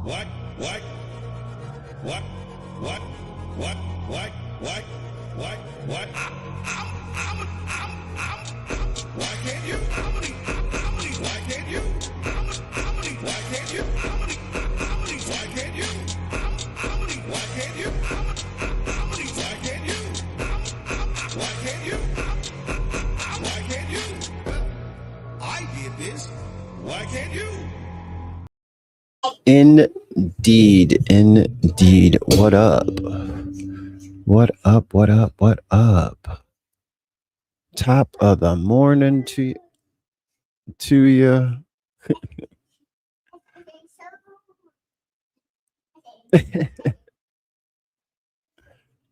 What? What? What? What? What? What? What? What? What? Why can't you? Why can't you? Why can't you? Why can't you? Why can't you? Why can't you? Why can't you? Why can't you? I did this. Why can't you? Indeed. What up? What up? Top of the morning to you.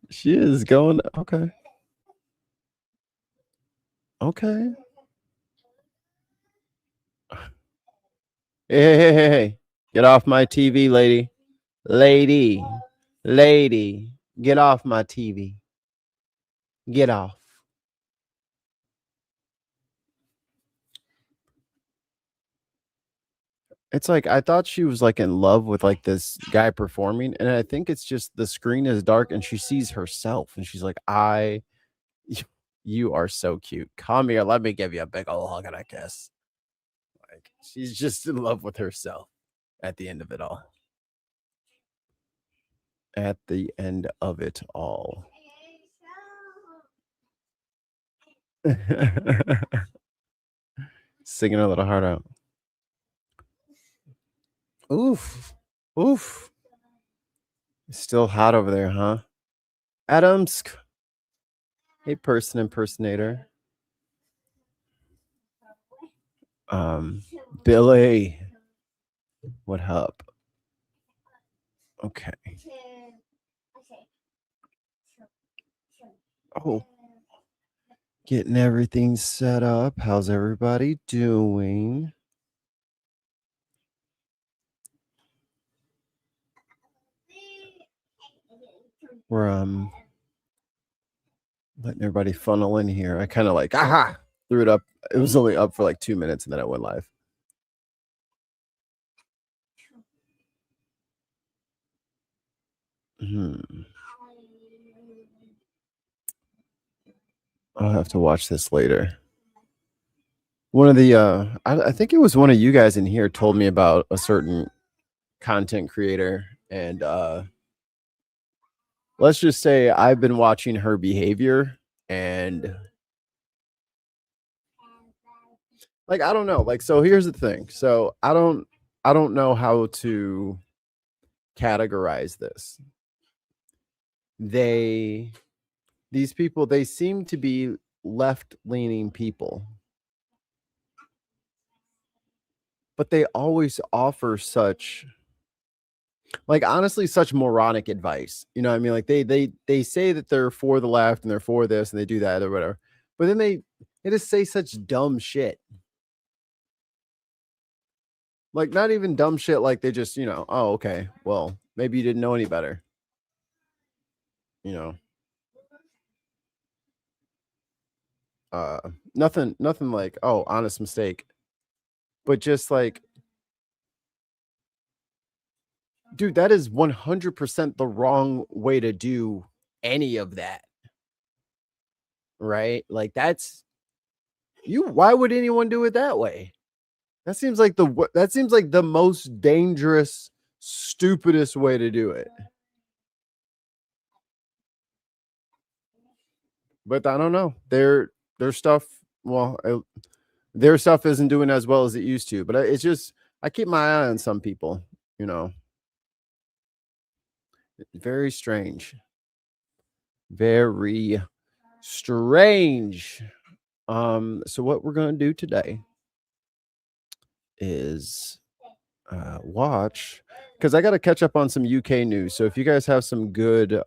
She is going. Okay. Hey. Get off my TV, lady. Lady. Get off my TV. Get off. It's like I thought she was like in love with like this guy performing, and I think it's just the screen is dark and she sees herself and she's like, you are so cute. Come here, let me give you a big old hug and a kiss. Like she's just in love with herself at the end of it all. At the end of it all. Singing a little heart out. Oof. It's still hot over there, huh? Adams. Hey, person impersonator. Billy. What up? Okay. Oh. Getting everything set up. How's everybody doing? We're letting everybody funnel in here. I kind of like threw it up. It was only up for like 2 minutes and then it went live. I'll have to watch this later. One of the I think it was one of you guys in here told me about a certain content creator, and let's just say I've been watching her behavior, and like I don't know. Like, so here's the thing. So I don't know how to categorize this. These people, they seem to be left-leaning people, but they always offer such, like, honestly, such moronic advice. You know what I mean? Like they say that they're for the left and they're for this and they do that or whatever, but then they just say such dumb shit. Like, not even dumb shit, like they just, oh, okay, well, maybe you didn't know any better. Nothing like, oh, honest mistake. But just like, dude, that is 100% the wrong way to do any of that. Right? Like, that's why would anyone do it that way? That seems like the most dangerous, stupidest way to do it. But I don't know. Their stuff, well, their stuff isn't doing as well as it used to. But it's just, I keep my eye on some people, Very strange. Very strange. So what we're going to do today is watch, because I got to catch up on some UK news. So if you guys have some good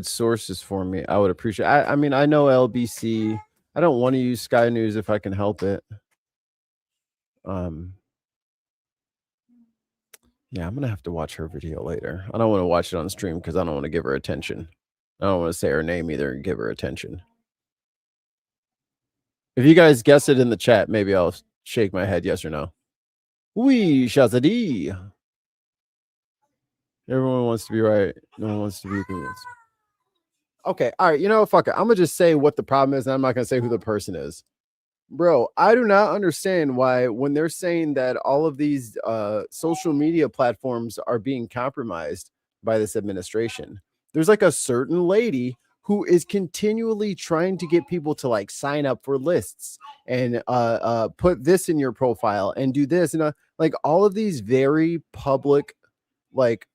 sources for me, I would appreciate. I mean, I know LBC. I don't want to use Sky News if I can help it. Yeah, I'm gonna have to watch her video later. I don't want to watch it on stream because I don't want to give her attention. I don't want to say her name either and give her attention. If you guys guess it in the chat, maybe I'll shake my head yes or no. Oui, Shazadi. Everyone wants to be right. No one wants to be convinced. Okay, all right. You know, fuck it. I'm gonna just say what the problem is, and I'm not gonna say who the person is. Bro, I do not understand why when they're saying that all of these social media platforms are being compromised by this administration. There's like a certain lady who is continually trying to get people to like sign up for lists and put this in your profile and do this and like all of these very public like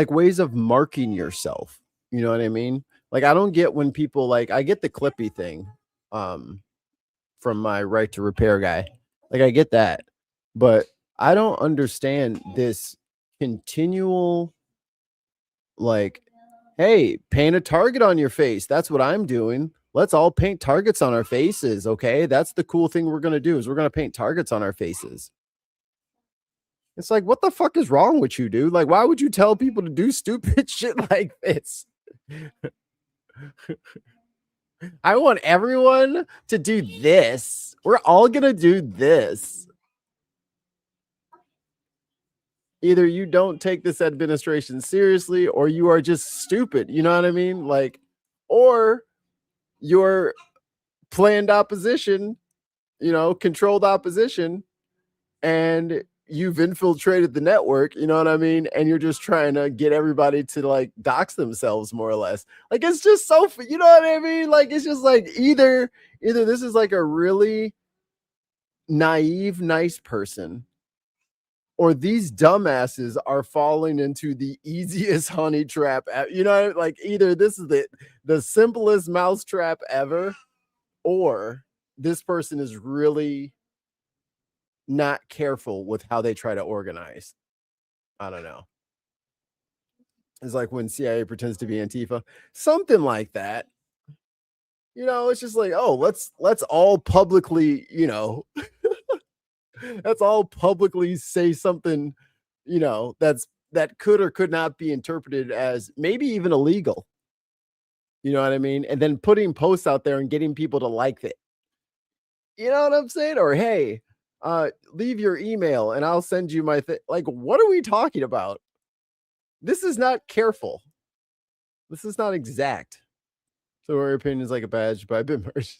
ways of marking yourself. You know what I mean? Like I don't get when people like I get the Clippy thing from my right to repair guy. Like I get that. But I don't understand this continual like hey, paint a target on your face. That's what I'm doing. Let's all paint targets on our faces, okay? That's the cool thing we're going to do is we're going to paint targets on our faces. It's like, what the fuck is wrong with you, dude? Like, why would you tell people to do stupid shit like this? I want everyone to do this. We're all going to do this. Either you don't take this administration seriously or you are just stupid. You know what I mean? Like, or you're planned opposition, you know, controlled opposition, and you've infiltrated the network, you know what I mean? And you're just trying to get everybody to like dox themselves more or less. Like it's just so, you know what I mean? Like it's just like either this is like a really naive, nice person, or these dumbasses are falling into the easiest honey trap. You know, like either this is the simplest mouse trap ever, or this person is really not careful with how they try to organize. I don't know. It's like when CIA pretends to be Antifa, something like that. You know, it's just like, oh, let's all publicly, you know, let's all publicly say something, you know, that could or could not be interpreted as maybe even illegal. You know what I mean? And then putting posts out there and getting people to like it. You know what I'm saying? Or hey, leave your email and I'll send you my thing. Like, what are we talking about? This is not careful. This is not exact. So our opinion is like a badge, but I've been merged.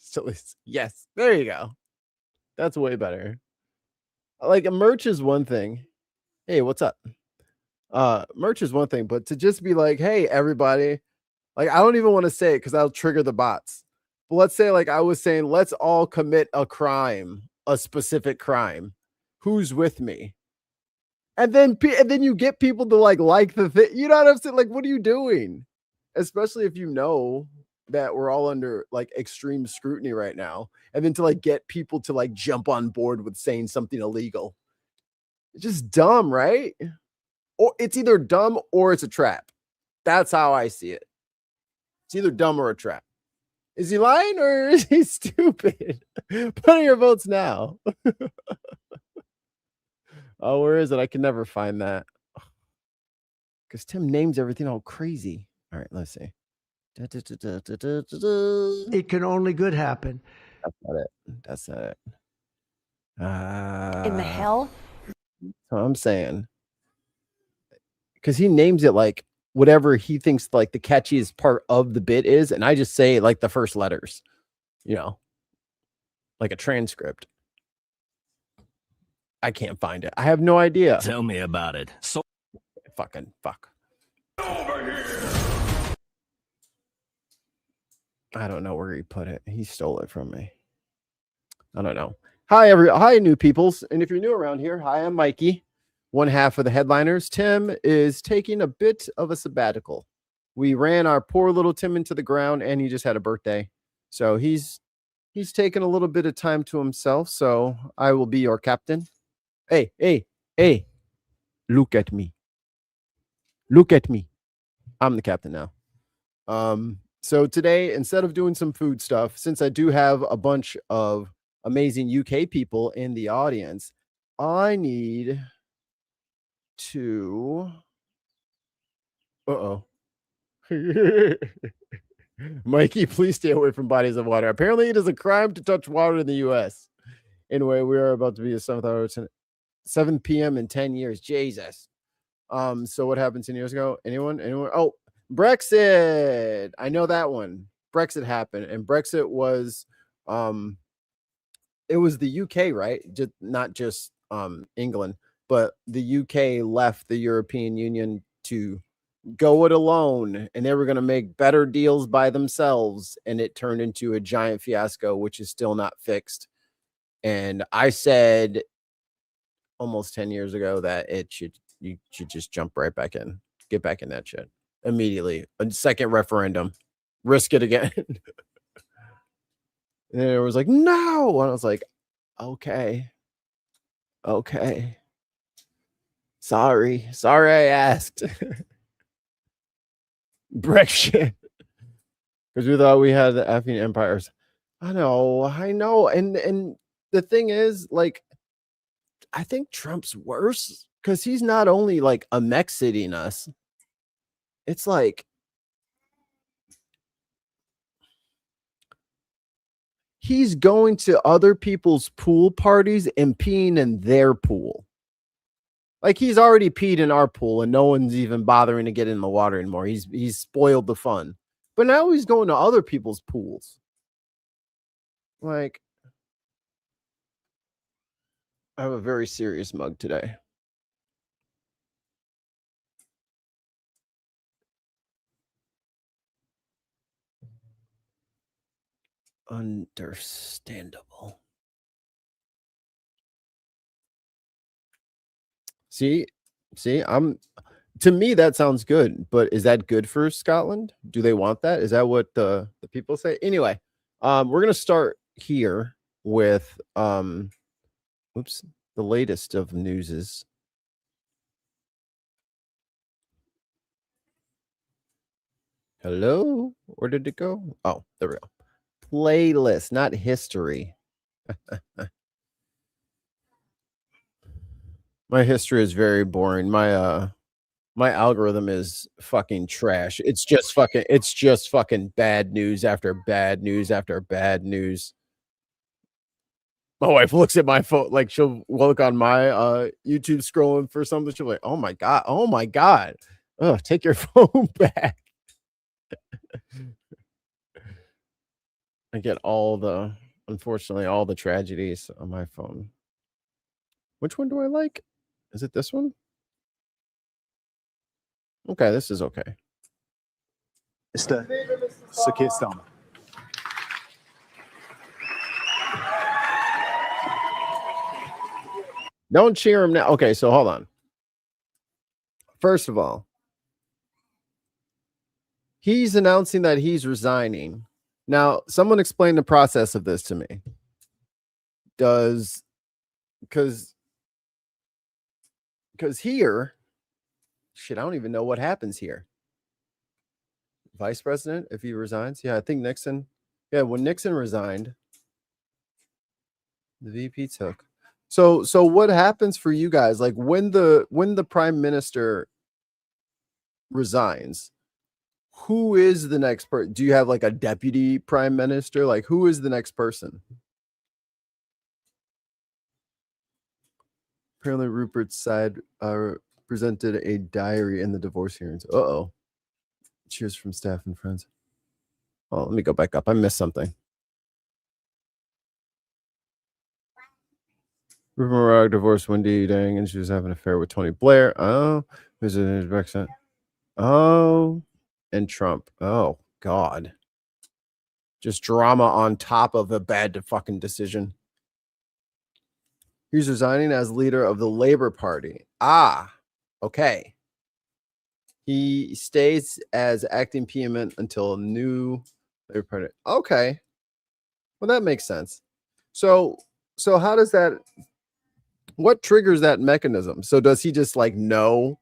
Yes, there you go. That's way better. Like a merch is one thing. Hey, what's up? Merch is one thing, but to just be like, hey, everybody, like I don't even want to say it because I'll trigger the bots. But let's say, like I was saying, let's all commit a crime, a specific crime. Who's with me? And then you get people to like the thing. You know what I'm saying? Like, what are you doing? Especially if you know that we're all under like extreme scrutiny right now. And then to like get people to like jump on board with saying something illegal. It's just dumb, right? Or it's either dumb or it's a trap. That's how I see it. It's either dumb or a trap. Is he lying or is he stupid? Put in your votes now. Oh, where is it? I can never find that. Because Tim names everything all crazy. All right, let's see. It can only good happen. That's not it. That's not it. In the hell? So I'm saying. Because he names it like whatever he thinks like the catchiest part of the bit is. And I just say like the first letters, you know, like a transcript. I can't find it. I have no idea. Tell me about it. So fucking fuck. Over here. I don't know where he put it. He stole it from me. I don't know. Hi, new peoples. And if you're new around here, hi, I'm Mikey, one half of the headliners. Tim is taking a bit of a sabbatical. We ran our poor little Tim into the ground, and he just had a birthday. So he's taken a little bit of time to himself. So I will be your captain. Hey. Look at me. Look at me. I'm the captain now. So today, instead of doing some food stuff, since I do have a bunch of amazing UK people in the audience, I need to... Mikey, please stay away from bodies of water. Apparently, it is a crime to touch water in the U.S. Anyway, we are about to be a 7th hour, 7 p.m. in 10 years. Jesus. So what happened 10 years ago? Anyone? Oh, Brexit. I know that one. Brexit happened, and Brexit was it was the UK, right? Just not just England, but the UK left the European Union to go it alone, and they were going to make better deals by themselves, and it turned into a giant fiasco, which is still not fixed. And I said almost 10 years ago that you should just jump right back in, get back in that shit immediately. A second referendum, risk it again. And it was like, no. And I was like, okay. Sorry I asked. Brexit. Because we thought we had the effing empires. I know. And the thing is, like, I think Trump's worse because he's not only like amexiting us, it's like he's going to other people's pool parties and peeing in their pool. Like, he's already peed in our pool and no one's even bothering to get in the water anymore. He's spoiled the fun. But now he's going to other people's pools. Like, I have a very serious mug today. Understandable. See, to me that sounds good, but is that good for Scotland? Do they want that? Is that what the people say? Anyway, we're gonna start here with the latest of newses. Hello, where did it go? Oh, there we go. Playlist, not history. My history is very boring. My algorithm is fucking trash. It's just fucking bad news after bad news after bad news. My wife looks at my phone, like she'll look on my YouTube scrolling for something. She'll be like, oh my God. Oh, take your phone back. I get unfortunately, all the tragedies on my phone. Which one do I like? Is it this one? Okay, this is okay. Mr. Sakir Starmer. Don't cheer him now. Okay, so hold on. First of all, he's announcing that he's resigning. Now, someone explain the process of this to me. Because here, shit, I don't even know what happens here. Vice president, if he resigns. Yeah, I think Nixon. Yeah, when Nixon resigned, the VP took. So what happens for you guys? Like when the prime minister resigns, who is the next person? Do you have like a deputy prime minister? Like, who is the next person? Apparently Rupert's side presented a diary in the divorce hearings. Uh-oh. Cheers from staff and friends. Oh, let me go back up. I missed something. Rupert Murdoch divorced Wendy Dang, and she was having an affair with Tony Blair. Oh, visited Brexit. Oh, and Trump. Oh, God. Just drama on top of a bad fucking decision. He's resigning as leader of the Labour Party. Ah, okay. He stays as acting PM until a new Labour Party. Okay. Well, that makes sense. So how does that, what triggers that mechanism? So does he just like know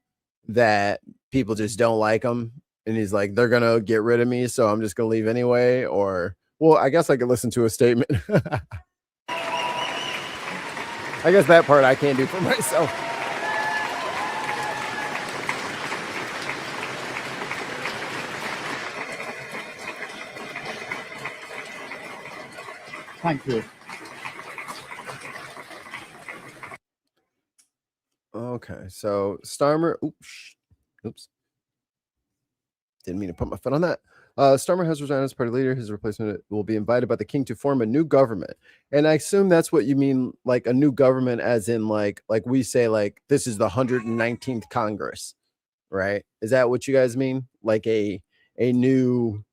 that people just don't like him and he's like, they're going to get rid of me, so I'm just going to leave anyway? Or, well, I guess I could listen to a statement. I guess that part I can't do for myself. Thank you. Okay, so Starmer. Oops. Didn't mean to put my foot on that. Starmer has resigned as party leader. His replacement will be invited by the king to form a new government. And I assume that's what you mean, like a new government, as in like we say, like this is the 119th Congress, right? Is that what you guys mean? Like a new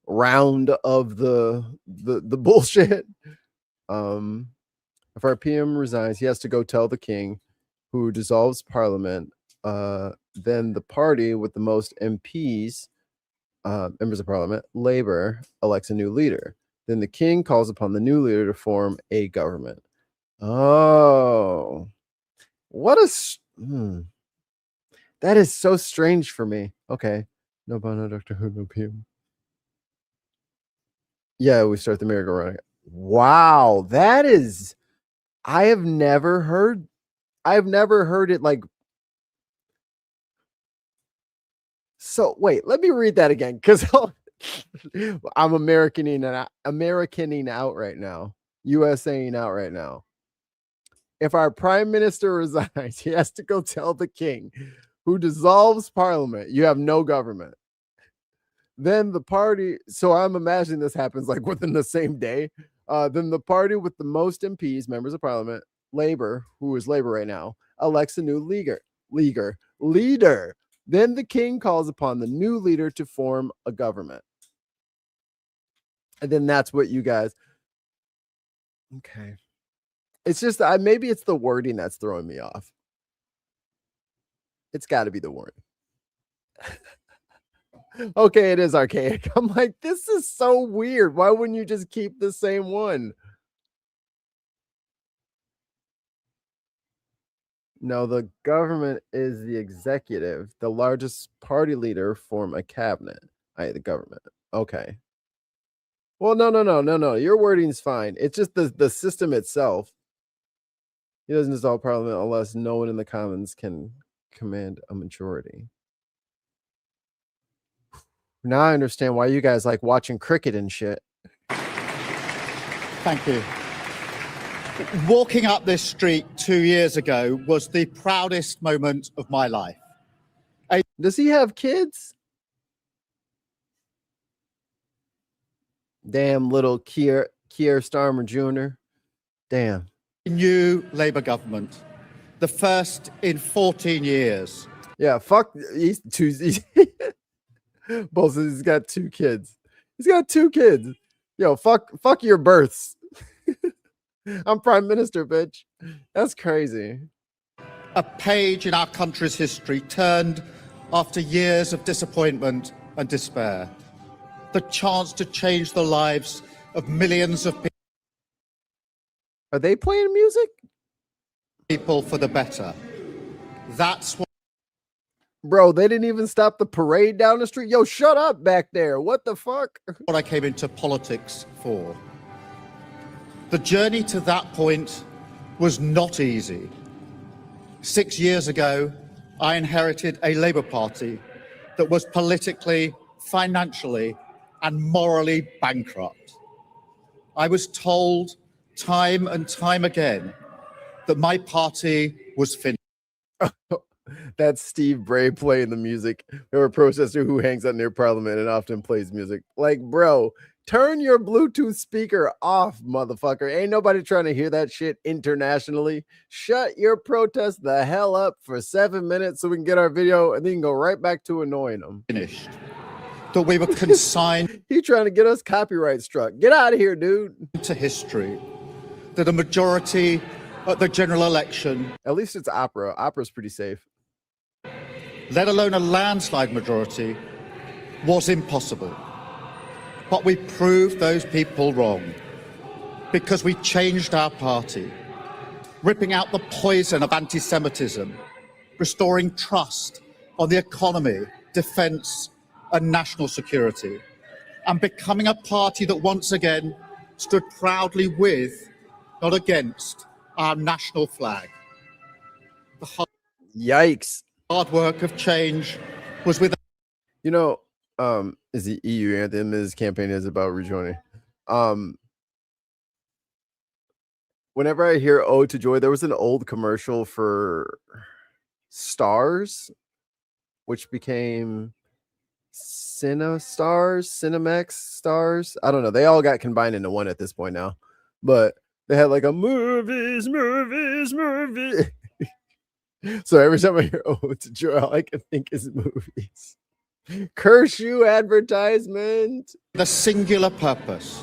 round of the bullshit. If our PM resigns, he has to go tell the king, who dissolves parliament. Then the party with the most MPs, members of parliament, Labor, elects a new leader. Then the king calls upon the new leader to form a government. Oh, what that is so strange for me. Okay, no Bono, Doctor Who, no PM. Yeah, we start the merry-go-round. Wow, that is. I've never heard it like. So wait, let me read that again, because I'm Americaning out right now. USAing out right now. If our prime minister resigns, he has to go tell the king, who dissolves parliament, you have no government. Then the party, so I'm imagining this happens like within the same day. Then the party with the most MPs, members of parliament, Labor, who is Labor right now, elects a new leader. Then the king calls upon the new leader to form a government. And then that's what you guys. Okay. It's just, maybe it's the wording that's throwing me off. It's got to be the wording. Okay, it is archaic. I'm like, this is so weird. Why wouldn't you just keep the same one? No, the government is the executive. The largest party leader form a cabinet. The government. Okay. Well, no. Your wording's fine. It's just the system itself. He doesn't dissolve parliament unless no one in the Commons can command a majority. Now I understand why you guys like watching cricket and shit. Thank you. Walking up this street 2 years ago was the proudest moment of my life. Does he have kids? Damn, little Keir Starmer Jr. Damn. New Labour government, the first in 14 years. Yeah, fuck. He's both he's got 2 kids. He's got 2 kids. Yo, fuck your births. I'm prime minister, bitch. That's crazy. A page in our country's history turned after years of disappointment and despair. The chance to change the lives of millions of Are they playing music? people for the better. That's what. Bro, they didn't even stop the parade down the street. Yo, shut up back there. What the fuck? What I came into politics for. The journey to that point was not easy. 6 years ago, I inherited a Labour Party that was politically, financially, and morally bankrupt. I was told time and time again that my party was finished. That's Steve Bray playing the music. Or a protester who hangs out near Parliament and often plays music. Like, bro, turn your Bluetooth speaker off, motherfucker. Ain't nobody trying to hear that shit internationally. Shut your protest the hell up for 7 minutes so we can get our video and then you can go right back to annoying them. Finished. That we were consigned He trying to get us copyright struck. Get out of here, dude. to history. That a majority at the general election, At least it's opera. Opera's pretty safe. let alone a landslide majority, was impossible. But we proved those people wrong because we changed our party, ripping out the poison of anti-Semitism, restoring trust on the economy, defence and national security, and becoming a party that once again stood proudly with, not against, our national flag. The Yikes. hard work of change was with. You know, is the EU anthem his campaign is about rejoining. Whenever I hear Ode to Joy, there was an old commercial for Stars, which became Cinemax Stars. I don't know. They all got combined into one at this point now. But they had like a movies. So every time I hear Ode to Joy, all I can think is movies. Curse you, advertisement. The singular purpose,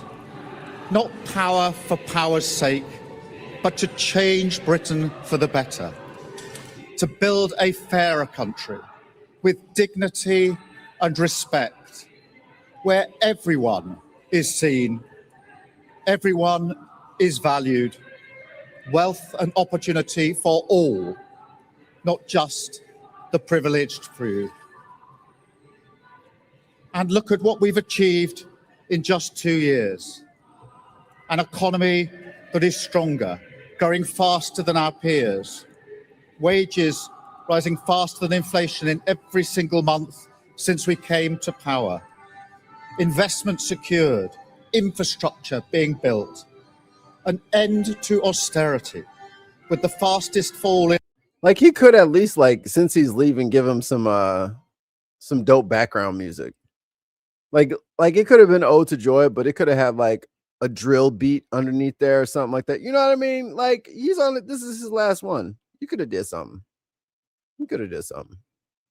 not power for power's sake, but to change Britain for the better, to build a fairer country with dignity and respect, where everyone is seen, everyone is valued, wealth and opportunity for all, not just the privileged few. And look at what we've achieved in just 2 years. An economy that is stronger, growing faster than our peers, wages rising faster than inflation in every single month since we came to power, investment secured, infrastructure being built, an end to austerity with the fastest fall in. Like he could at least, like, since he's leaving, give him some dope background music. Like it could have been Ode to Joy, but it could have had like a drill beat underneath there or something like that. You know what I mean? Like he's on it. This is his last one. You could have did something. You could have did something.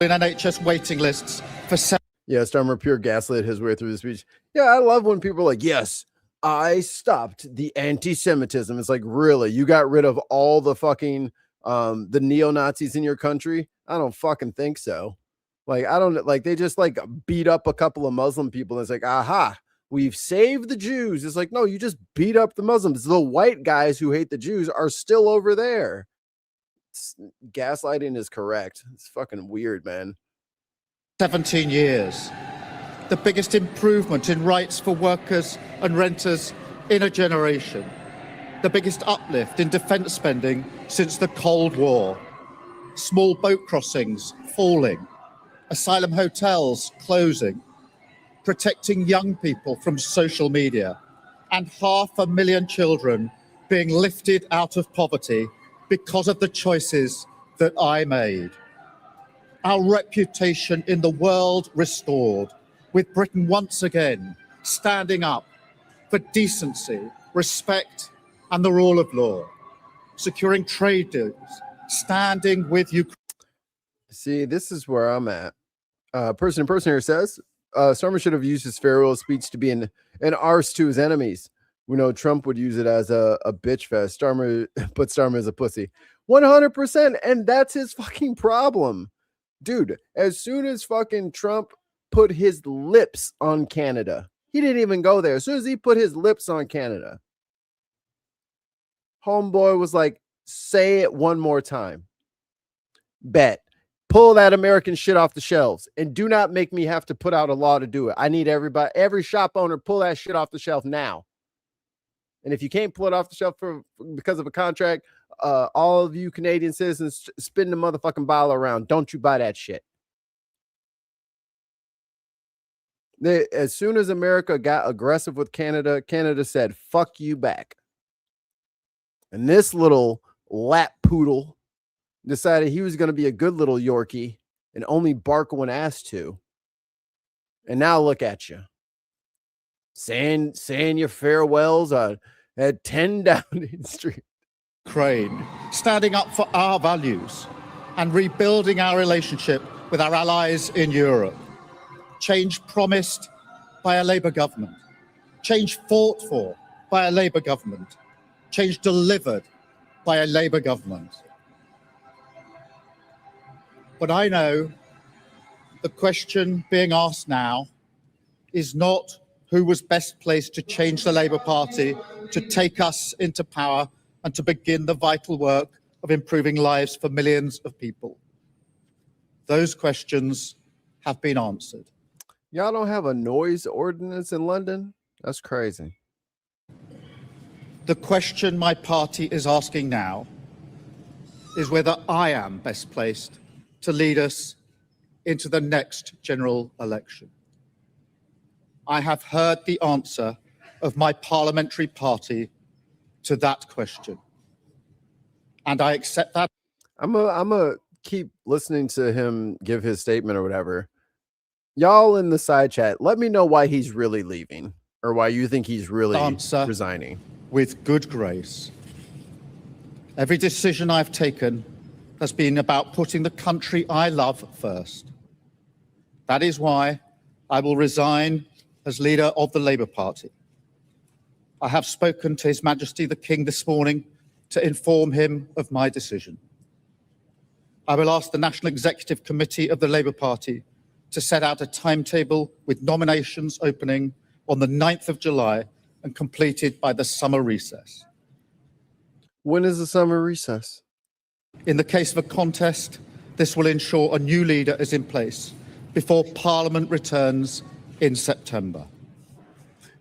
In NHS waiting lists for. Yeah, Starmer pure gaslit his way through the speech. Yeah, I love when people are like, yes, I stopped the anti-Semitism. It's like, really? You got rid of all the fucking the neo-Nazis in your country? I don't fucking think so. Like, I don't, like, they just like beat up a couple of Muslim people. And it's like, aha, we've saved the Jews. It's like, no, you just beat up the Muslims. The white guys who hate the Jews are still over there. Gaslighting is correct. It's fucking weird, man. 17 years. The biggest improvement in rights for workers and renters in a generation. The biggest uplift in defence spending since the Cold War. Small boat crossings falling. Asylum hotels closing. Protecting young people from social media. And 500,000 children being lifted out of poverty because of the choices that I made. Our reputation in the world restored, with Britain once again standing up for decency, respect, and the rule of law, securing trade deals, standing with Ukraine. See, this is where I'm at. Person here says, Starmer should have used his farewell speech to be an arse to his enemies. We know Trump would use it as a bitch fest. Starmer put Starmer as a pussy. 100%, and that's his fucking problem. Dude, as soon as fucking Trump put his lips on Canada, he didn't even go there. As soon as he put his lips on Canada, homeboy was like, say it one more time. Bet. Pull that American shit off the shelves and do not make me have to put out a law to do it. I need every shop owner, pull that shit off the shelf now. And if you can't pull it off the shelf because of a contract, all of you Canadian citizens, spin the motherfucking bottle around. Don't you buy that shit. As soon as America got aggressive with Canada, Canada said, fuck you back. And this little lap poodle decided he was going to be a good little Yorkie and only bark when asked to. And now look at you. Saying your farewells at 10 Downing Street. Ukraine, standing up for our values and rebuilding our relationship with our allies in Europe. Change promised by a Labour government. Change fought for by a Labour government. Change delivered by a Labour government. But I know the question being asked now is not who was best placed to change the Labour Party, to take us into power, and to begin the vital work of improving lives for millions of people. Those questions have been answered. Y'all don't have a noise ordinance in London? That's crazy. The question my party is asking now is whether I am best placed to lead us into the next general election. I have heard the answer of my parliamentary party to that question, and I accept that. I'm a keep listening to him give his statement or whatever, y'all in the side chat, let me know why he's really leaving or why you think he's really Answer resigning. With good grace. Every decision I've taken has been about putting the country I love first. That is why I will resign as leader of the Labour Party. I have spoken to His Majesty the King this morning to inform him of my decision. I will ask the National Executive Committee of the Labour Party to set out a timetable with nominations opening on the 9th of July and completed by the summer recess. When is the summer recess? In the case of a contest, this will ensure a new leader is in place before Parliament returns in September.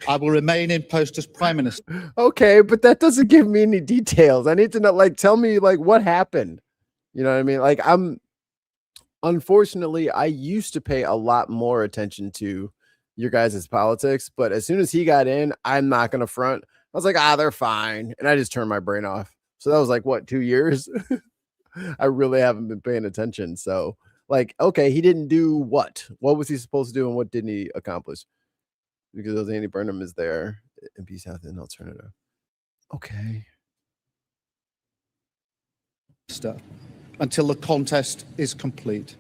I will remain in post as Prime Minister. Okay, but that doesn't give me any details. I need to know, like, tell me, like, what happened. You know what I mean? Like, unfortunately, I used to pay a lot more attention to your guys' politics, but as soon as he got in, I'm not going to front. I was like, they're fine. And I just turned my brain off. So that was like, what, 2 years? I really haven't been paying attention. So, like, okay, he didn't do what? What was he supposed to do and what didn't he accomplish? Because Andy Burnham is there and peace out an alternative. Okay. Until the contest is complete.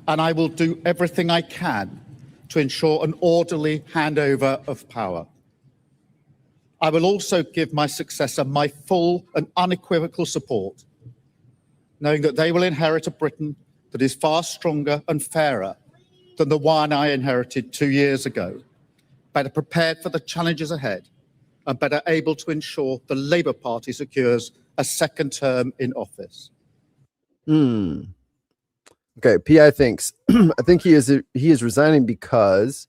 And I will do everything I can to ensure an orderly handover of power. I will also give my successor my full and unequivocal support, knowing that they will inherit a Britain that is far stronger and fairer than the one I inherited 2 years ago, better prepared for the challenges ahead, and better able to ensure the Labour Party secures a second term in office. Okay, PI thinks I think he is resigning because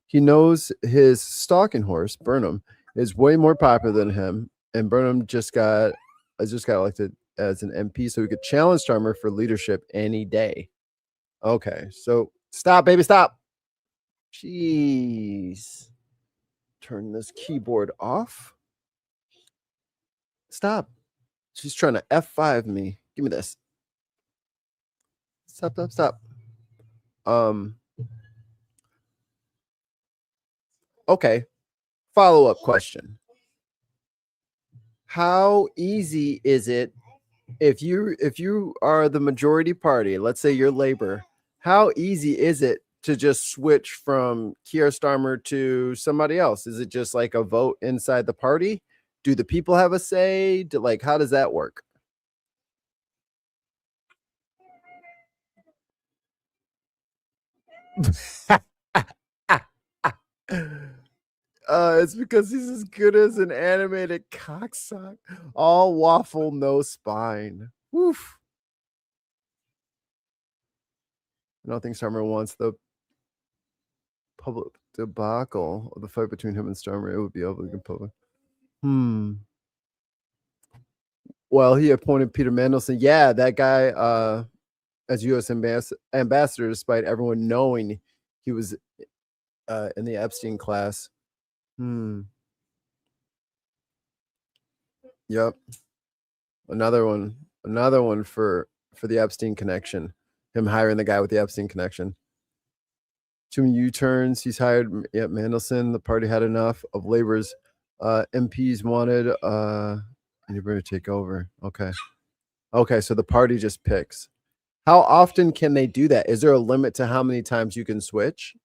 he knows his stalking horse, Burnham, is way more popular than him, and Burnham just got elected as an MP, so he could challenge Starmer for leadership any day. Okay, so stop, baby, stop. Jeez. Turn this keyboard off. Stop. She's trying to F5 me. Give me this. Stop. Okay. Follow-up question. How easy is it if you are the majority party, let's say you're Labor, how easy is it to just switch from Keir Starmer to somebody else? Is it just like a vote inside the party? Do the people have a say? How does that work? It's because he's as good as an animated cocksock. All waffle, no spine. Woof. I don't think Starmer wants the public debacle of the fight between him and Starmer. It would be ugly in public. Well, he appointed Peter Mandelson. Yeah, that guy as U.S. ambassador, despite everyone knowing he was in the Epstein class. Yep. Another one for the Epstein connection. Him hiring the guy with the Epstein connection. Too many U-turns. He's hired Mandelson. The party had enough of Labor's MPs wanted anybody to take over. Okay, so the party just picks. How often can they do that? Is there a limit to how many times you can switch?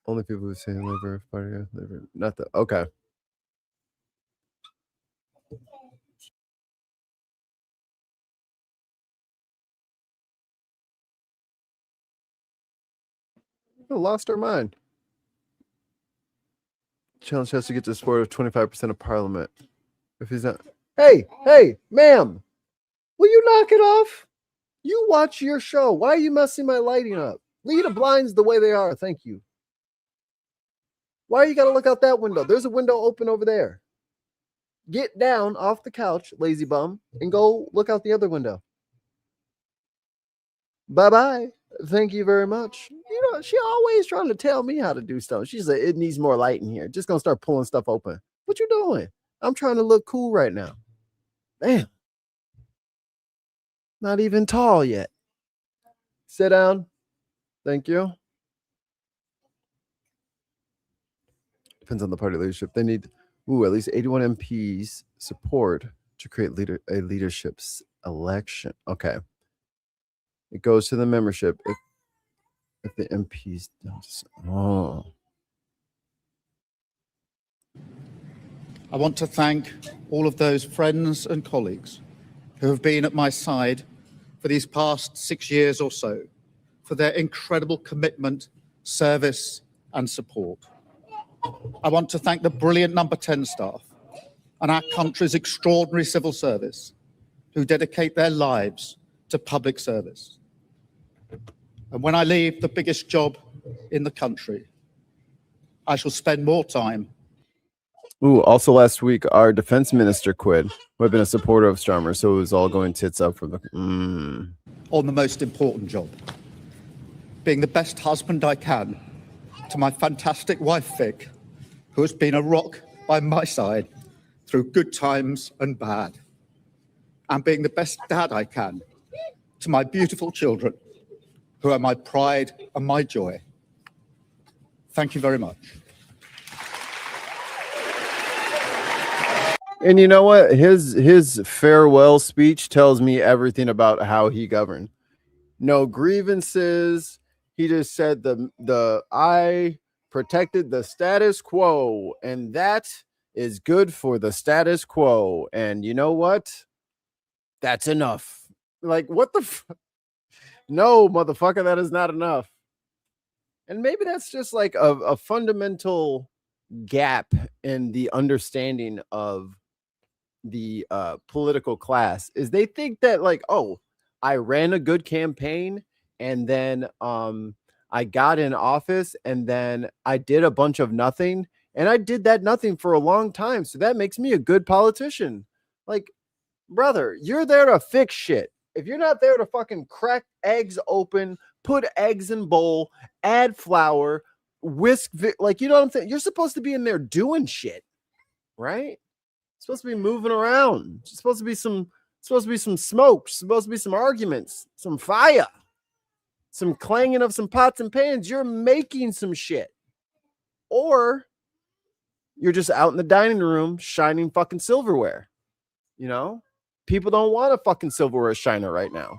Only people who say Labor Party, Labor, not the okay. I lost our mind. Challenge has to get to the support of 25% of Parliament. If he's not, hey, ma'am, will you knock it off? You watch your show. Why are you messing my lighting up? Leave the blinds the way they are. Thank you. Why you got to look out that window? There's a window open over there. Get down off the couch, lazy bum, and go look out the other window. Bye-bye. Thank you very much. You know, she always trying to tell me how to do stuff. She said, it needs more light in here. Just going to start pulling stuff open. What you doing? I'm trying to look cool right now. Damn. Not even tall yet. Sit down. Thank you. Depends on the party leadership. They need at least 81 MPs support to create a leadership election. Okay. It goes to the membership if the MPs don't. Oh. I want to thank all of those friends and colleagues who have been at my side for these past 6 years or so, for their incredible commitment, service, and support. I want to thank the brilliant Number 10 staff and our country's extraordinary civil service who dedicate their lives to public service. And when I leave the biggest job in the country, I shall spend more time. Also last week, our defense minister quit, who had been a supporter of Starmer, so it was all going tits up from the... On the most important job, being the best husband I can to my fantastic wife, Vic, who has been a rock by my side through good times and bad, and being the best dad I can to my beautiful children, who are my pride and my joy. Thank you very much. And you know what? His farewell speech tells me everything about how he governed. No grievances. He just said I protected the status quo, and that is good for the status quo. And you know what? That's enough. Like, what the no, motherfucker, that is not enough. And maybe that's just like a fundamental gap in the understanding of the political class, is they think that like, oh, I ran a good campaign and then I got in office and then I did a bunch of nothing, and I did that nothing for a long time, so that makes me a good politician. Like, brother, you're there to fix shit. If you're not there to fucking crack eggs open, put eggs in bowl, add flour, whisk, like, you know what I'm saying? You're supposed to be in there doing shit, right? Supposed to be moving around. It's supposed to be some smoke, supposed to be some arguments, some fire, some clanging of some pots and pans. You're making some shit. Or you're just out in the dining room shining fucking silverware. You know? People don't want a fucking silverware shiner right now.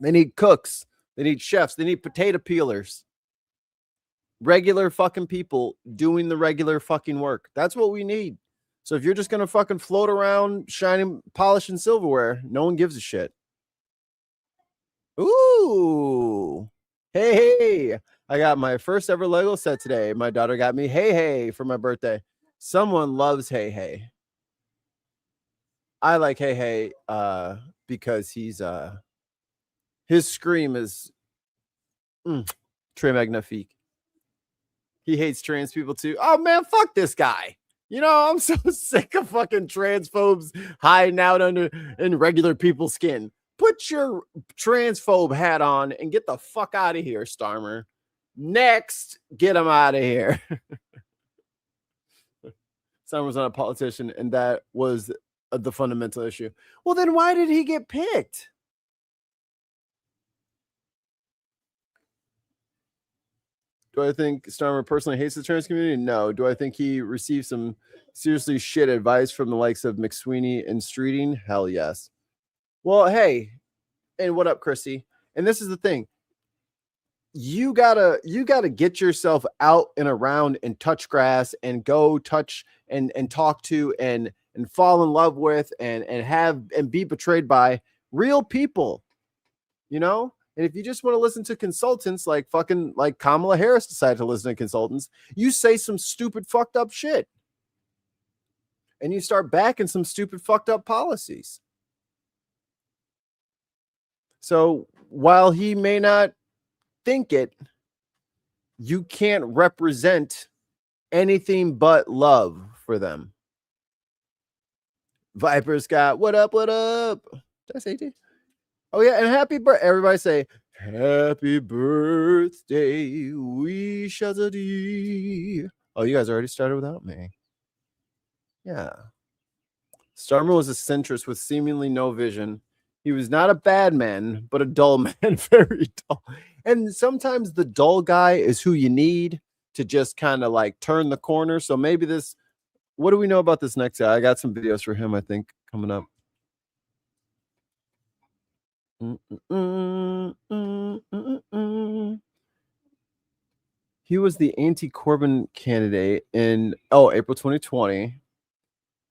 They need cooks. They need chefs. They need potato peelers. Regular fucking people doing the regular fucking work. That's what we need. So if you're just going to fucking float around shining, polishing silverware, no one gives a shit. Ooh. Hey. I got my first ever Lego set today. My daughter got me Hey for my birthday. Someone loves Hey. I like Hey because he's his scream is très magnifique. He hates trans people too. Oh man, fuck this guy. You know, I'm so sick of fucking transphobes hiding out in regular people's skin. Put your transphobe hat on and get the fuck out of here, Starmer. Next, get him out of here. Starmer's not a politician, and that was the fundamental issue. Well, then why did he get picked? Do I think Starmer personally hates the trans community? No. Do I think he received some seriously shit advice from the likes of McSweeney and Streeting? Hell yes. Well, hey, and what up, Chrissy? And this is the thing. You gotta get yourself out and around and touch grass and go touch and talk to and fall in love with and have and be betrayed by real people, you know? And if you just want to listen to consultants like fucking like Kamala Harris decided to listen to consultants, you say some stupid fucked up shit. And you start backing some stupid fucked up policies. So while he may not think it, you can't represent anything but love for them. Viper Scott, what up? What up? Did I say it? Oh yeah, and happy birthday! Everybody say happy birthday, we shall thee. Oh, you guys already started without me. Yeah. Starmer was a centrist with seemingly no vision. He was not a bad man, but a dull man, very dull. And sometimes the dull guy is who you need to just kind of like turn the corner. So maybe this, what do we know about this next guy? I got some videos for him, I think, coming up. He was the anti-Corbyn candidate in April 2020,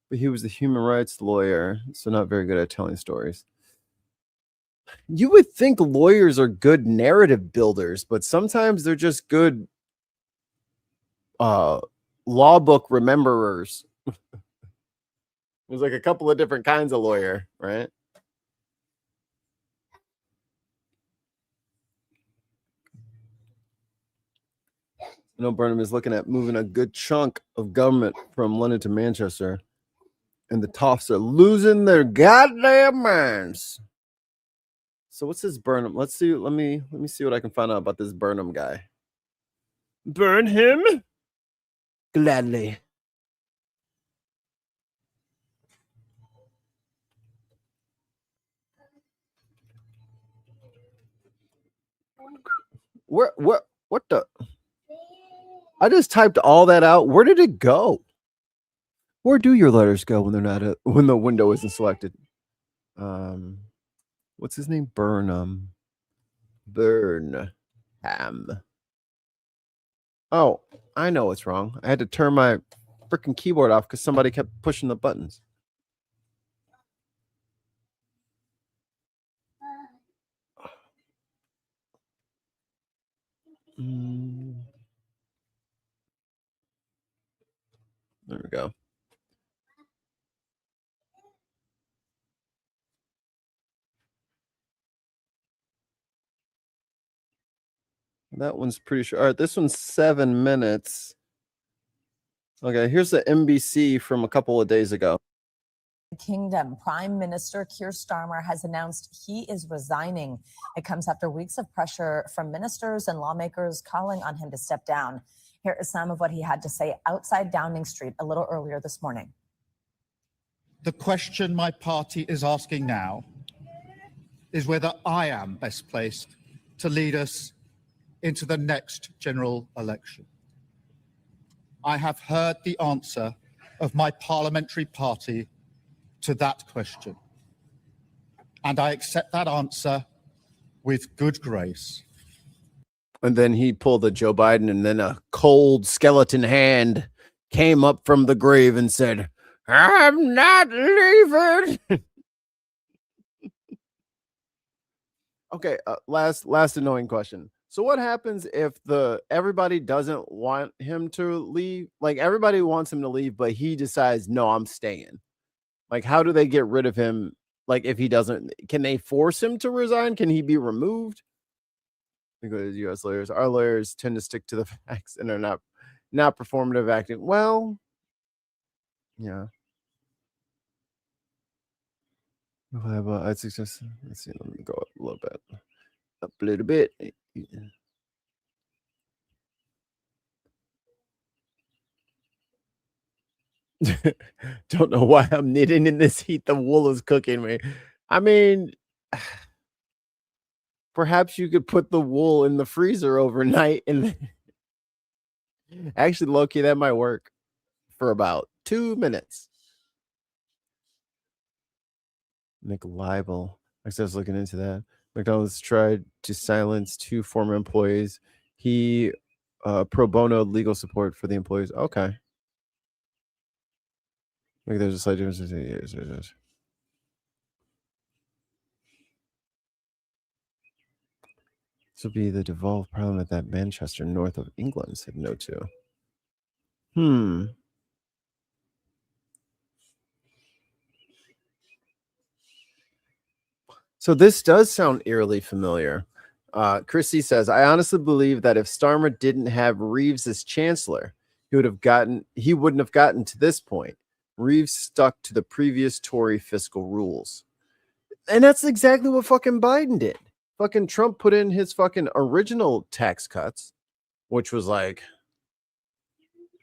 but he was the human rights lawyer, so not very good at telling stories. You would think lawyers are good narrative builders, but sometimes they're just good law book rememberers. There's like a couple of different kinds of lawyer, right? You know, Burnham is looking at moving a good chunk of government from London to Manchester, and the Toffs are losing their goddamn minds. So what's this Burnham? Let's see. Let me see what I can find out about this Burnham guy. Burn him? Gladly. What the? I just typed all that out. Where did it go? Where do your letters go when they're not when the window isn't selected? What's his name? Burnham. Burnham. Oh, I know what's wrong. I had to turn my freaking keyboard off because somebody kept pushing the buttons. There we go. That one's pretty sure. All right, this one's 7 minutes. Okay, here's the NBC from a couple of days ago. Kingdom Prime Minister Keir Starmer has announced he is resigning. It comes after weeks of pressure from ministers and lawmakers calling on him to step down. Here is some of what he had to say outside Downing Street a little earlier this morning. The question my party is asking now is whether I am best placed to lead us into the next general election. I have heard the answer of my parliamentary party to that question, and I accept that answer with good grace. And then he pulled a Joe Biden, and then a cold skeleton hand came up from the grave and said, "I'm not leaving." Okay, last annoying question. So what happens if everybody doesn't want him to leave? Like everybody wants him to leave, but he decides, no, I'm staying. Like, how do they get rid of him? Like, if he doesn't, can they force him to resign? Can he be removed? Because U.S. lawyers, our lawyers tend to stick to the facts and are not performative acting. Well, yeah. I'd suggest. Let's see. Let me go up a little bit. Up a little bit. Don't know why I'm knitting in this heat. The wool is cooking me. I mean, perhaps you could put the wool in the freezer overnight and actually, low-key, that might work for about 2 minutes. Nick Libel. I was looking into that. McDonald's tried to silence 2 former employees. He pro bono legal support for the employees. Okay. Like there's a slight difference. This will be the devolved parliament that Manchester, north of England, said no to. So this does sound eerily familiar. Chrissy says, I honestly believe that if Starmer didn't have Reeves as chancellor, he wouldn't have gotten to this point. Reeves stuck to the previous Tory fiscal rules. And that's exactly what fucking Biden did. Fucking Trump put in his fucking original tax cuts, which was like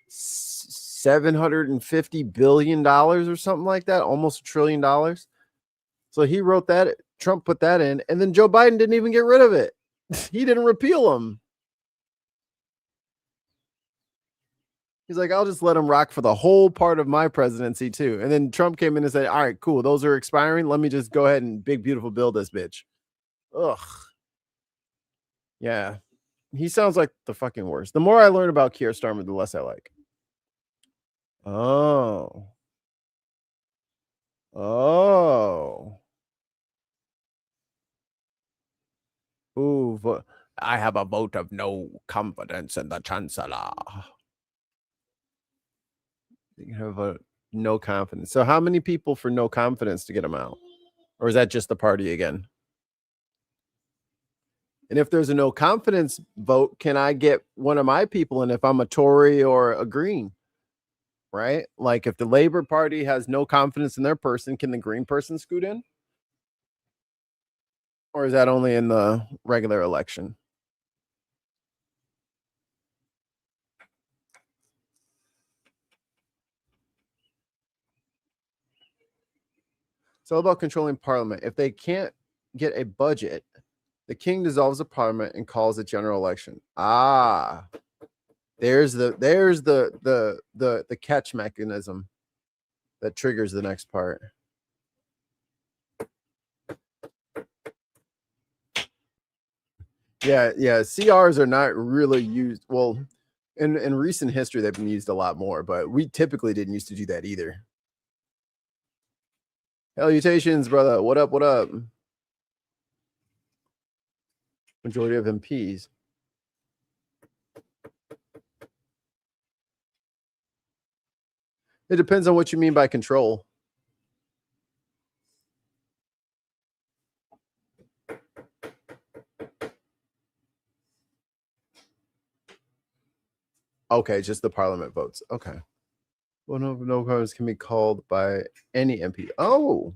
$750 billion or something like that, almost $1 trillion. So he wrote that Trump put that in, and then Joe Biden didn't even get rid of it. He didn't repeal them. He's like, I'll just let them rock for the whole part of my presidency too. And then Trump came in and said, all right, cool. Those are expiring. Let me just go ahead and big, beautiful bill this bitch. Ugh. Yeah. He sounds like the fucking worst. The more I learn about Keir Starmer, the less I like. Oh. Oh. Ooh, I have a vote of no confidence in the chancellor. You have a no confidence. So how many people for no confidence to get him out? Or is that just the party again? And if there's a no confidence vote, can I get one of my people in if I'm a Tory or a Green? Right? Like if the Labor Party has no confidence in their person, can the Green person scoot in? Or is that only in the regular election? It's all about controlling parliament. If they can't get a budget, the king dissolves the parliament and calls a general election. Ah, there's the catch mechanism that triggers the next part. Yeah. CRs are not really used. Well, in recent history, they've been used a lot more, but we typically didn't used to do that either. Salutations, brother. What up? What up? Majority of MPs. It depends on what you mean by control. Okay, just the parliament votes. Okay. Well, no cards can be called by any MP. Oh,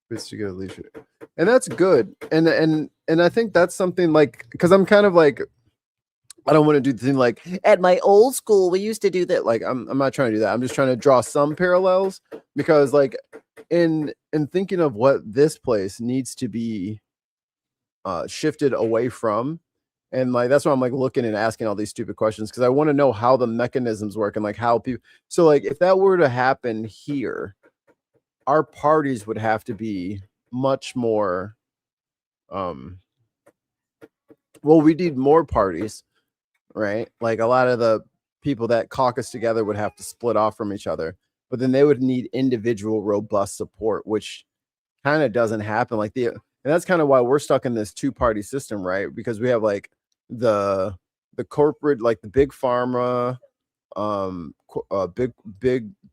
it's to get leadership, and that's good. And I think that's something like, because I'm kind of like, I don't want to do the thing like at my old school we used to do that. Like I'm not trying to do that. I'm just trying to draw some parallels, because like in thinking of what this place needs to be shifted away from. And like that's why I'm like looking and asking all these stupid questions, because I want to know how the mechanisms work and like how people. So like if that were to happen here, our parties would have to be much more. Well, we need more parties, right? Like a lot of the people that caucus together would have to split off from each other, but then they would need individual robust support, which kind of doesn't happen. Like and that's kind of why we're stuck in this two-party system, right? Because we have like the corporate, like the big pharma,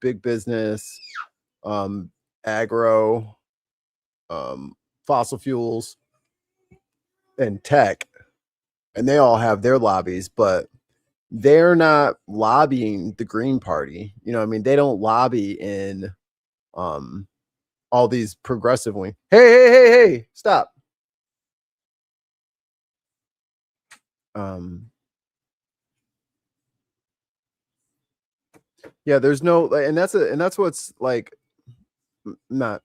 big business, agro, fossil fuels, and tech, and they all have their lobbies, but they're not lobbying the Green Party. You know what I mean? They don't lobby in all these progressive wing. Hey, stop. Yeah, there's no, and that's what's like not,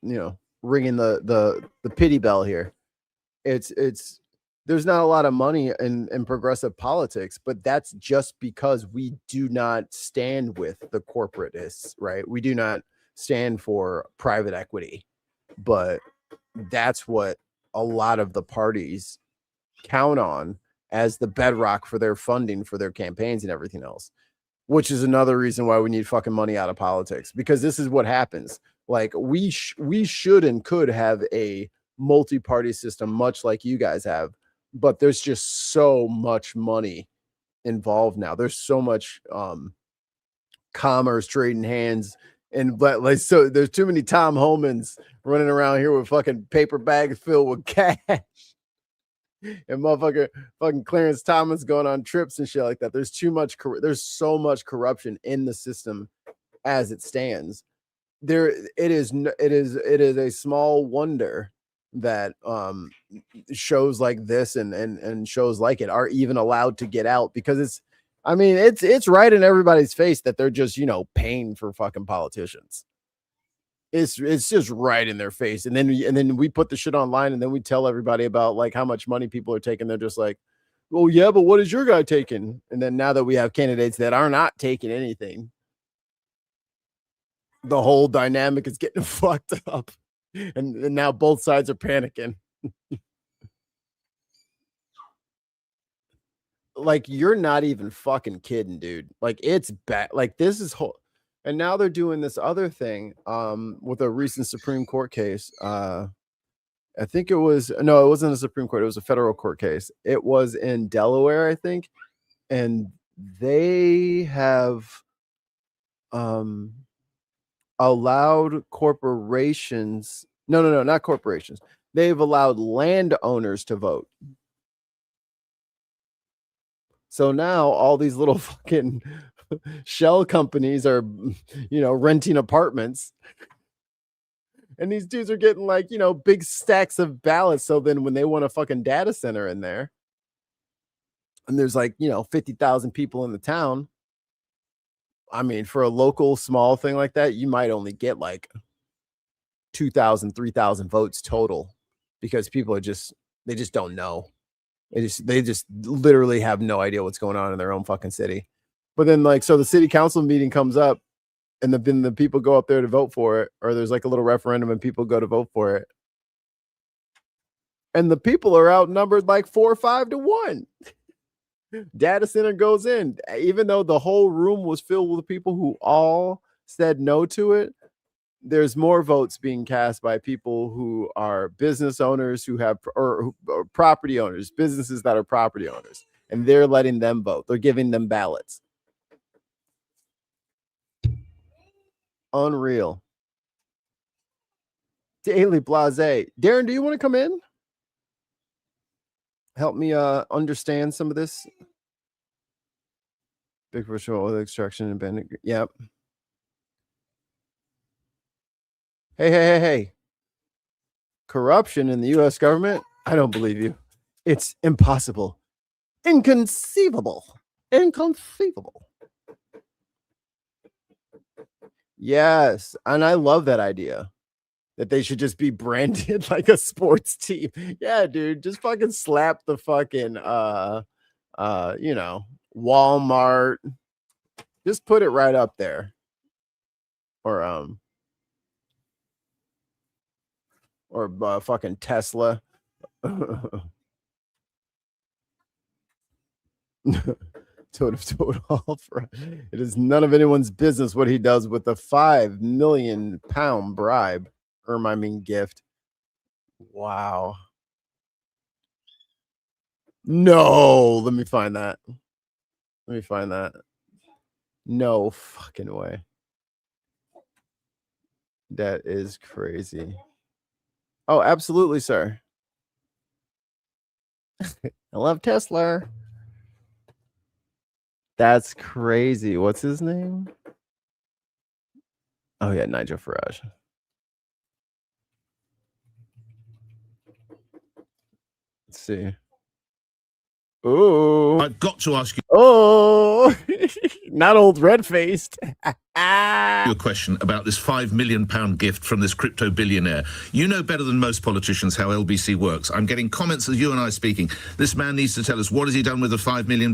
ringing the pity bell here. It's there's not a lot of money in progressive politics, but that's just because we do not stand with the corporatists, right? We do not stand for private equity, but that's what a lot of the parties count on as the bedrock for their funding for their campaigns and everything else, which is another reason why we need fucking money out of politics, because this is what happens. Like we should and could have a multi-party system, much like you guys have, but there's just so much money involved now. There's so much commerce trading hands, and but like, so there's too many Tom Holmans running around here with fucking paper bags filled with cash. And fucking Clarence Thomas going on trips and shit like that. There's too much. There's so much corruption in the system as it stands. It is a small wonder that shows like this and shows like it are even allowed to get out, because it's right in everybody's face that they're just paying for fucking politicians. It's just right in their face. And then we put the shit online, and then we tell everybody about like how much money people are taking. They're just like, well, yeah, but what is your guy taking? And then now that we have candidates that are not taking anything, the whole dynamic is getting fucked up. And now both sides are panicking. Like, you're not even fucking kidding, dude. Like, it's bad. Like, this is whole. And now they're doing this other thing with a recent Supreme Court case. I think it wasn't a Supreme Court. It was a federal court case. It was in Delaware, I think. And they have allowed corporations. No, not corporations. They've allowed landowners to vote. So now all these little fucking shell companies are, renting apartments. And these dudes are getting like, big stacks of ballots. So then when they want a fucking data center in there, and there's like, 50,000 people in the town. I mean, for a local small thing like that, you might only get like 2,000, 3,000 votes total, because people they just don't know. They just literally have no idea what's going on in their own fucking city. But then so the city council meeting comes up, and then the people go up there to vote for it, or there's like a little referendum and people go to vote for it. And the people are outnumbered like 4 or 5 to 1. Data center goes in, even though the whole room was filled with people who all said no to it. There's more votes being cast by people who are business owners or property owners, businesses that are property owners, and they're letting them vote. They're giving them ballots. Unreal. Daily Blase. Darren, do you want to come in? Help me understand some of this. Big virtual oil extraction and bandit. Yep. Hey. Corruption in the U.S. government? I don't believe you. It's impossible. Inconceivable. Yes. And I love that idea. That they should just be branded like a sports team. Yeah, dude. Just fucking slap the fucking Walmart. Just put it right up there. Or fucking Tesla. Total. It is none of anyone's business what he does with the £5 million bribe. Gift. Wow. No, let me find that. No fucking way. That is crazy. Oh, absolutely, sir. I love Tesla. That's crazy. What's his name? Oh, yeah, Nigel Farage. Let's see. Oh, I've got to ask you. Oh, not old red-faced. A question about this £5 million gift from this crypto billionaire. You know better than most politicians how LBC works. I'm getting comments as you and I are speaking. This man needs to tell us, what has he done with the £5 million?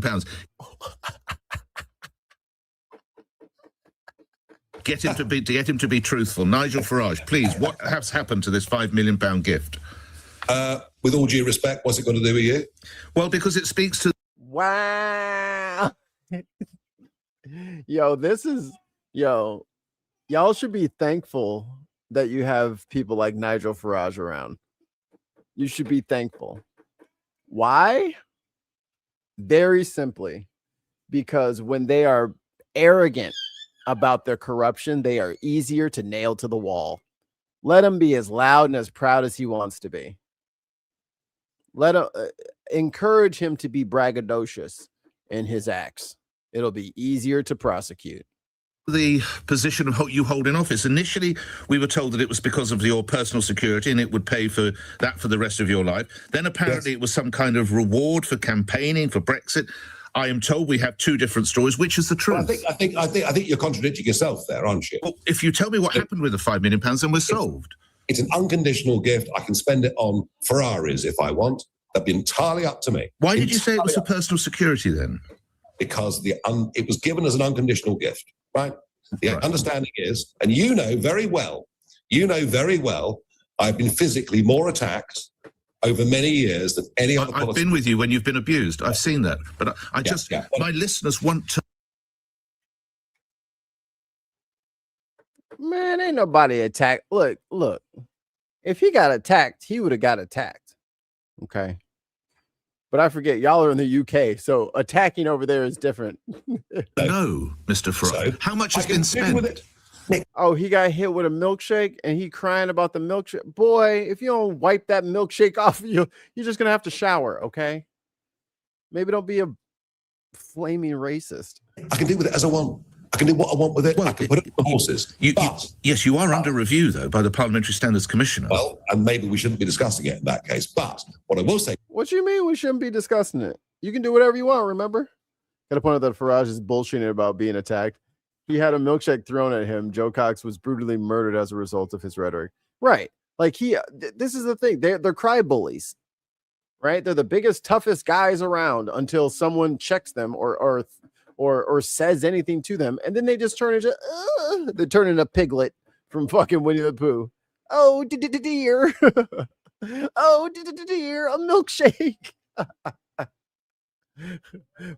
Get him to be truthful. Nigel Farage, please, what has happened to this £5 million gift? With all due respect, what's it got to do with you? Well, because it speaks to... Wow. Y'all should be thankful that you have people like Nigel Farage around. You should be thankful. Why? Very simply, because when they are arrogant about their corruption, they are easier to nail to the wall. Let him be as loud and as proud as he wants to be. Let him encourage him to be braggadocious in his acts. It'll be easier to prosecute. The position of you hold in office. Initially, we were told that it was because of your personal security and it would pay for that for the rest of your life. Then apparently it was some kind of reward for campaigning for Brexit. I am told we have two different stories. Which is the truth? Well, I think you're contradicting yourself there, aren't you? Well, if you tell me what happened with the £5 million, then we're solved. It's an unconditional gift. I can spend it on Ferraris if I want. That'd be entirely up to me. Why did you say it was for personal security then? Because it was given as an unconditional gift, right? The understanding is, and you know very well, I've been physically more attacked over many years than any other I've been with you when you've been abused. I've seen that. But my listeners want to... Man, ain't nobody attacked. Look. If he got attacked, he would have got attacked. Okay. But I forget, y'all are in the UK, so attacking over there is different. No, Mr. Frog. So, how much has been spent? Oh, he got hit with a milkshake and he crying about the milkshake. Boy, if you don't wipe that milkshake off you, you're just going to have to shower, okay? Maybe don't be a flaming racist. I can do with it as I want. I can do what I want with it. Well, I can put it on the horses. Yes, you are under review, though, by the Parliamentary Standards Commissioner. Well, and maybe we shouldn't be discussing it in that case. But what I will say... What you mean we shouldn't be discussing it? You can do whatever you want, remember? Got to point out that Farage is bullshitting about being attacked. He had a milkshake thrown at him. Joe Cox was brutally murdered as a result of his rhetoric. Right. Like this is the thing. They're cry bullies, right? They're the biggest, toughest guys around until someone checks them or says anything to them. And then they just turn into Piglet from fucking Winnie the Pooh. Oh, dear. Oh, dear, a milkshake.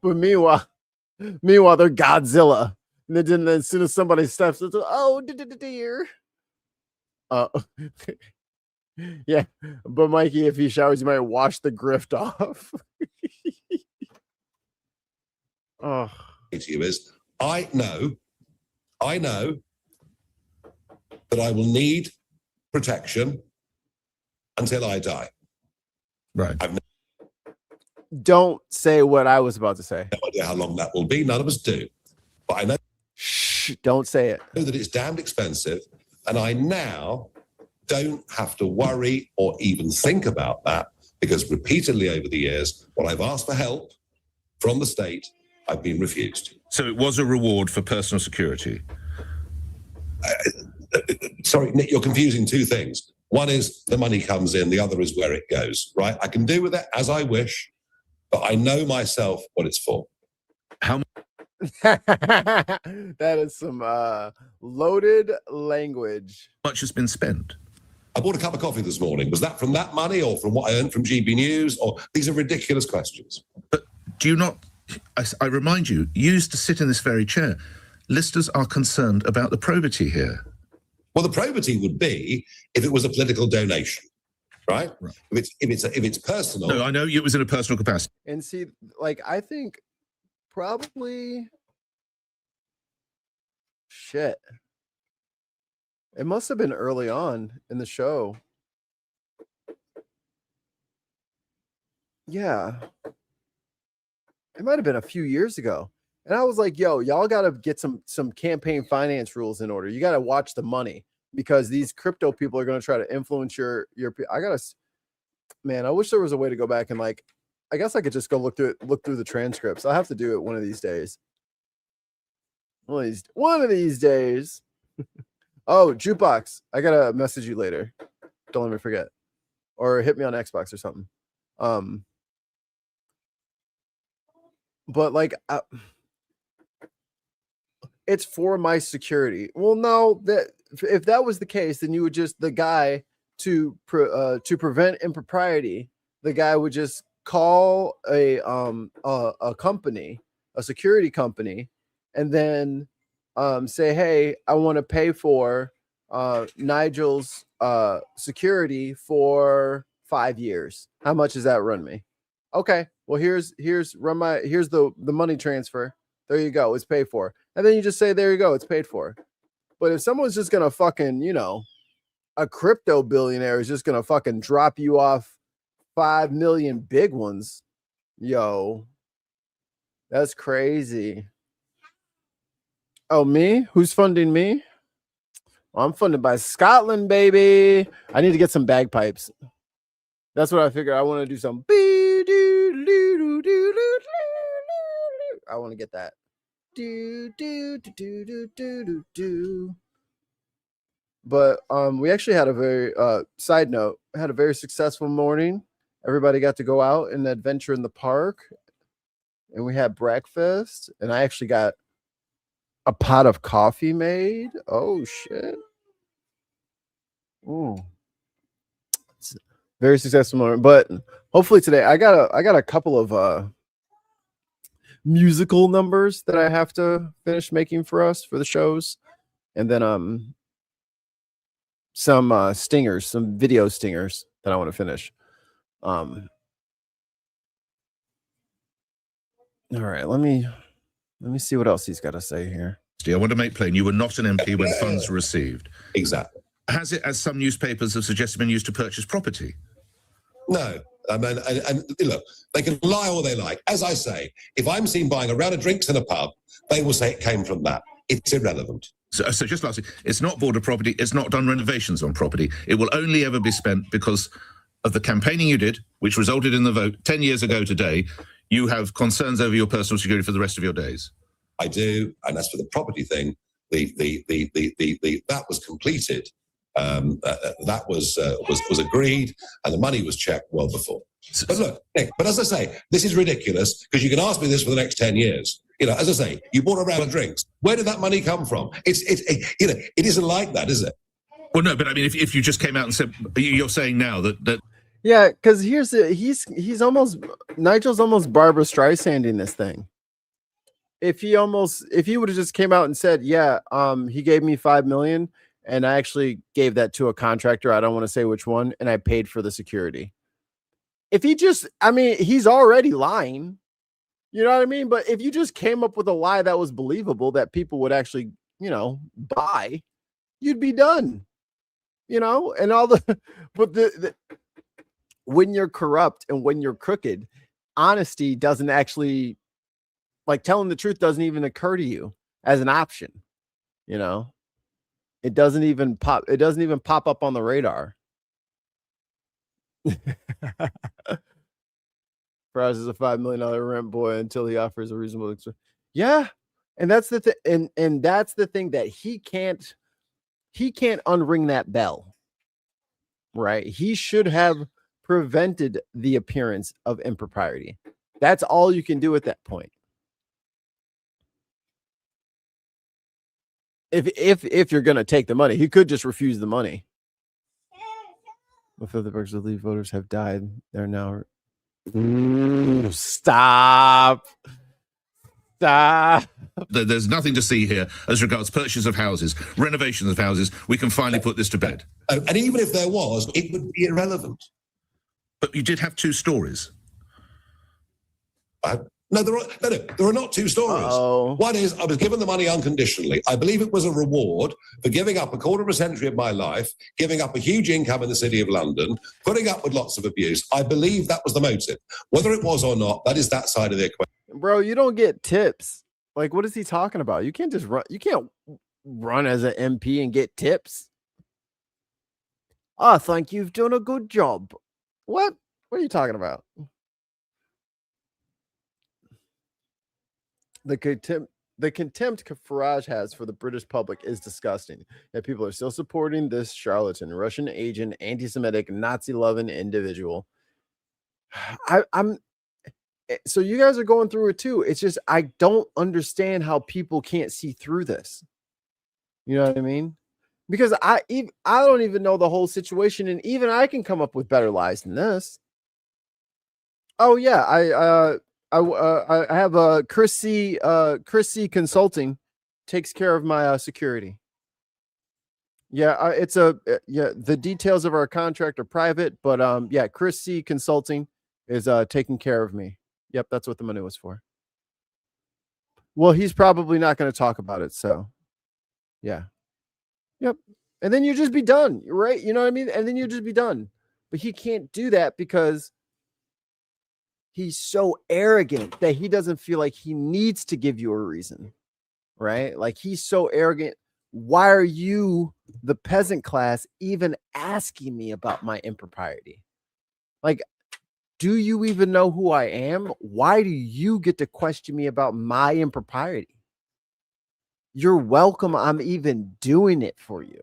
But meanwhile, they're Godzilla. And then as soon as somebody steps, it's oh dear. Yeah, but Mikey, if he showers, you might wash the grift off. Oh, to you is I know that I will need protection until I die. Right. Don't say what I was about to say. No idea how long that will be. None of us do. But I know. Shh, don't say it. I know that it's damned expensive, and I now don't have to worry or even think about that because repeatedly over the years, when I've asked for help from the state, I've been refused. So it was a reward for personal security? Sorry, Nick, you're confusing two things. One is the money comes in, the other is where it goes, right? I can do with it as I wish, but I know myself what it's for. How that is some loaded language. How much has been spent? I bought a cup of coffee this morning. Was that from that money or from what I earned from GB News? Or these are ridiculous questions. But do you not, I remind you, you used to sit in this very chair. Listeners are concerned about the probity here. Well, the probity would be if it was a political donation, right? If it's personal. No, I know it was in a personal capacity. And see, like, I think probably shit. It must have been early on in the show. Yeah. It might have been a few years ago. And I was like, yo, y'all got to get some campaign finance rules in order. You got to watch the money because these crypto people are going to try to influence your man, I wish there was a way to go back and like, I guess I could just go look through the transcripts. I'll have to do it one of these days. One of these days. Oh, Jukebox. I got to message you later. Don't let me forget. Or hit me on Xbox or something. But like, it's for my security. Well, no, that if that was the case, then you would just the guy to prevent impropriety, the guy would just call a company, a security company, and then say, hey, I want to pay for Nigel's security for 5 years. How much does that run me? Okay, well here's the money transfer. There you go, it's paid for. And then you just say, there you go, it's paid for. But if someone's just gonna fucking, a crypto billionaire is just gonna fucking drop you off 5 million big ones, yo, that's crazy. Oh, me? Who's funding me? Well, I'm funded by Scotland, baby. I need to get some bagpipes. That's what I figured. I want to do some. I want to get that. Do do do do do do do do. But we actually had a very side note, had a very successful morning. Everybody got to go out and adventure in the park, and we had breakfast, and I actually got a pot of coffee made. Oh shit. It's a very successful morning. But hopefully today I got a couple of musical numbers that I have to finish making for us for the shows, and then some stingers, some video stingers that I want to finish. All right, let me see what else he's got to say here. I want to make plain you were not an MP when funds were received. Exactly. Has it, as some newspapers have suggested, been used to purchase property? No. I mean, and look, they can lie all they like. As I say, if I'm seen buying a round of drinks in a pub, they will say it came from that. It's irrelevant. So just lastly, it's not border property. It's not done renovations on property. It will only ever be spent because of the campaigning you did, which resulted in the vote 10 years ago today. You have concerns over your personal security for the rest of your days. I do, and as for the property thing, that was completed. That was agreed, and the money was checked well before. But look, Nick, but as I say, this is ridiculous because you can ask me this for the next 10 years. You know, as I say, you bought a round of drinks. Where did that money come from? It isn't like that, is it? Well, no, but I mean, if you just came out and said, you're saying now that Yeah, because he's almost, Nigel's almost Barbara Streisanding this thing. If he would have just came out and said, yeah, he gave me $5 million and I actually gave that to a contractor, I don't want to say which one, and I paid for the security. If he just, I mean, he's already lying. You know what I mean? But if you just came up with a lie that was believable, that people would actually, you know, buy, you'd be done. You know, and all the, but when you're corrupt and when you're crooked, honesty doesn't actually, like, telling the truth doesn't even occur to you as an option. You know, it doesn't even pop up on the radar. Fries is a $5 million rent boy until he offers a reasonable. Yeah, and that's the thing, and that's the thing that he can't unring that bell. Right? He should have prevented the appearance of impropriety. That's all you can do at that point. If you're gonna take the money, he could just refuse the money. If the birds of leave voters have died, they're now. Stop. There's nothing to see here as regards purchase of houses, renovations of houses. We can finally put this to bed. And even if there was, it would be irrelevant. But you did have two stories. No, there are not two stories. Uh-oh. One is I was given the money unconditionally. I believe it was a reward for giving up a quarter of a century of my life, giving up a huge income in the City of London, putting up with lots of abuse. I believe that was the motive. Whether it was or not, that is that side of the equation. Bro, you don't get tips. Like, what is he talking about? You can't just run. You can't run as an MP and get tips. I think you've done a good job. What? What are you talking about? The contempt Farage has for the British public is disgusting. That people are still supporting this charlatan, Russian agent, anti-Semitic, Nazi-loving individual. So you guys are going through it too. It's just I don't understand how people can't see through this. You know what I mean? Because I don't even know the whole situation, and even I can come up with better lies than this. Oh yeah, I have a Chris C Consulting takes care of my security. Yeah, the details of our contract are private, but yeah, Chris C Consulting is taking care of me. Yep, that's what the money was for. Well, he's probably not going to talk about it, so yeah. Yep. And then you just be done, right? You know what I mean? And then you just be done. But he can't do that because he's so arrogant that he doesn't feel like he needs to give you a reason, right? Like, he's so arrogant. Why are you, the peasant class, even asking me about my impropriety? Like, Do you even know who I am? Why do you get to question me about my impropriety? You're welcome. I'm even doing it for you.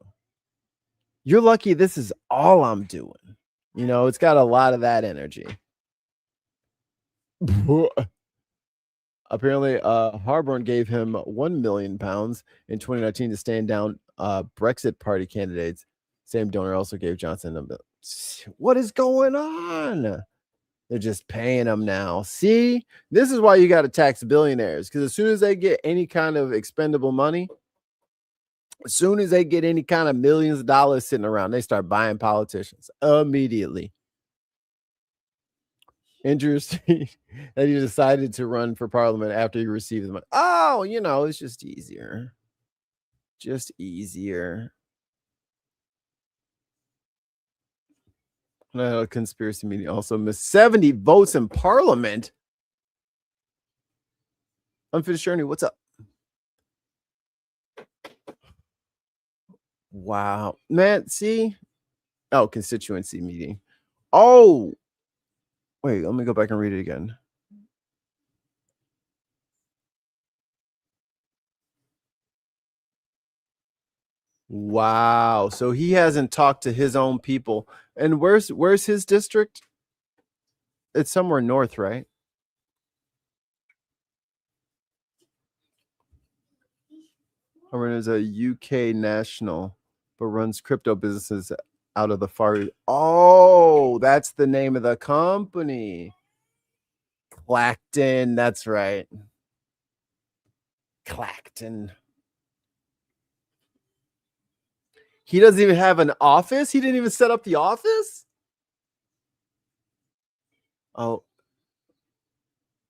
You're lucky this is all I'm doing. You know, it's got a lot of that energy. Apparently, Harborne gave him £1 million in 2019 to stand down Brexit party candidates. Same donor also gave Johnson a million. What is going on? They're just paying them now. See, this is why you got to tax billionaires, because as soon as they get any kind of expendable money, as soon as they get any kind of millions of dollars sitting around, they start buying politicians immediately. Interesting that he decided to run for parliament after he received the money. Oh, you know, it's just easier. Just easier. A conspiracy meeting also missed 70 votes in parliament. Unfinished journey, what's up? Wow, man, see? Oh, constituency meeting. Oh, wait, let me go back and read it again. Wow, so he hasn't talked to his own people. And where's his district? It's somewhere north, right? Harborne is a UK national, but runs crypto businesses out of the Far East. Oh, that's the name of the company. Clacton, that's right. Clacton. He doesn't even have an office? He didn't even set up the office? Oh.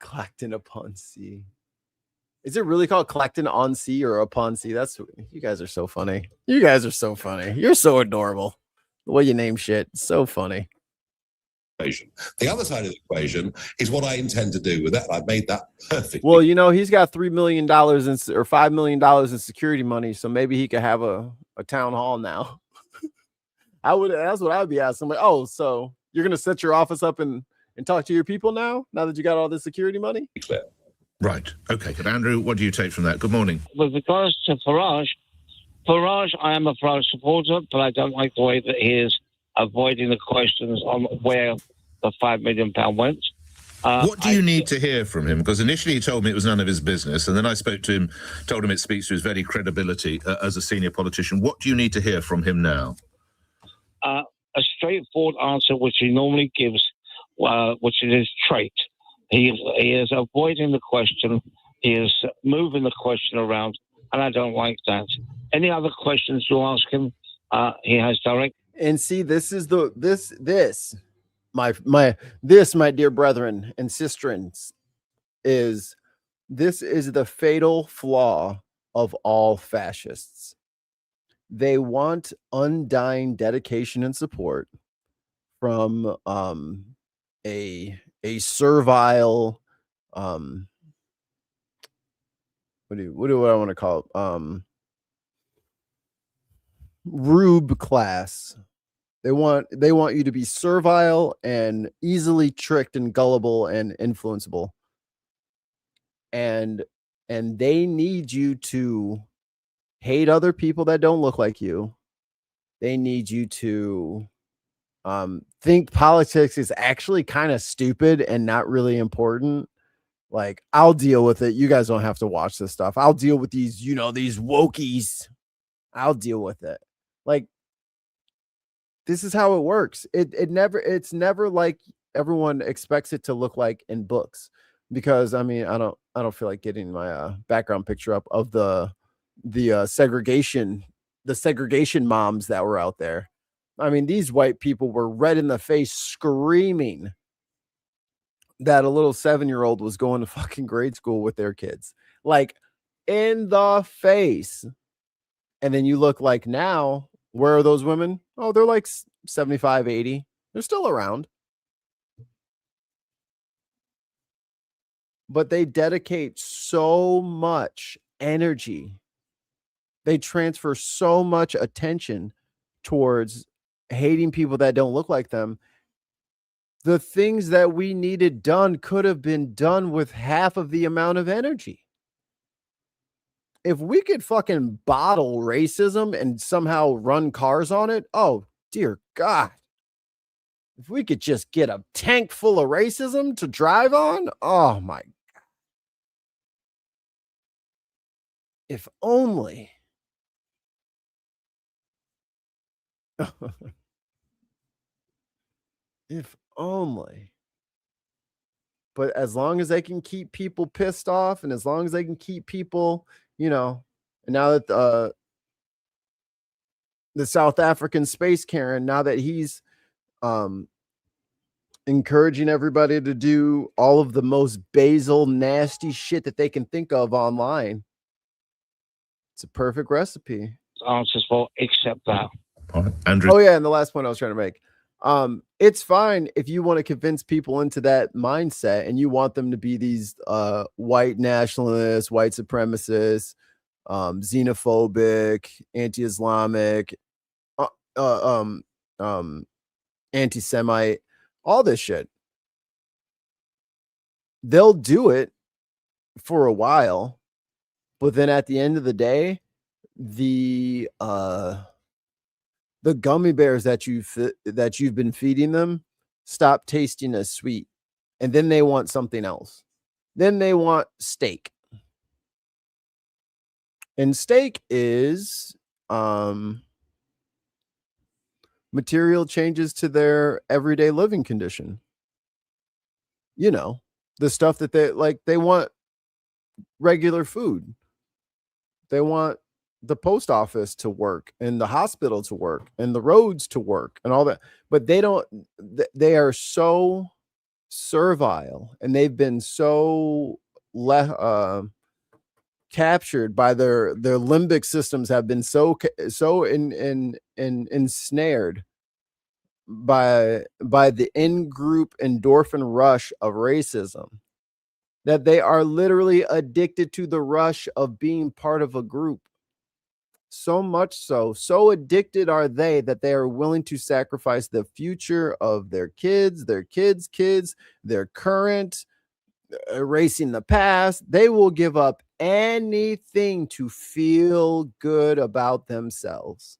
Clacton upon Sea. Is it really called Clacton on Sea or upon Sea? That's, you guys are so funny. You guys are so funny. You're so adorable. The way you name shit. So funny. The other side of the equation is what I intend to do with that. I've made that perfect. Well, you know, he's got $3 million in, or $5 million in security money, so maybe he could have a town hall now. That's what I would be asking. Like, oh, so you're gonna set your office up and talk to your people now that you got all this security money? Right. Okay. But Andrew, what do you take from that? Good morning. With regards to Farage, I am a Farage supporter, but I don't like the way that he is avoiding the questions on where the £5 million went. What do you need to hear from him? Because initially he told me it was none of his business, and then I spoke to him, told him it speaks to his very credibility as a senior politician. What do you need to hear from him now? A straightforward answer, which he normally gives, which is his trait. He is avoiding the question. He is moving the question around, and I don't like that. Any other questions you ask him, he has direct. And see, this is my dear brethren and sisterins, is the fatal flaw of all fascists. They want undying dedication and support from a servile what do I want to call it? Rube class. They want you to be servile and easily tricked and gullible and influenceable. And they need you to hate other people that don't look like you. They need you to think politics is actually kind of stupid and not really important. Like, I'll deal with it. You guys don't have to watch this stuff. I'll deal with these, these wokies. I'll deal with it. Like, this is how it works. It's never like everyone expects it to look like in books, because I mean, I don't feel like getting my background picture up of the segregation moms that were out there. I mean, these white people were red in the face screaming that a little 7-year-old was going to fucking grade school with their kids, like in the face. And then you look like now, where are those women? Oh, they're like 75, 80. They're still around. But they dedicate so much energy. They transfer so much attention towards hating people that don't look like them, the things that we needed done could have been done with half of the amount of energy. If we could fucking bottle racism and somehow run cars on it, oh, dear God. If we could just get a tank full of racism to drive on, oh my God. If only. If only. But as long as they can keep people pissed off and as long as they can keep people, you know, and now that the South African space Karen, now that he's encouraging everybody to do all of the most basal, nasty shit that they can think of online, it's a perfect recipe. Answers for except that. Andrew. Oh yeah, and the last point I was trying to make. It's fine if you want to convince people into that mindset and you want them to be these white nationalists, white supremacists, xenophobic, anti-Islamic, anti-Semite, all this shit. They'll do it for a while, but then at the end of the day, the gummy bears that you've been feeding them stop tasting as sweet, and then they want something else. Then they want steak, and steak is material changes to their everyday living condition. You know, the stuff that they want regular food. They want the post office to work and the hospital to work and the roads to work and all that. But they are so servile and they've been so captured by their limbic systems, have been so ensnared by the in-group endorphin rush of racism that they are literally addicted to the rush of being part of a group. So much so addicted are they that they are willing to sacrifice the future of their kids, their current, erasing the past. They will give up anything to feel good about themselves.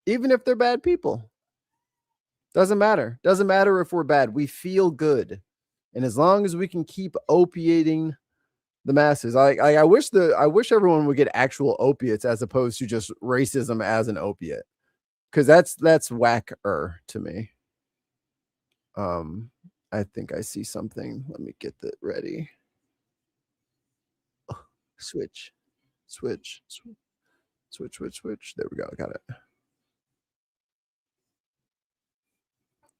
Even if they're bad people. Doesn't matter. Doesn't matter if we're bad. We feel good. And as long as we can keep opiating the masses, I wish everyone would get actual opiates as opposed to just racism as an opiate, because that's whacker to me. I think I see something. Let me get that ready. Oh, switch. There we go. I got it.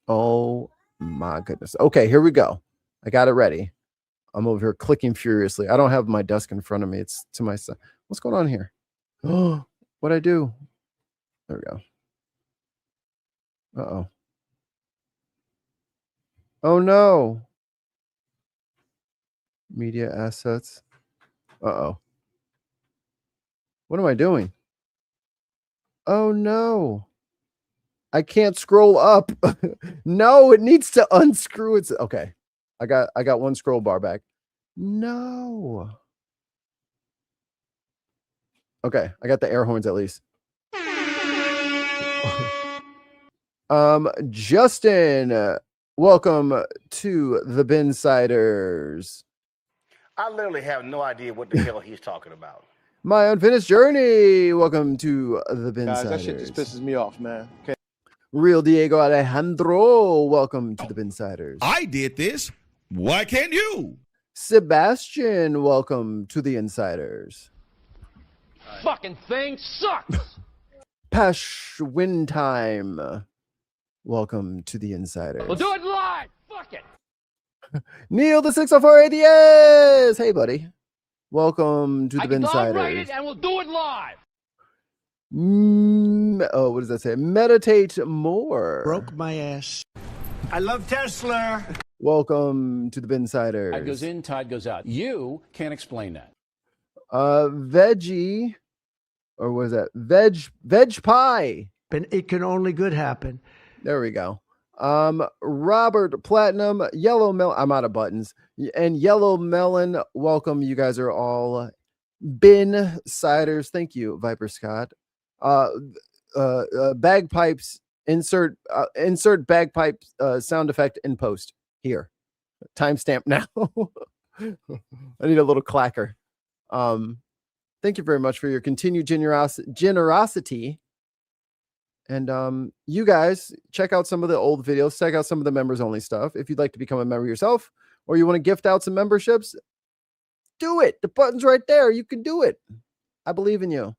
Oh my goodness. Okay, here we go. I got it ready. I'm over here clicking furiously. I don't have my desk in front of me. It's to my side. What's going on here? Oh, what'd I do? There we go. Uh-oh. Oh no. Media assets. Uh-oh. What am I doing? Oh no. I can't scroll up. No, it needs to unscrew it. Okay. I got one scroll bar back. No. Okay, I got the air horns at least. Justin, welcome to the Binsiders. I literally have no idea what the hell he's talking about. My Unfinished Journey, welcome to the Binsiders. Guys, that shit just pisses me off, man. Okay. Real Diego Alejandro, welcome to the Binsiders. I did this. Why can't you? Sebastian, welcome to the Insiders. Fucking thing sucks. Pash Windtime, welcome to the Insiders. We'll do it live. Fuck it. Neil the 604 ADS. Hey, buddy. Welcome to the I'll Insiders. write it and we'll do it live. What does that say? Meditate more. Broke my ass. I love Tesla. Welcome to the Binsiders. Tide goes in, tide goes out. You can't explain that. Veggie, or was that veg pie? And it can only good happen. There we go. Robert Platinum, Yellow Melon. I'm out of buttons. And Yellow Melon, welcome. You guys are all bin siders. Thank you, Viper Scott. Bagpipes. Insert bagpipe sound effect in post here. Timestamp now. I need a little clacker. Thank you very much for your continued generosity. And you guys check out some of the old videos, check out some of the members only stuff. If you'd like to become a member yourself, or you want to gift out some memberships, do it. The button's right there. You can do it. I believe in you.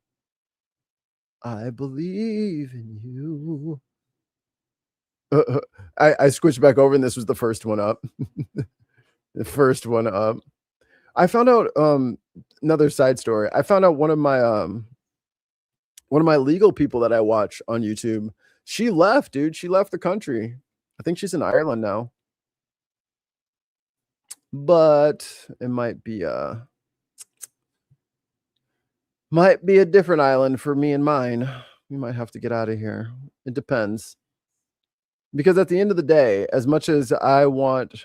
I believe in you. I switched back over, and this was the first one up. The first one up. I found out another side story. I found out one of my legal people that I watch on YouTube. She left, dude. She left the country. I think she's in Ireland now. But it might be a different island for me and mine. We might have to get out of here. It depends. Because at the end of the day, as much as I want,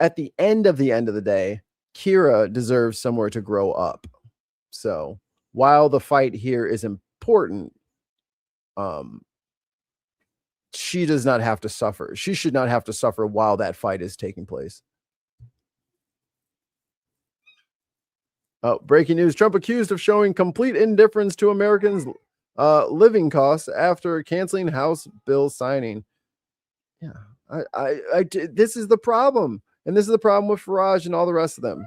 at the end of the day, Kira deserves somewhere to grow up. So while the fight here is important, she does not have to suffer. She should not have to suffer while that fight is taking place. Oh, breaking news. Trump accused of showing complete indifference to Americans' living costs after canceling House bill signing. Yeah, this is the problem. And this is the problem with Farage and all the rest of them.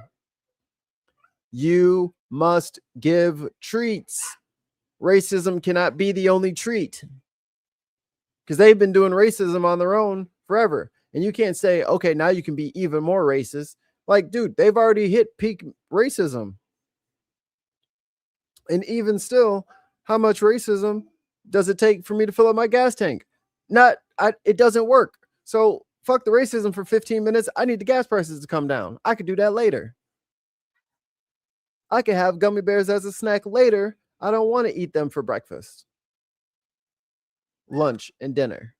You must give treats. Racism cannot be the only treat. Because they've been doing racism on their own forever. And you can't say, okay, now you can be even more racist. Like, dude, they've already hit peak racism. And even still, how much racism does it take for me to fill up my gas tank? It doesn't work. So fuck the racism for 15 minutes. I need the gas prices to come down. I could do that later. I could have gummy bears as a snack later. I don't want to eat them for breakfast, lunch, and dinner.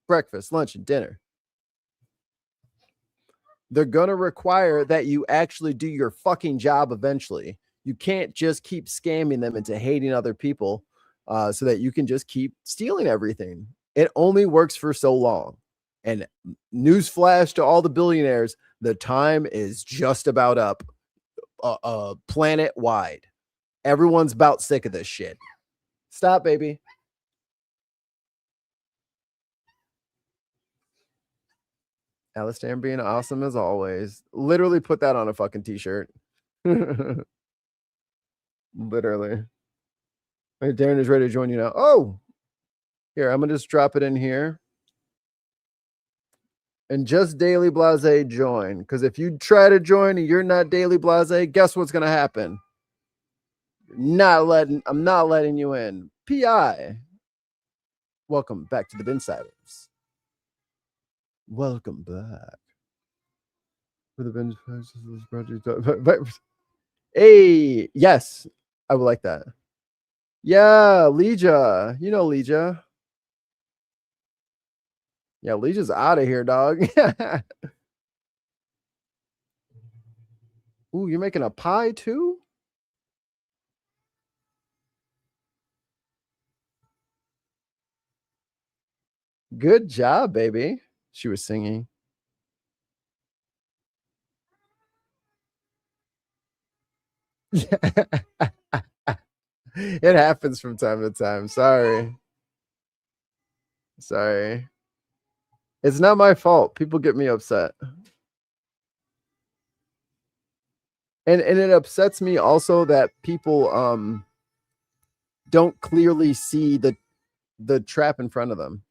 Breakfast, lunch, and dinner. They're going to require that you actually do your fucking job eventually. You can't just keep scamming them into hating other people so that you can just keep stealing everything. It only works for so long. And newsflash to all the billionaires, the time is just about up planet wide. Everyone's about sick of this shit. Stop, baby. Alistair being awesome as always. Literally put that on a fucking t-shirt. Literally. Right, Darren is ready to join you now. Oh, here, I'm gonna just drop it in here. And just Daily Blase join. Because if you try to join and you're not Daily Blase, guess what's gonna happen? I'm not letting you in. PI. Welcome back to the Binsiders. Welcome back. For the Bin project. Hey, yes, I would like that. Yeah, Legia. You know Legia. Yeah, Legia's out of here, dog. Ooh, you're making a pie too? Good job, baby. She was singing. It happens from time to time. Sorry. It's not my fault. People get me upset. And it upsets me also that people don't clearly see the trap in front of them.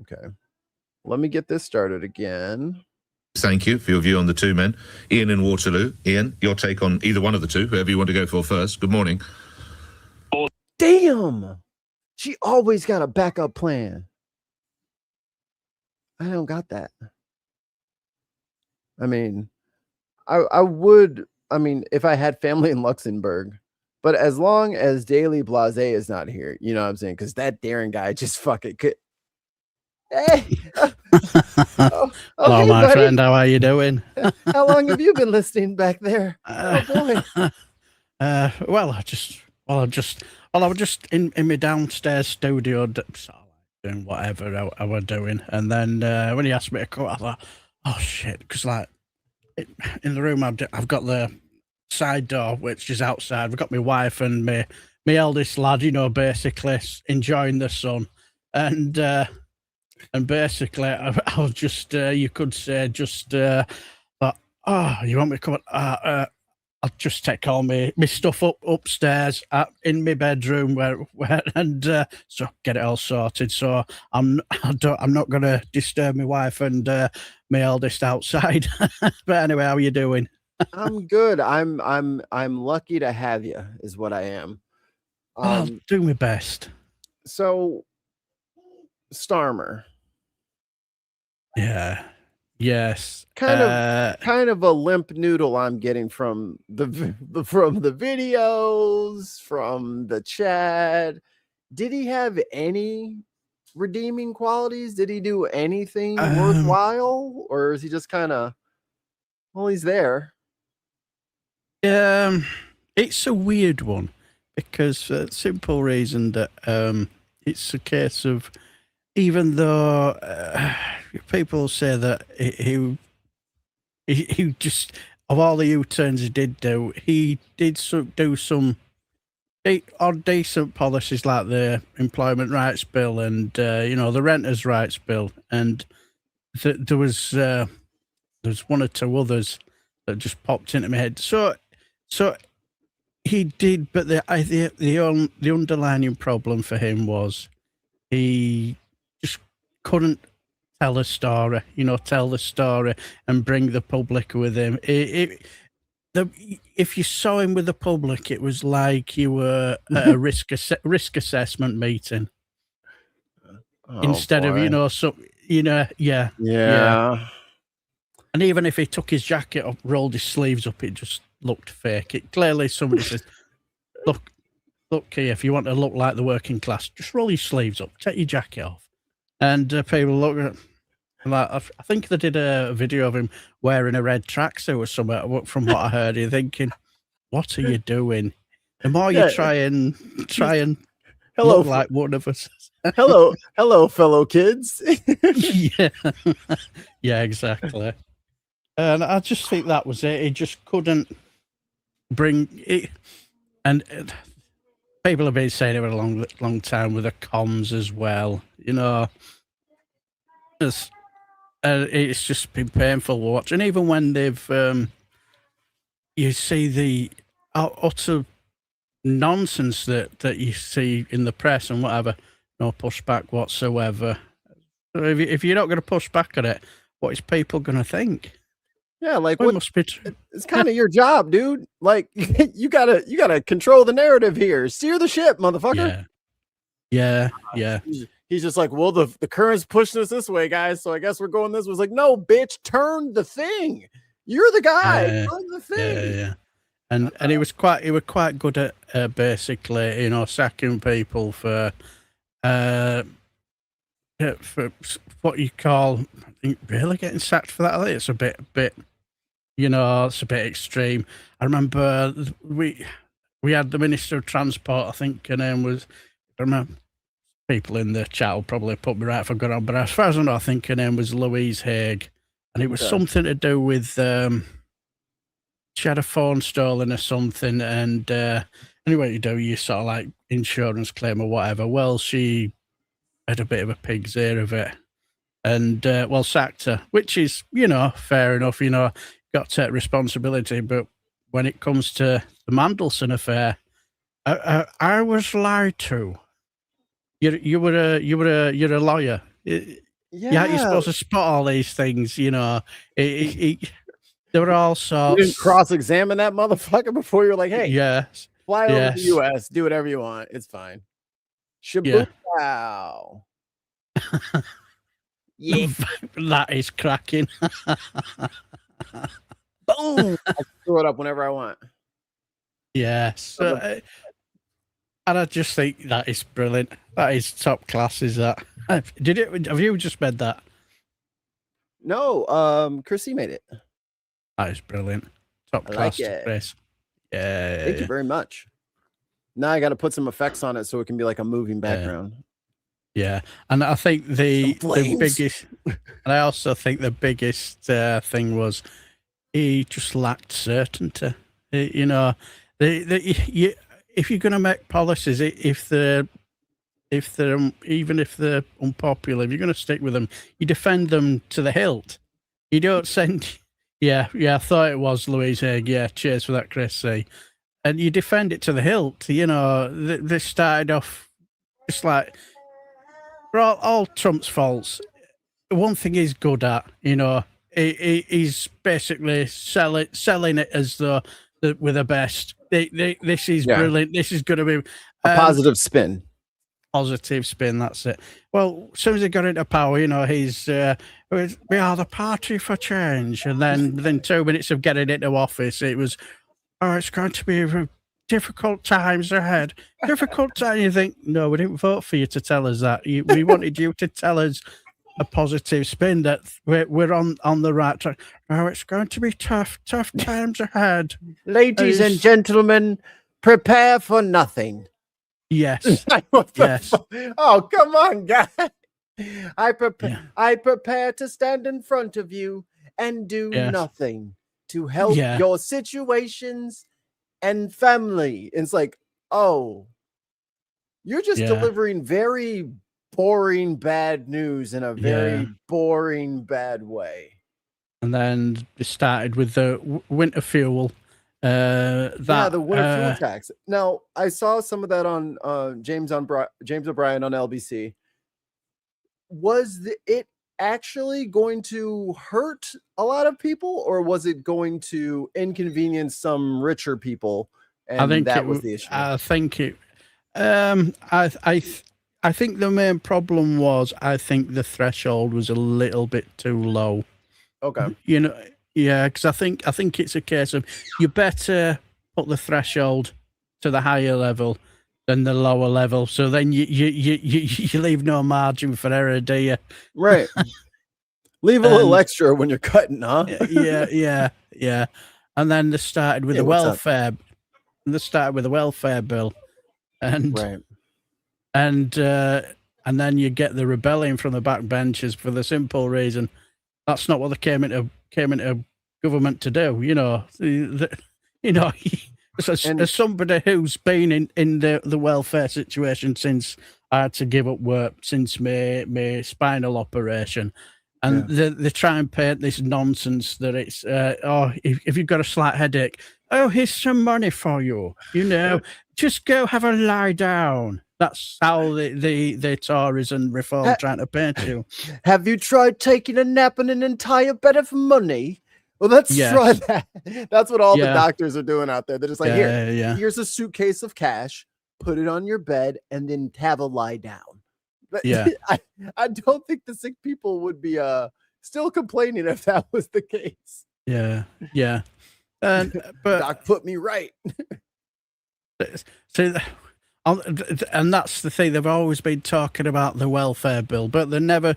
Okay. Let me get this started again. Thank you for your view on the two men. Ian in Waterloo. Ian, your take on either one of the two, whoever you want to go for first. Good morning. Damn. She always got a backup plan. I don't got that. I mean, I would, if I had family in Luxembourg, but as long as Daily Blase is not here, you know what I'm saying? Because that Darren guy just fucking could. Hey. Oh, Hello, hey, my buddy. friend. How are you doing? How long have you been listening back there? Oh boy. Well, I was just in my downstairs studio, doing whatever I was doing, and then when he asked me to come, I thought, oh shit, because like in the room I've got the side door which is outside. We've got my wife and my eldest lad, you know, basically enjoying the sun, and basically I was just you could say just thought, oh, you want me to come? I'll just take all my stuff upstairs in my bedroom where and so get it all sorted. So I'm not going to disturb my wife and my eldest outside. But anyway, how are you doing? I'm good. I'm lucky to have you, is what I am. I'll do my best. So, Starmer. Yeah. Yes. Kind of a limp noodle I'm getting from the videos, from the chat. Did he have any redeeming qualities? Did he do anything worthwhile, or is he just kind of, well, he's there? It's a weird one because for the simple reason that it's a case of, even though people say that he just, of all the U-turns he did do, he did do some odd decent policies like the Employment Rights Bill and you know, the Renters' Rights Bill, and there was one or two others that just popped into my head. So he did, but the underlying problem for him was he just couldn't tell a story, you know, tell the story and bring the public with him. If you saw him with the public, it was like you were at a risk assessment meeting. Instead of, you know, yeah. And even if he took his jacket up, rolled his sleeves up, it just looked fake. It clearly, somebody says, look here, if you want to look like the working class, just roll your sleeves up, take your jacket off. And people look at, like, I think they did a video of him wearing a red tracksuit or something. From what I heard, you're thinking, what are you doing? The more you try and look like one of us. hello, fellow kids. Yeah, exactly. And I just think that was it. He just couldn't bring it. And people have been saying it for a long time with the comms as well. You know, it's just been painful to watch. And even when they've, you see the utter nonsense that you see in the press and whatever, no pushback whatsoever. So if you're not going to push back on it, what is people going to think? Yeah, like what what must be it's kind of your job, dude. Like you gotta control the narrative here. Steer the ship, motherfucker. Yeah. He's just like, well, the current's pushing us this way, guys. So I guess we're going this way. It's like, no, bitch, turn the thing. You're the guy. Turn the thing. Yeah. And he was quite good at basically, you know, sacking people for what you call, I think, really getting sacked for that. I think it's a bit, you know, it's a bit extreme. I remember we had the Minister of Transport, I think her name was, I remember, people in the chat will probably put me right if I got on, but as far as I know, I think her name was Louise Haig, and it was something to do with she had a phone stolen or something, and anyway, you do, you sort of like insurance claim or whatever. Well, she had a bit of a pig's ear of it, and well, sacked her, which is, you know, fair enough. You know, got to take responsibility, but when it comes to the Mandelson affair, I was lied to. You're a lawyer. Yeah, you're supposed to spot all these things. You know, there were all sorts. You didn't cross-examine that motherfucker before you're like, hey, yes, fly over the U.S., do whatever you want. It's fine. Shaboom. Yeah, that is cracking. Boom! I throw it up whenever I want. Yes. And I just think that is brilliant. That is top class, is that? Have you just read that? No, Chrissy made it. That is brilliant. Top I class, like it. Chris. Yeah. Thank you very much. Now I got to put some effects on it so it can be like a moving background. Yeah. And I think the biggest, and I also think the biggest thing was he just lacked certainty. You know, if you're going to make policies, even if they're unpopular, if you're going to stick with them, you defend them to the hilt. You don't send. Yeah, I thought it was Louise Haig. Yeah, cheers for that, Chris. See, and you defend it to the hilt. You know, they started off just like for all Trump's faults. One thing he's good at, you know, he's basically selling it as though we're the best. This is brilliant. This is going to be a positive spin. Positive spin, that's it. Well, as soon as he got into power, you know, we are the party for change. And then within 2 minutes of getting into office, it was, it's going to be difficult times ahead. Difficult time. You think, no, we didn't vote for you to tell us that. We wanted you to tell us a positive spin that we're on the right track. No, it's going to be tough times ahead. Ladies and gentlemen, prepare for nothing. Yes. Yes. Oh, come on, guys. I prepare to stand in front of you and do nothing to help your situations and family. It's like, oh, you're just delivering very boring bad news in a very boring bad way. And then it started with the winter fuel. The winter fuel tax. Now I saw some of that on James O'Brien on LBC. Was it actually going to hurt a lot of people, or was it going to inconvenience some richer people? And I think that was the issue. I think it. I think the main problem was I think the threshold was a little bit too low. Okay. You know. Yeah, because I think it's a case of you better put the threshold to the higher level than the lower level, so then you leave no margin for error, do you? Right. Leave a little extra when you're cutting, huh? Yeah. And then they started with the welfare. They started with the welfare bill, and and then you get the rebellion from the backbenchers for the simple reason that's not what they came into government to do. You know, as somebody who's been in the welfare situation since I had to give up work since my spinal operation, and they try and paint this nonsense that it's if you've got a slight headache, here's some money for you. You know, just go have a lie down. That's how the Tories and Reform trying to paint you. Have you tried taking a nap on an entire bed of money? Well, let's try that. That's what all the doctors are doing out there. They're just like, here's a suitcase of cash, put it on your bed, and then have a lie down. But I don't think the sick people would be still complaining if that was the case. Yeah. But Doc put me right. See, and that's the thing. They've always been talking about the welfare bill, but they never.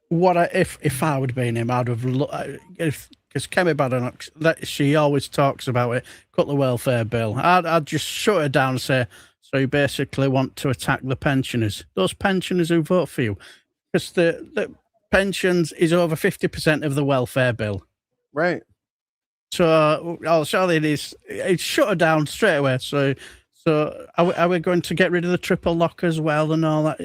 If I would have been him, I'd have because Kemi Badenoch, she always talks about it. Cut the welfare bill. I'd just shut her down and say, so you basically want to attack the pensioners, those pensioners who vote for you, because the pensions is over 50% of the welfare bill, right? So all it is, it's shut her down straight away. So are we going to get rid of the triple lock as well and all that?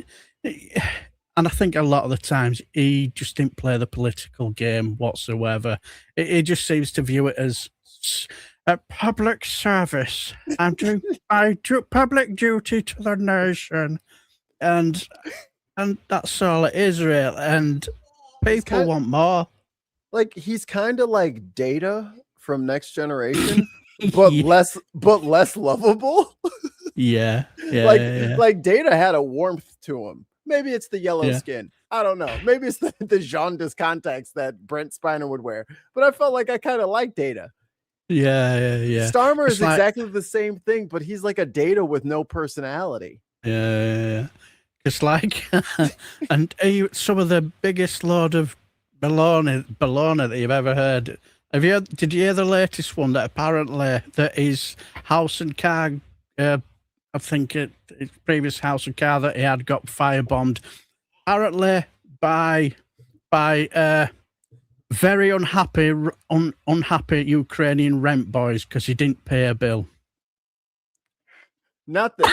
And I think a lot of the times he just didn't play the political game whatsoever. He just seems to view it as a public service. I'm doing my public duty to the nation, and that's all it is, really. And people want more. Like he's kind of like Data from Next Generation. But less lovable. Like Data had a warmth to him. Maybe it's the yellow skin. I don't know. Maybe it's the jaundice contacts that Brent Spiner would wear. But I felt like I kind of liked Data. Yeah. Starmer It's is like- exactly the same thing, but he's like a Data with no personality. Yeah. It's like, and some of the biggest load of baloney that you've ever heard. Did you hear the latest one that apparently that his house and car, I think his previous house and car that he had got firebombed, apparently by very unhappy Ukrainian rent boys because he didn't pay a bill. Not the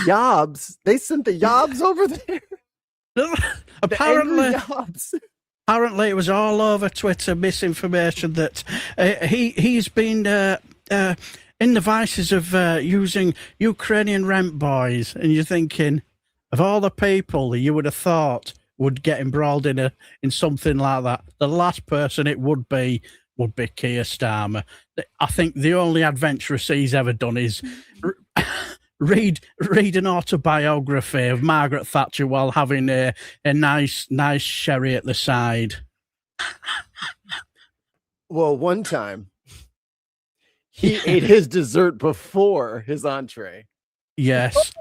Yobs. They sent the Yobs over there. Apparently, The angry Yobs. Apparently, it was all over Twitter misinformation that he's been in the vices of using Ukrainian rent boys, and you're thinking of all the people that you would have thought would get embroiled in something like that. The last person it would be Keir Starmer. I think the only adventurous he's ever done is read an autobiography of Margaret Thatcher while having a nice sherry at the side. Well, one time he ate his dessert before his entree. Yes.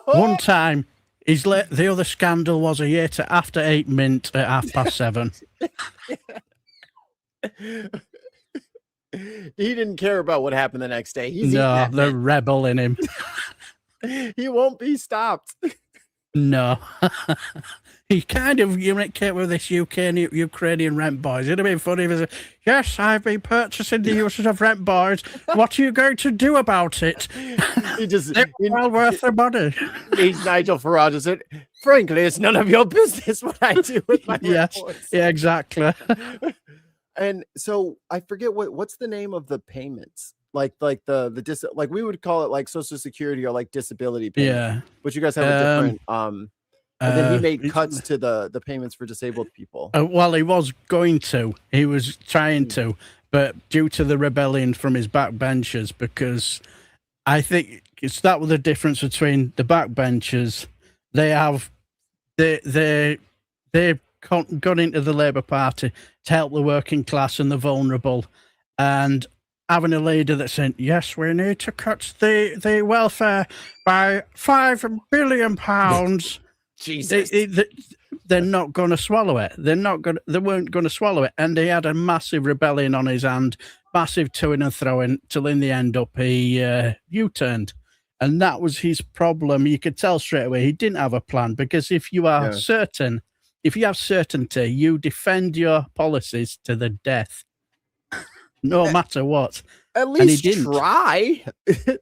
One time, the other scandal was he ate it after 8 mint at 7:30. He didn't care about what happened the next day. No, the rebel in him. He won't be stopped. No. He kind of communicate with this Ukrainian rent boys. It'd have been funny if he said, yes, I've been purchasing the uses of rent boys. What are you going to do about it? They're well worth their money. He's Nigel Farage and said, frankly, it's none of your business what I do with my Yes, reports. yeah, exactly. And so I forget what's the name of the payments. Like like we would call it like Social Security or like disability payments. Yeah. But you guys have a different and then he made cuts to the payments for disabled people. Well, he was going to. He was trying to, but due to the rebellion from his backbenchers, because I think it's that was the difference between the backbenchers. They've gone into the Labour Party to help the working class and the vulnerable, and having a leader that said, yes, we need to cut the welfare by £5 billion. Jesus. They're not going to swallow it. They weren't going to swallow it. And he had a massive rebellion on his hand, massive toing and throwing, till in the end up he U-turned. And that was his problem. You could tell straight away he didn't have a plan, because if you are certain, if you have certainty, you defend your policies to the death, no matter what. At least try.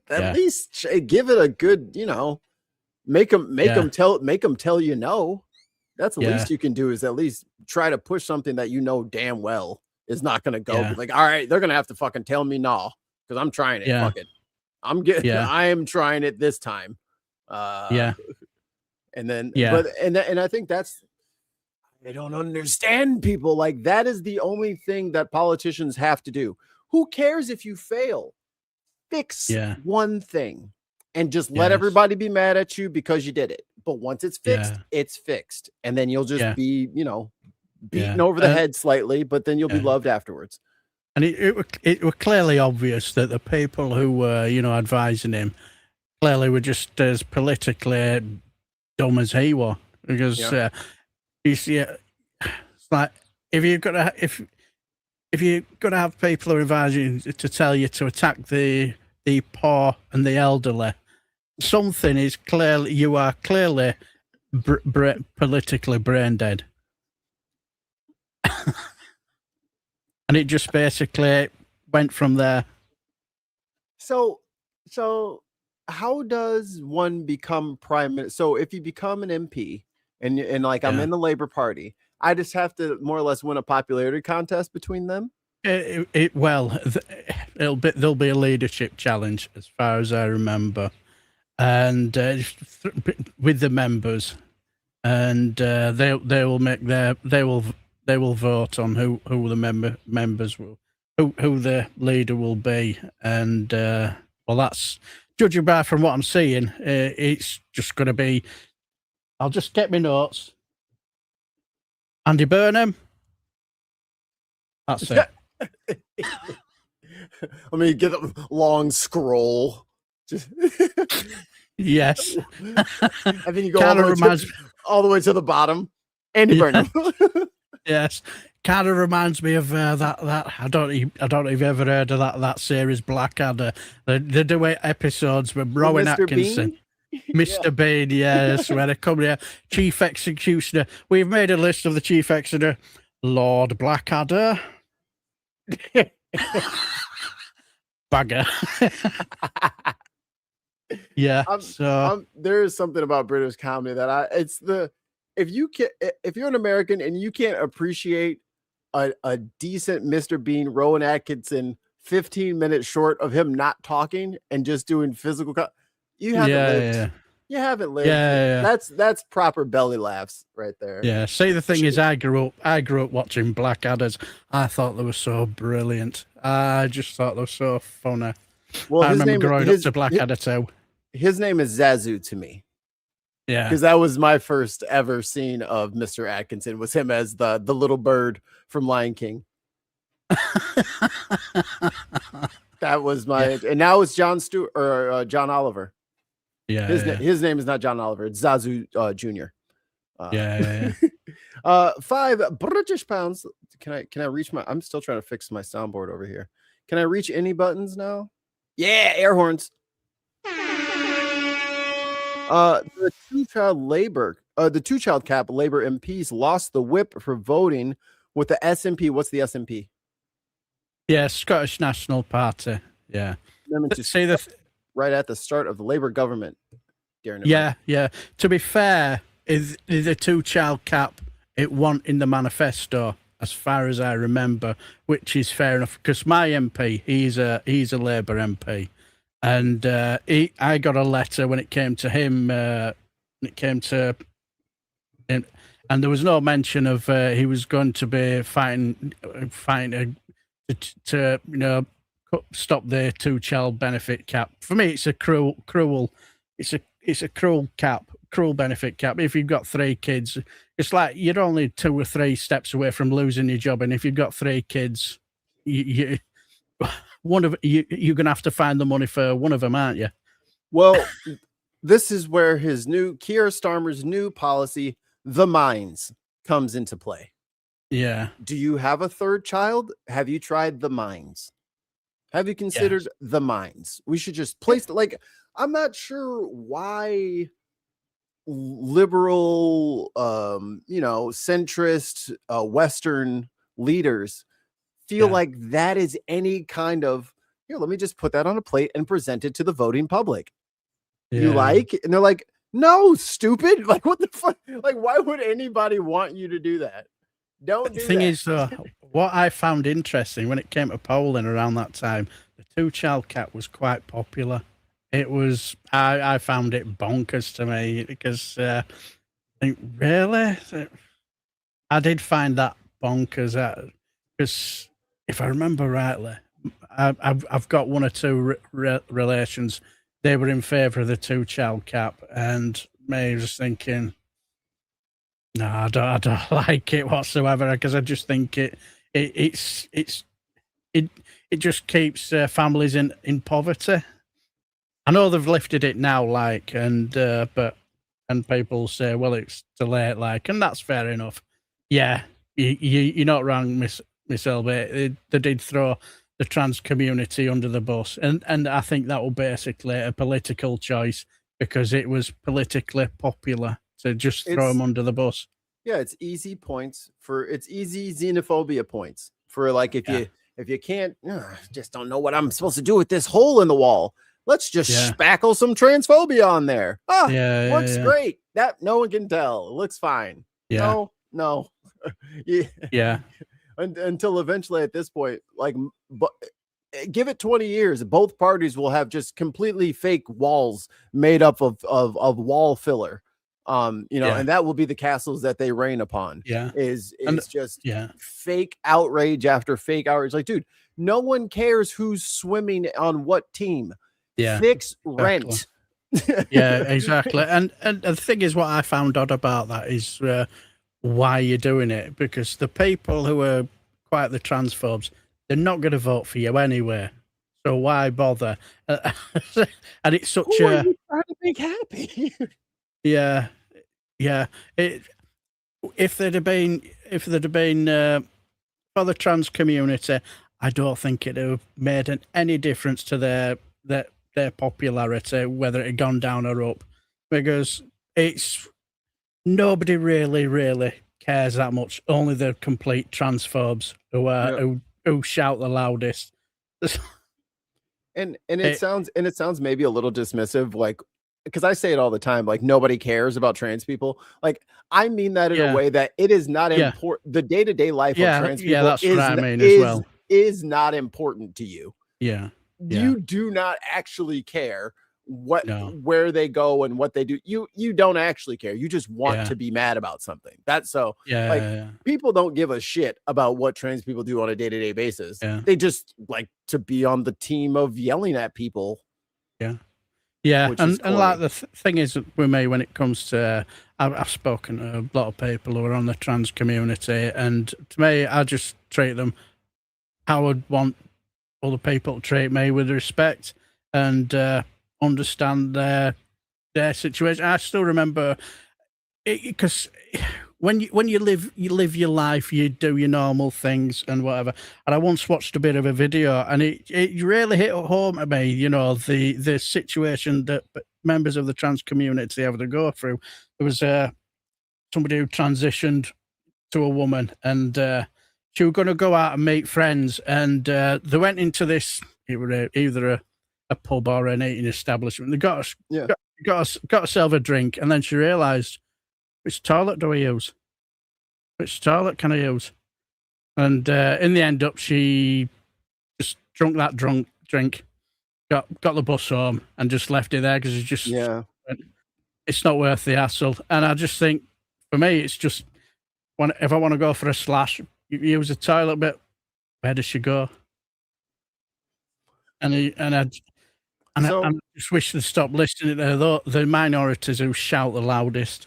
At least give it a good, make them tell you no. That's the least you can do, is at least try to push something that you know damn well is not going to go. Like, all right, they're going to have to fucking tell me no, because I'm trying it. Fuck it. I am trying it this time. And then, and I think I don't understand people. Like, that is the only thing that politicians have to do. Who cares if you fail? Fix one thing and just let everybody be mad at you because you did it. But once it's fixed, it's fixed. And then you'll just be, beaten over the head slightly, but then you'll be loved afterwards. And it was clearly obvious that the people who were, advising him clearly were just as politically dumb as he was. Because it's like, if you're gonna have people who are advising you to tell you to attack the poor and the elderly, something is clearly, you are clearly politically brain dead. And it just basically went from there. So how does one become prime minister? So if you become an MP and I'm in the Labour Party, I just have to more or less win a popularity contest between them? There'll be a leadership challenge, as far as I remember, and with the members, and they will vote on who the members will, who the leader will be, and that's judging by from what I'm seeing, it's just going to be. I'll just get my notes. Andy Burnham. That's it. Let me get a long scroll. Just Yes. and then you go Kind of reminds all the way to the bottom. Andy Burnham. Yes. Kind of reminds me of that. I don't know if you've ever heard of that series Blackadder. They do episodes with Rowan Mr. Atkinson. Bean? Mr. Bean, yes, where they come here. Chief Executioner. We've made a list of the Chief Executioner. Lord Blackadder. Bagger. Yeah. There is something about British comedy that if you're an American and you can't appreciate a decent Mr. Bean, Rowan Atkinson, 15 minutes short of him not talking and just doing physical, you haven't lived. Yeah. You haven't lived. Yeah. That's proper belly laughs right there. Yeah. See, the thing is, I grew up watching Blackadders. I thought they were so brilliant. I just thought they were so funny. Well, I remember growing up to Blackadder too. His name is Zazu to me. Yeah. Because that was my first ever scene of Mr. Atkinson, was him as the little bird from Lion King. That was and now it's John Stewart or John Oliver. Yeah. His name is not John Oliver. It's Zazu Jr. Yeah. 5 British pounds. Can I reach I'm still trying to fix my soundboard over here. Can I reach any buttons now? Yeah, air horns. The two-child cap Labor MPs lost the whip for voting with the SNP. What's the SNP? Yeah, Scottish National Party. Yeah. Say that right at the start of the Labor government. Yeah. To be fair, is a two-child cap. It wasn't in the manifesto, as far as I remember, which is fair enough. Because my MP, he's a Labour MP. And I got a letter when it came to him. And there was no mention of he was going to be fighting to stop the two-child benefit cap. For me, it's a cruel. It's a cruel cap, cruel benefit cap. If you've got 3 kids, it's like you're only 2 or 3 steps away from losing your job. And if you've got 3 kids, you're gonna have to find the money for one of them, aren't you? Well, this is where Keir Starmer's new policy, the mines, comes into play. Yeah. Do you have a 3rd child? Have you tried the mines? Have you considered the mines? We should just place I'm not sure why liberal, centrist, Western leaders feel like that is any kind of, here, let me just put that on a plate and present it to the voting public. You like? And they're like, no, stupid. Like, what the fuck? Like, why would anybody want you to do that? Don't do that. The thing is, what I found interesting when it came to polling around that time, the two-child cap was quite popular. It was, I found it bonkers to me because I think, really? I did find that bonkers because if I remember rightly, I've got 1 or 2 relations. They were in favour of the two-child cap, and me was thinking, no, I don't like it whatsoever because I just think it just keeps families in poverty. I know they've lifted it now, and people say, well, it's too late, and that's fair enough. Yeah, you're not wrong, Miss Elby. They did throw the trans community under the bus, and I think that was basically a political choice because it was politically popular to just throw them under the bus. Yeah, it's easy points it's easy xenophobia points for if you can't, just don't know what I'm supposed to do with this hole in the wall. Let's just spackle some transphobia on there. Works great. That no one can tell. It looks fine. Yeah. No. Yeah. Until eventually at this point, give it 20 years, both parties will have just completely fake walls made up of wall filler. And that will be the castles that they reign upon. Yeah. Is just fake outrage after fake outrage. Like, dude, no one cares who's swimming on what team. Yeah. Fix rent. Yeah, exactly. And the thing is, what I found odd about that is why you're doing it, because the people who are quite the transphobes, they're not going to vote for you anyway. So why bother? And it's such Who are a you trying to make happy? yeah. If there'd have been for the trans community, I don't think it'd have made any difference to their popularity, whether it had gone down or up, because it's nobody really cares that much. Only the complete transphobes who shout the loudest. And it sounds maybe a little dismissive, like, because I say it all the time, like nobody cares about trans people. Like I mean that in a way that it is not important. The day-to-day life of trans people that's what I mean as well. Is not important to you. Yeah. You do not actually care where they go and what they do. You don't actually care. You just want to be mad about something. That's so people don't give a shit about what trans people do on a day-to-day basis. They just like to be on the team of yelling at people. And like the thing is with me, when it comes to I've spoken to a lot of people who are on the trans community, and to me, I just treat them how I would want other people to treat me, with respect and understand their situation. I still remember because when you live your life, you do your normal things and whatever. And I once watched a bit of a video, and it really hit home to me, you know, the situation that members of the trans community have to go through. There was somebody who transitioned to a woman, and she was going to go out and meet friends, and they went into this either a pub or an eating establishment. They got herself a drink, and then she realised, which toilet do I use? Which toilet can I use? And in the end she just drunk that drink, got the bus home, and just left it there because it's just it's not worth the hassle. And I just think, for me, it's just if I want to go for a slash, you use a toilet, but where does she go? I just wish they'd stop listening to the minorities who shout the loudest.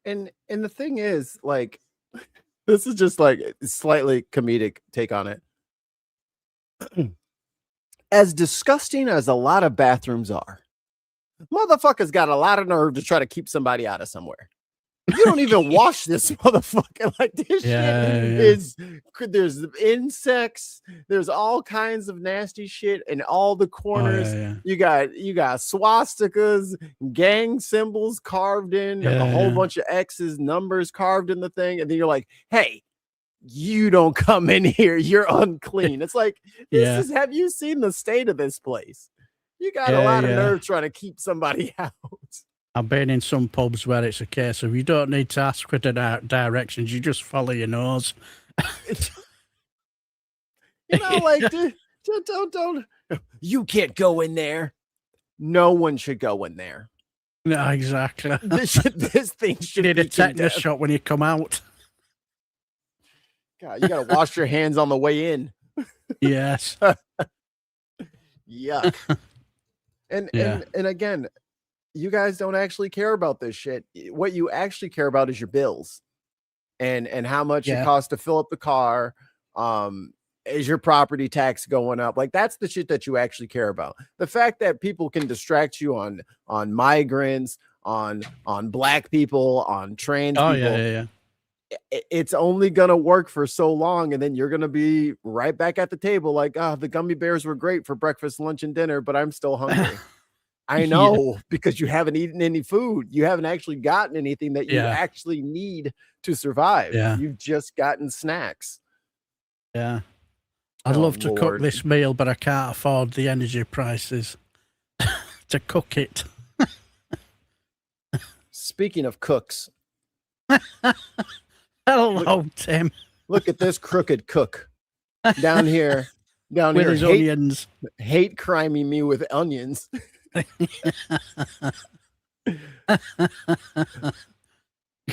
And the thing is, like, this is just like a slightly comedic take on it. As disgusting as a lot of bathrooms are, motherfuckers got a lot of nerve to try to keep somebody out of somewhere. You don't even wash this motherfucker. Like, this shit is, there's insects, there's all kinds of nasty shit in all the corners. You got swastikas, gang symbols carved in, a whole bunch of X's, numbers carved in the thing, and then you're like, hey, you don't come in here, you're unclean. It's like, have you seen the state of this place? You got a lot of nerve trying to keep somebody out. I've been in some pubs where it's a case of you don't need to ask for the directions, you just follow your nose. You know, like, don't. You can't go in there. No one should go in there. No, exactly. This thing should need be a tetanus shot when you come out. God, you gotta wash your hands on the way in. Yes. Yuck. And again, you guys don't actually care about this shit. What you actually care about is your bills and how much it costs to fill up the car. Is your property tax going up? Like, that's the shit that you actually care about. The fact that people can distract you on migrants, on black people, on trans people. It's only gonna work for so long, and then you're gonna be right back at the table like, the gummy bears were great for breakfast, lunch, and dinner, but I'm still hungry. I know, because you haven't eaten any food. You haven't actually gotten anything that you actually need to survive. You've just gotten snacks. I'd love to cook this meal, but I can't afford the energy prices to cook it. Speaking of cooks. Hello, Tim. Look at this crooked cook down here with his onions. Hate criming me with onions.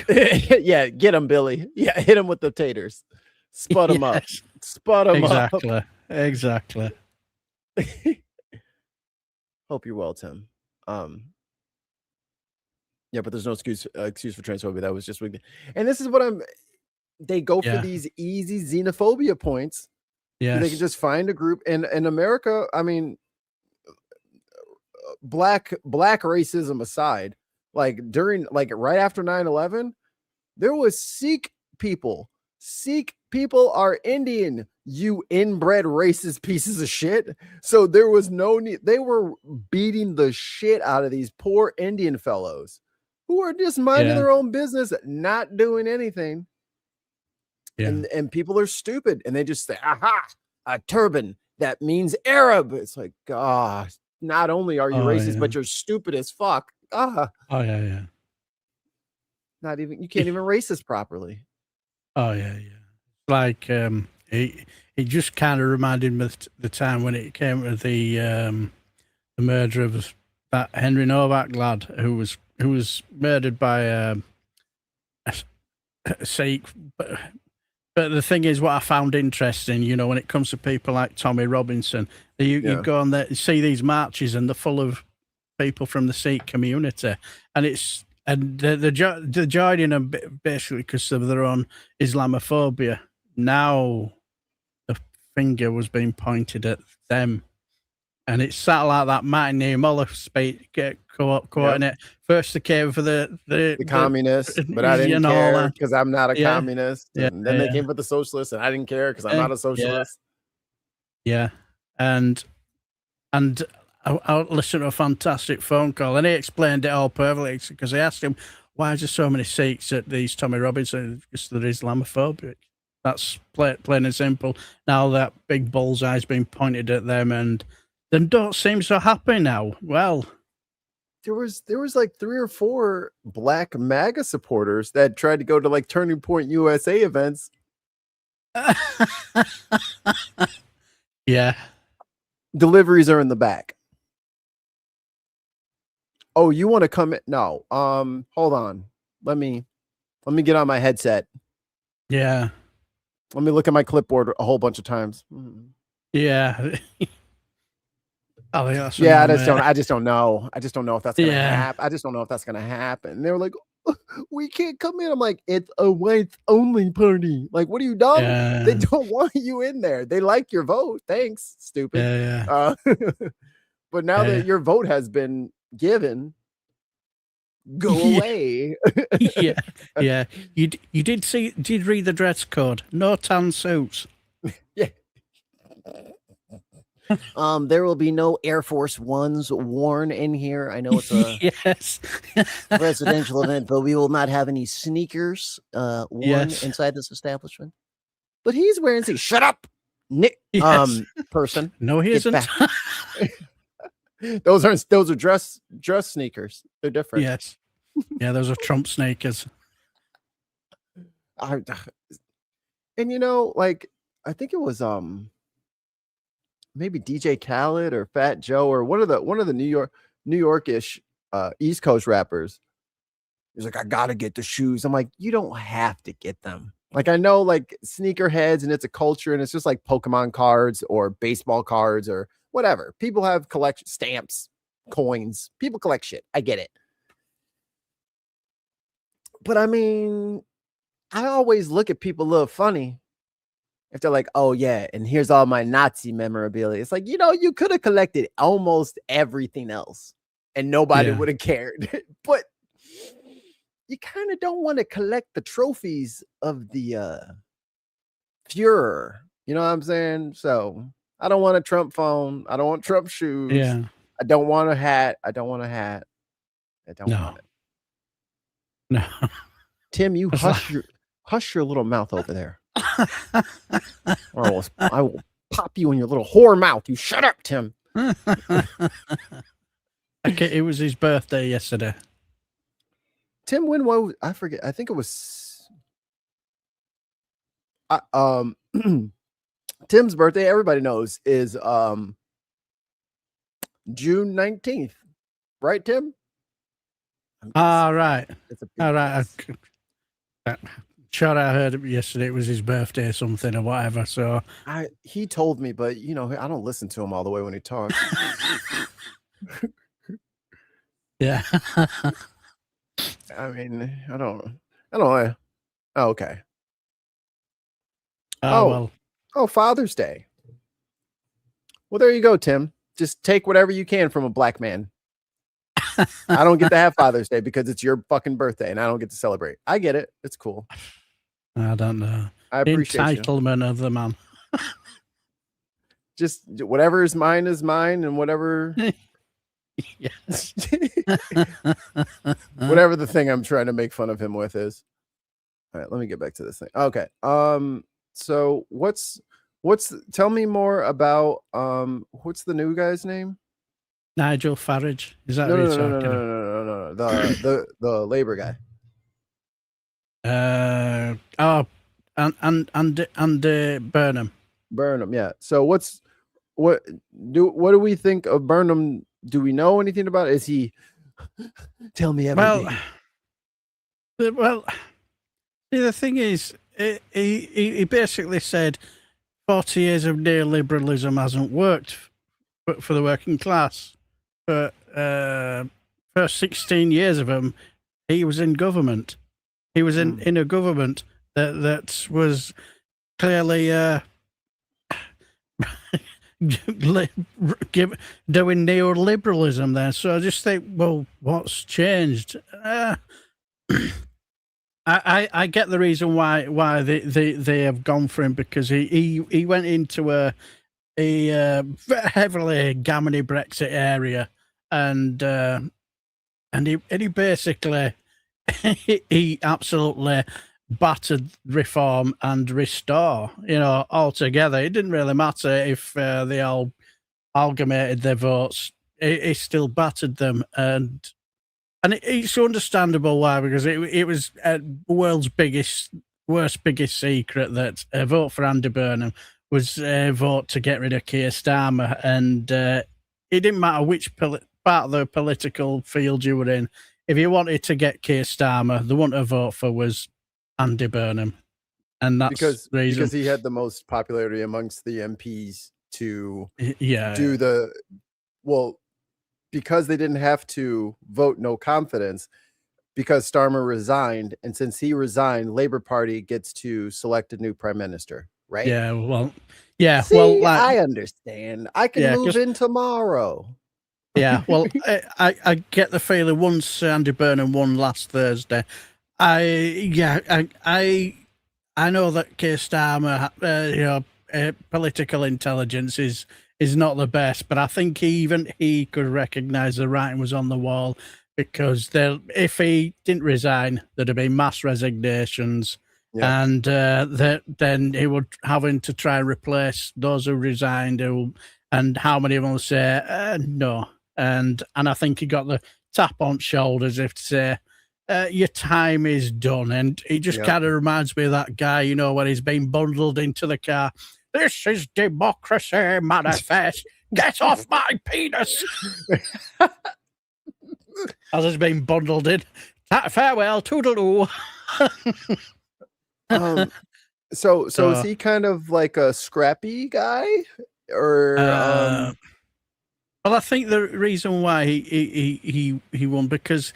Yeah, get him, Billy. Yeah, hit him with the taters. Spud him up. Spud him up. Exactly. Hope you're well, Tim. Yeah, but there's no excuse for transphobia. That was just weak. And this is what they go for these easy xenophobia points Yes. They can just find a group in America. I mean, black racism aside, like right after 9/11, there was Sikh people. Sikh people are Indian, you inbred racist pieces of shit. So there was no need. They were beating the shit out of these poor Indian fellows who are just minding their own business, not doing anything. Yeah. And people are stupid and they just say, aha, a turban, that means Arab. It's like, God, not only are you racist, but you're stupid as fuck. Oh yeah. Not even, you can't even racist properly. Oh yeah. Like it just kind of reminded me of the time when it came to the murder of that Henry Novak lad who was murdered by a Sikh. But the thing is, what I found interesting, you know, when it comes to people like Tommy Robinson, you go on there, you see these marches, and they're full of people from the Sikh community, and they're joining them basically because of their own Islamophobia. Now the finger was being pointed at them, and it sat like that Martin Niemöller speech, quoting it. First they came for the communists, but I didn't care because I'm not a communist. And then they came for the socialists, and I didn't care because I'm not a socialist. Yeah. And I listened to a fantastic phone call, and he explained it all perfectly because I asked him, why is there so many Sikhs at these Tommy Robinson? Because they're Islamophobic. That's plain and simple. Now that big bullseye's been pointed at them, and they don't seem so happy now. Well, there was like 3 or 4 black MAGA supporters that tried to go to like Turning Point USA events. Yeah. Deliveries are in the back. Oh, you want to come in? No. Hold on. Let me get on my headset. Yeah. Let me look at my clipboard a whole bunch of times. Yeah. I just don't know. I just don't know if that's gonna happen. I just don't know if that's gonna happen. And they were like, we can't come in. I'm like, it's a whites only party. Like, what are you dumb? They don't want you in there. They like your vote. Thanks, stupid. But now that your vote has been given, go away. Yeah. You did read the dress code? No tan suits. Yeah. There will be no Air Force Ones worn in here. I know it's a presidential event, but we will not have any sneakers worn inside this establishment. But he's wearing these. Shut up, Nick. Person. No, he isn't. Those are dress sneakers. They're different. Yes. Yeah, those are Trump sneakers. And you know, like I think it was maybe DJ Khaled or Fat Joe or one of the New Yorkish East Coast rappers. He's like, I gotta get the shoes. I'm like, you don't have to get them. Like, I know like sneakerheads and it's a culture and it's just like Pokemon cards or baseball cards or whatever. People have collection stamps, coins. People collect shit. I get it. But I mean, I always look at people a little funny if they're like, oh yeah, and here's all my Nazi memorabilia. It's like, you know, you could have collected almost everything else and nobody would have cared. But you kind of don't want to collect the trophies of the Fuhrer. You know what I'm saying? So I don't want a Trump phone. I don't want Trump shoes. Yeah. I don't want a hat. I don't want a hat. I don't want it. No. Tim, you hush your little mouth over there. Or I will pop you in your little whore mouth. You shut up, Tim. Okay, it was his birthday yesterday. Tim, I forget. I think it was Tim's birthday, everybody knows, is June 19th. Right, Tim? Right. All right. Sure, I heard it yesterday. It was his birthday or something or whatever. So he told me, but you know, I don't listen to him all the way when he talks. Yeah. I mean, I don't know. Oh, okay. Well. Oh, Father's Day. Well, there you go, Tim. Just take whatever you can from a black man. I don't get to have Father's Day because it's your fucking birthday and I don't get to celebrate. I get it. It's cool. I don't know. I appreciate you. Entitlement of the man. Just whatever is mine, and whatever. Yes. Whatever the thing I'm trying to make fun of him with is. All right, let me get back to this thing. Okay. So tell me more about what's the new guy's name? Nigel Farage. Is that No, who no, you're no, no, talking no, about? no, no. The labor guy. And Burnham. Burnham, yeah. So what do we think of Burnham? Do we know anything about it? Is he tell me everything? Well, see, the thing is, he basically said 40 years of neoliberalism hasn't worked for the working class. But first 16 years of them, he was in government. He was in a government that was clearly doing neoliberalism there. So I just think, well, what's changed? I get the reason why they have gone for him, because he went into a heavily gammony Brexit area, and he basically he absolutely battered Reform and Restore, altogether. It didn't really matter if they all amalgamated their votes. He still battered them, and it's understandable why, because it was the world's worst secret that a vote for Andy Burnham was a vote to get rid of Keir Starmer, and it didn't matter which part of the political field you were in. If you wanted to get Keir Starmer, the one to vote for was Andy Burnham, and that's because the reason. Because he had the most popularity amongst the MPs to do because they didn't have to vote no confidence because Starmer resigned, and since he resigned, Labour Party gets to select a new prime minister, right? Yeah, well, yeah, See, I understand. I can move in tomorrow. Yeah, well, I get the feeling once Andy Burnham won last Thursday, I know that Keir Starmer, political intelligence is not the best, but I think even he could recognise the writing was on the wall, because if he didn't resign, there'd have been mass resignations, and then he would having to try and replace those who resigned, and how many of them will say no, and I think he got the tap on shoulders if to say your time is done, and he just kind of reminds me of that guy, when he's been bundled into the car. This is democracy manifest. Get off my penis. As it's been bundled in. Farewell, toodaloo. So is he kind of like a scrappy guy, or? Well, I think the reason why he won, because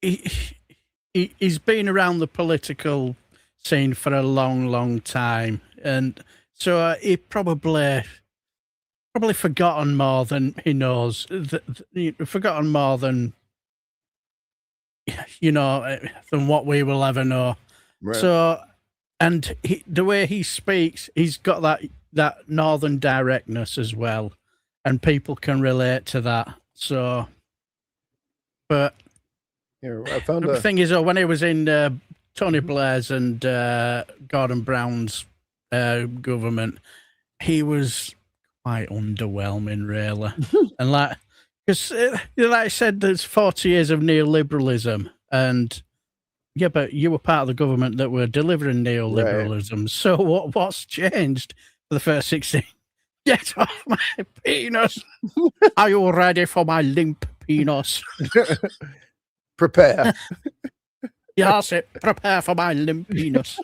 he's been around the political scene for a long time, and so he probably forgotten more than he knows. Forgotten more than than what we will ever know. Right. So, and the way he speaks, he's got that northern directness as well, and people can relate to that. So, but I found the thing is, when he was in Tony Blair's and Gordon Brown's government, he was quite underwhelming, really. And because like I said, there's 40 years of neoliberalism, and but you were part of the government that were delivering neoliberalism. Right. So what's changed for the first 16? Get off my penis! Are you ready for my limp penis? Prepare. Yes, prepare for my limp penis.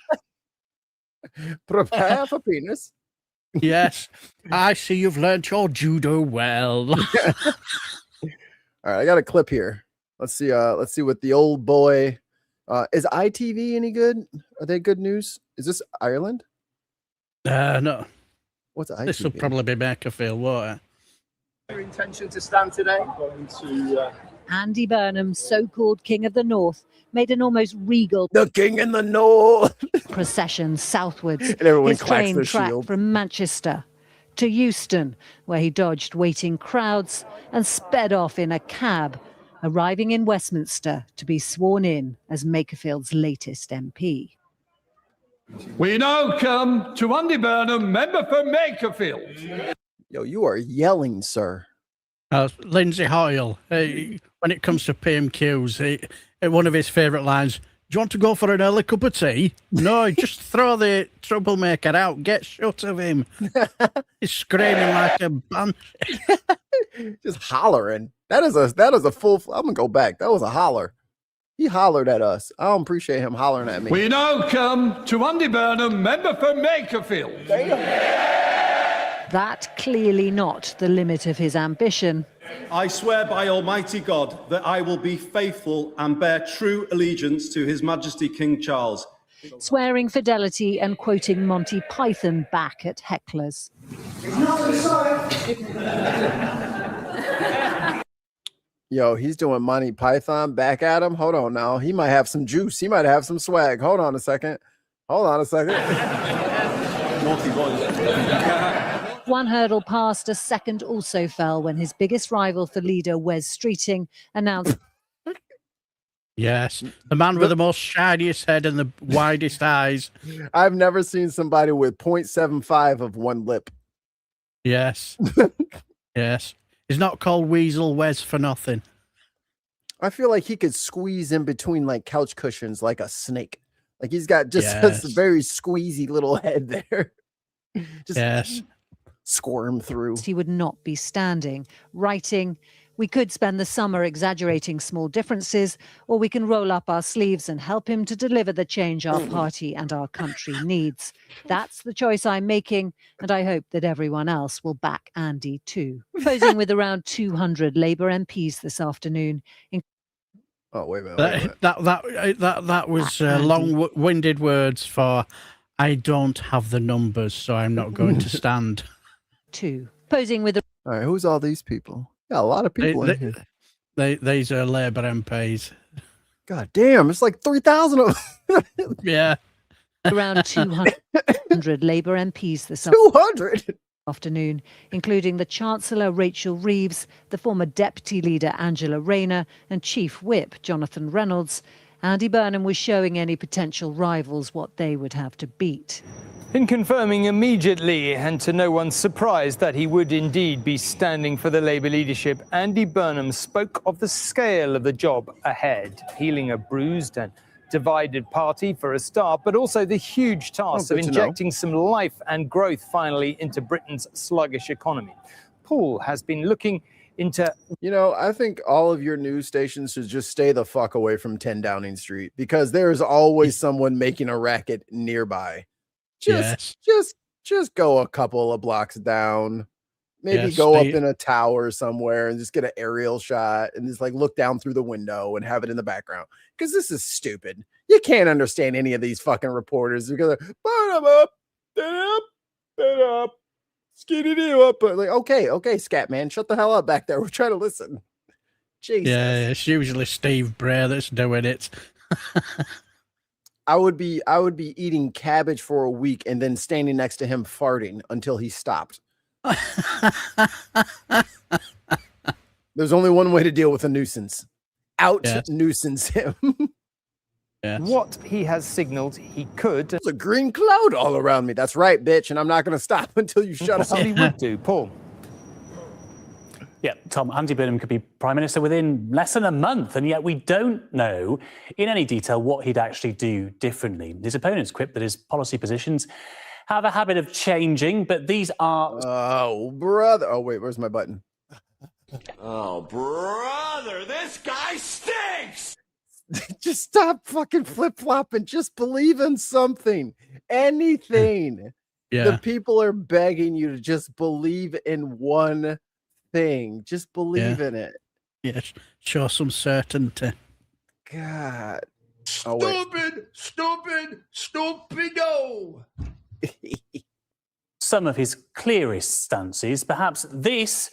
Prepare for penis. Yes, I see you've learnt your judo well. All right, I got a clip here. Let's see what the old boy. Is ITV any good? Are they good news? Is this Ireland? No. What's This will ITV? probably be Makerfield, won't it? Your intention to stand today? Going to Andy Burnham, so-called King of the North, made an almost regal The King in the North. procession southwards. And everyone His clacks train their tracked shield. from Manchester to Euston, where he dodged waiting crowds and sped off in a cab, arriving in Westminster to be sworn in as Makerfield's latest MP. We now come to Andy Burnham, member for Makerfield. Yo, you are yelling, sir. Lindsay Hoyle, when it comes to PMQs, one of his favourite lines, do you want to go for an early cup of tea? No, just throw the troublemaker out. Get shut of him. He's screaming like a banshee. Just hollering. That is a full. I'm gonna go back. That was a holler. He hollered at us. I don't appreciate him hollering at me. We now come to Andy Burnham, member for Makerfield. That clearly not the limit of his ambition. I swear by Almighty God that I will be faithful and bear true allegiance to His Majesty King Charles. Swearing fidelity and quoting Monty Python back at hecklers. Yo, he's doing Monty Python back at him. Hold on now. He might have some juice. He might have some swag. Hold on a second. Naughty boy. One hurdle passed, a second also fell when his biggest rival for leader, Wes Streeting, announced Yes, the man with the most shiniest head and the widest eyes. I've never seen somebody with 0.75 of one lip. Yes. Yes. He's not called Weasel Wes for nothing. I feel like he could squeeze in between like couch cushions like a snake. Like he's got just Yes. a very squeezy little head there. Just Yes. squirm through. he would not be standing, writing, "We could spend the summer exaggerating small differences, or we can roll up our sleeves and help him to deliver the change our party and our country needs. That's the choice I'm making, and I hope that everyone else will back Andy too." Posing with around 200 Labour MPs this afternoon, Oh, wait a minute. That was long-winded words for I don't have the numbers, so I'm not going to stand. posing with All right, who's all these people? Yeah, a lot of people in here. These are Labour MPs. God damn, it's like 3,000 of them. Yeah. around 200 Labour MPs this 200? afternoon, including the Chancellor Rachel Reeves, the former Deputy Leader Angela Rayner, and Chief Whip Jonathan Reynolds. Andy Burnham was showing any potential rivals what they would have to beat. In confirming immediately, and to no one's surprise, that he would indeed be standing for the Labour leadership, Andy Burnham spoke of the scale of the job ahead, healing a bruised and divided party for a start, but also the huge task of injecting some life and growth finally into Britain's sluggish economy. Paul has been looking into... You know, I think all of your news stations should just stay the fuck away from 10 Downing Street, because there is always someone making a racket nearby. Just go a couple of blocks down. Maybe go up in a tower somewhere and just get an aerial shot and just like look down through the window and have it in the background. Because this is stupid. You can't understand any of these fucking reporters. Because up, skiddy up. But like, okay, scat man, shut the hell up back there. We're trying to listen. Jesus. Yeah, it's usually Steve Bray that's doing it. I would be eating cabbage for a week and then standing next to him farting until he stopped. There's only one way to deal with a nuisance. Nuisance him. What he has signalled he could... There's a green cloud all around me. That's right, bitch, and I'm not going to stop until you shut up. Possibly would do. Paul. Yeah, Tom, Andy Burnham could be Prime Minister within less than a month, and yet we don't know in any detail what he'd actually do differently. His opponents quip that his policy positions have a habit of changing, but these are... Oh, brother. Oh, wait, where's my button? Oh, brother, this guy stinks! Just stop fucking flip-flopping. Just believe in something. Anything. Yeah. The people are begging you to just believe in one thing. Just believe in it. Yes, show some certainty. God. Stupid, stupido! some of his clearest stances, perhaps this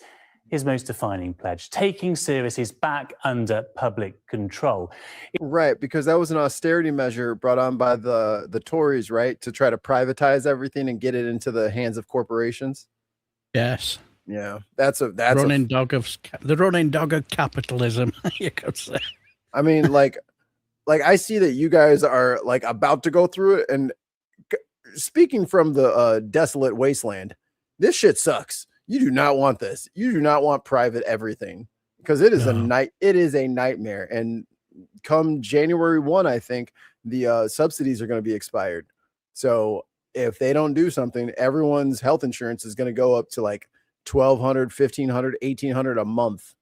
his most defining pledge, taking services back under public control. Right, because that was an austerity measure brought on by the Tories, right, to try to privatize everything and get it into the hands of corporations. Yes. Yeah, that's the running dog of capitalism. You could say. I mean, like I see that you guys are like about to go through it, and speaking from the desolate wasteland, this shit sucks. You do not want this. You do not want private everything, because it is it is a nightmare. And come January 1, I think the subsidies are going to be expired. So if they don't do something, everyone's health insurance is going to go up to like $1,200, $1,500, $1,800 a month.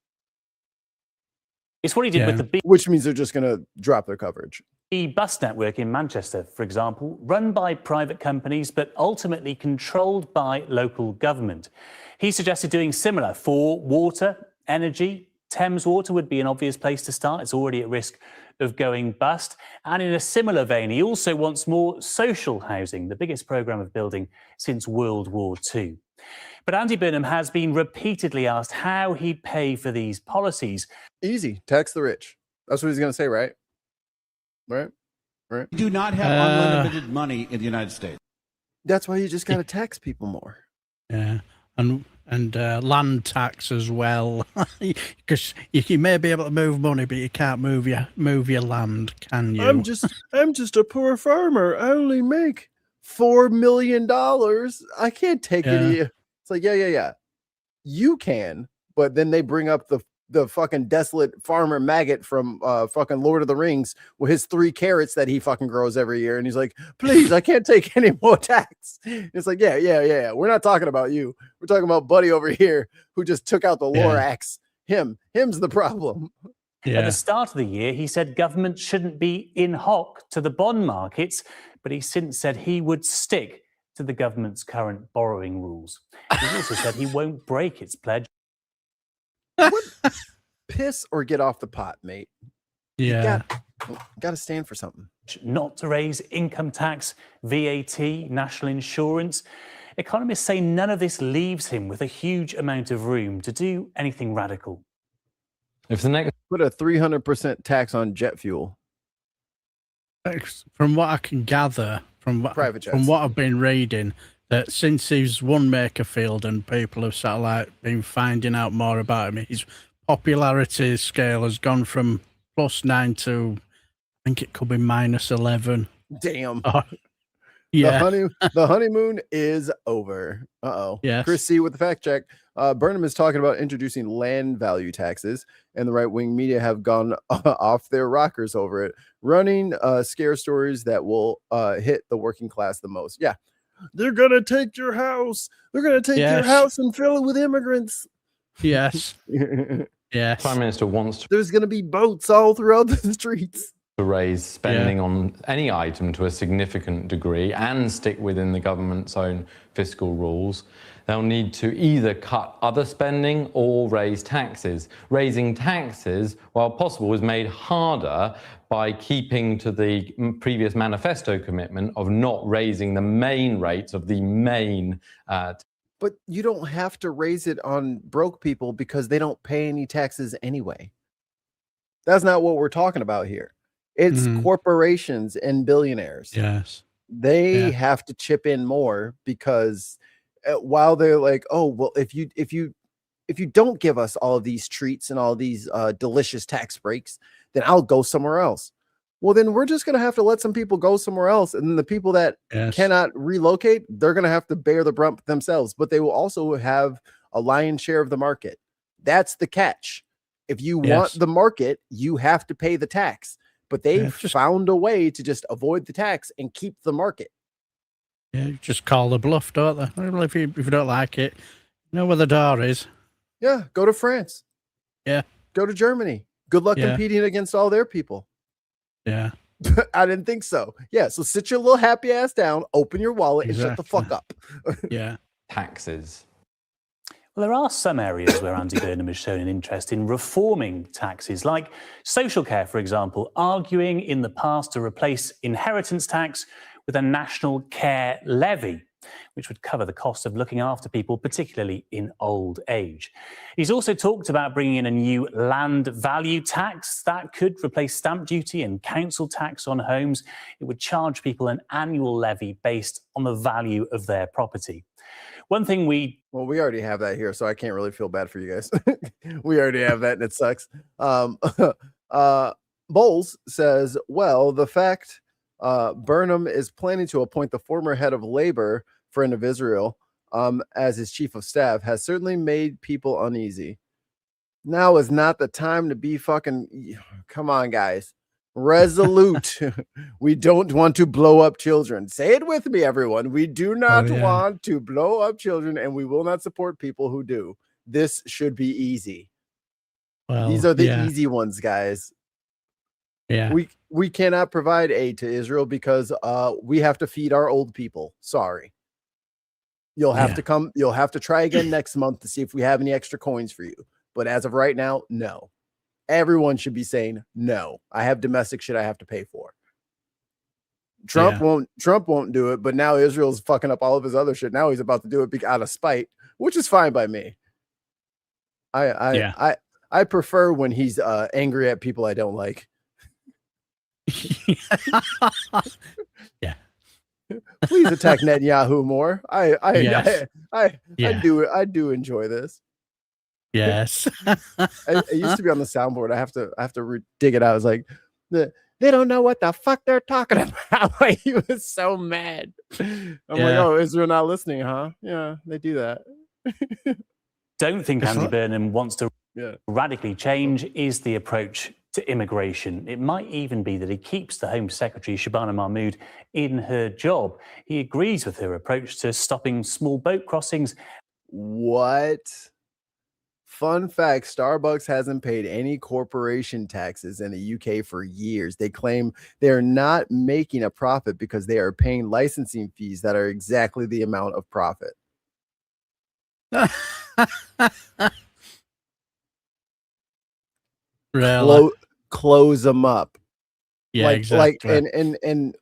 It's what he did with the which means they're just going to drop their coverage. The bus network in Manchester, for example, run by private companies, but ultimately controlled by local government. He suggested doing similar for water, energy. Thames Water would be an obvious place to start. It's already at risk of going bust. And in a similar vein, he also wants more social housing, the biggest programme of building since World War II. But Andy Burnham has been repeatedly asked how he'd pay for these policies. Easy, tax the rich. That's what he's going to say, right? Right? We do not have unlimited money in the United States. That's why you just got to tax people more. Yeah, and land tax as well, because you may be able to move money, but you can't move your land, can you? I'm just a poor farmer. I only make $4 million. I can't take it. It's like, yeah. You can, but then they bring up the fucking desolate farmer maggot from fucking Lord of the Rings with his 3 carrots that he fucking grows every year, and he's like, please, I can't take any more tax. It's like, yeah. We're not talking about you. We're talking about Buddy over here who just took out the Lorax. Him's the problem. Yeah. At the start of the year, he said government shouldn't be in hock to the bond markets, but he's since said he would stick to the government's current borrowing rules. He's also said he won't break its pledge. Piss or get off the pot, mate. Yeah. You got to stand for something. Not to raise income tax, VAT, national insurance. Economists say none of this leaves him with a huge amount of room to do anything radical. If the next put a 300% tax on jet fuel. From what I can gather, from what I've been reading, that since he's won Makerfield and people have sort of like been finding out more about him, his popularity scale has gone from +9 to, I think it could be -11. Damn. Yeah. The honeymoon is over. Yes. Chris C with the fact check. Burnham is talking about introducing land value taxes, and the right-wing media have gone off their rockers over it, running scare stories that will hit the working class the most. Yeah. They're going to take your house. They're going to take your house and fill it with immigrants. Yes. Yes. Prime Minister wants to. There's going to be boats all throughout the streets. To raise spending on any item to a significant degree and stick within the government's own fiscal rules. They'll need to either cut other spending or raise taxes. Raising taxes, while possible, was made harder by keeping to the previous manifesto commitment of not raising the main rates of the main. But you don't have to raise it on broke people because they don't pay any taxes anyway. That's not what we're talking about here. It's corporations and billionaires. Yes. They have to chip in more because while they're like, oh, well, if you don't give us all of these treats and all of these delicious tax breaks, then I'll go somewhere else. Well, then we're just going to have to let some people go somewhere else. And then the people that cannot relocate, they're going to have to bear the brunt themselves, but they will also have a lion's share of the market. That's the catch. If you want the market, you have to pay the tax. But they've found a way to just avoid the tax and keep the market. Yeah, just call the bluff, don't they? Well, if you don't like it, you know where the door is. Yeah, go to France. Yeah. Go to Germany. Good luck competing against all their people. Yeah. I didn't think so. Yeah, so sit your little happy ass down, open your wallet, and shut the fuck up. Yeah. Taxes. Well, there are some areas where Andy Burnham has shown an interest in reforming taxes, like social care, for example, arguing in the past to replace inheritance tax with a national care levy. which would cover the cost of looking after people, particularly in old age. He's also talked about bringing in a new land value tax that could replace stamp duty and council tax on homes. It would charge people an annual levy based on the value of their property. One thing we already have that here, so I can't really feel bad for you guys. We already have that, and it sucks. Bowles says, well, the fact Burnham is planning to appoint the former head of labor, friend of Israel, as his chief of staff has certainly made people uneasy. Now is not the time to be fucking, come on, guys. Resolute. We don't want to blow up children. Say it with me, everyone. We do not want to blow up children, and we will not support people who do. This should be easy. Well, these are the easy ones, guys. Yeah. We cannot provide aid to Israel because we have to feed our old people. Sorry. You'll have to try again next month to see if we have any extra coins for you. But as of right now, no. Everyone should be saying no. I have domestic shit I have to pay for. Trump won't do it, but now Israel's fucking up all of his other shit. Now he's about to do it out of spite, which is fine by me. I prefer when he's angry at people I don't like. Yeah. Please attack Netanyahu more. I do enjoy this. Yes. I used to be on the soundboard. I have to dig it out. I was like, they don't know what the fuck they're talking about. Like, he was so mad. I'm like, oh, Israel not listening, huh? Yeah, they do that. Don't think Andy Burnham wants to radically change is the approach to immigration. It might even be that he keeps the Home Secretary, Shabana Mahmood, in her job. He agrees with her approach to stopping small boat crossings. What? Fun fact, Starbucks hasn't paid any corporation taxes in the UK for years. They claim they're not making a profit because they are paying licensing fees that are exactly the amount of profit. Really? Close them up. Yeah, exactly. And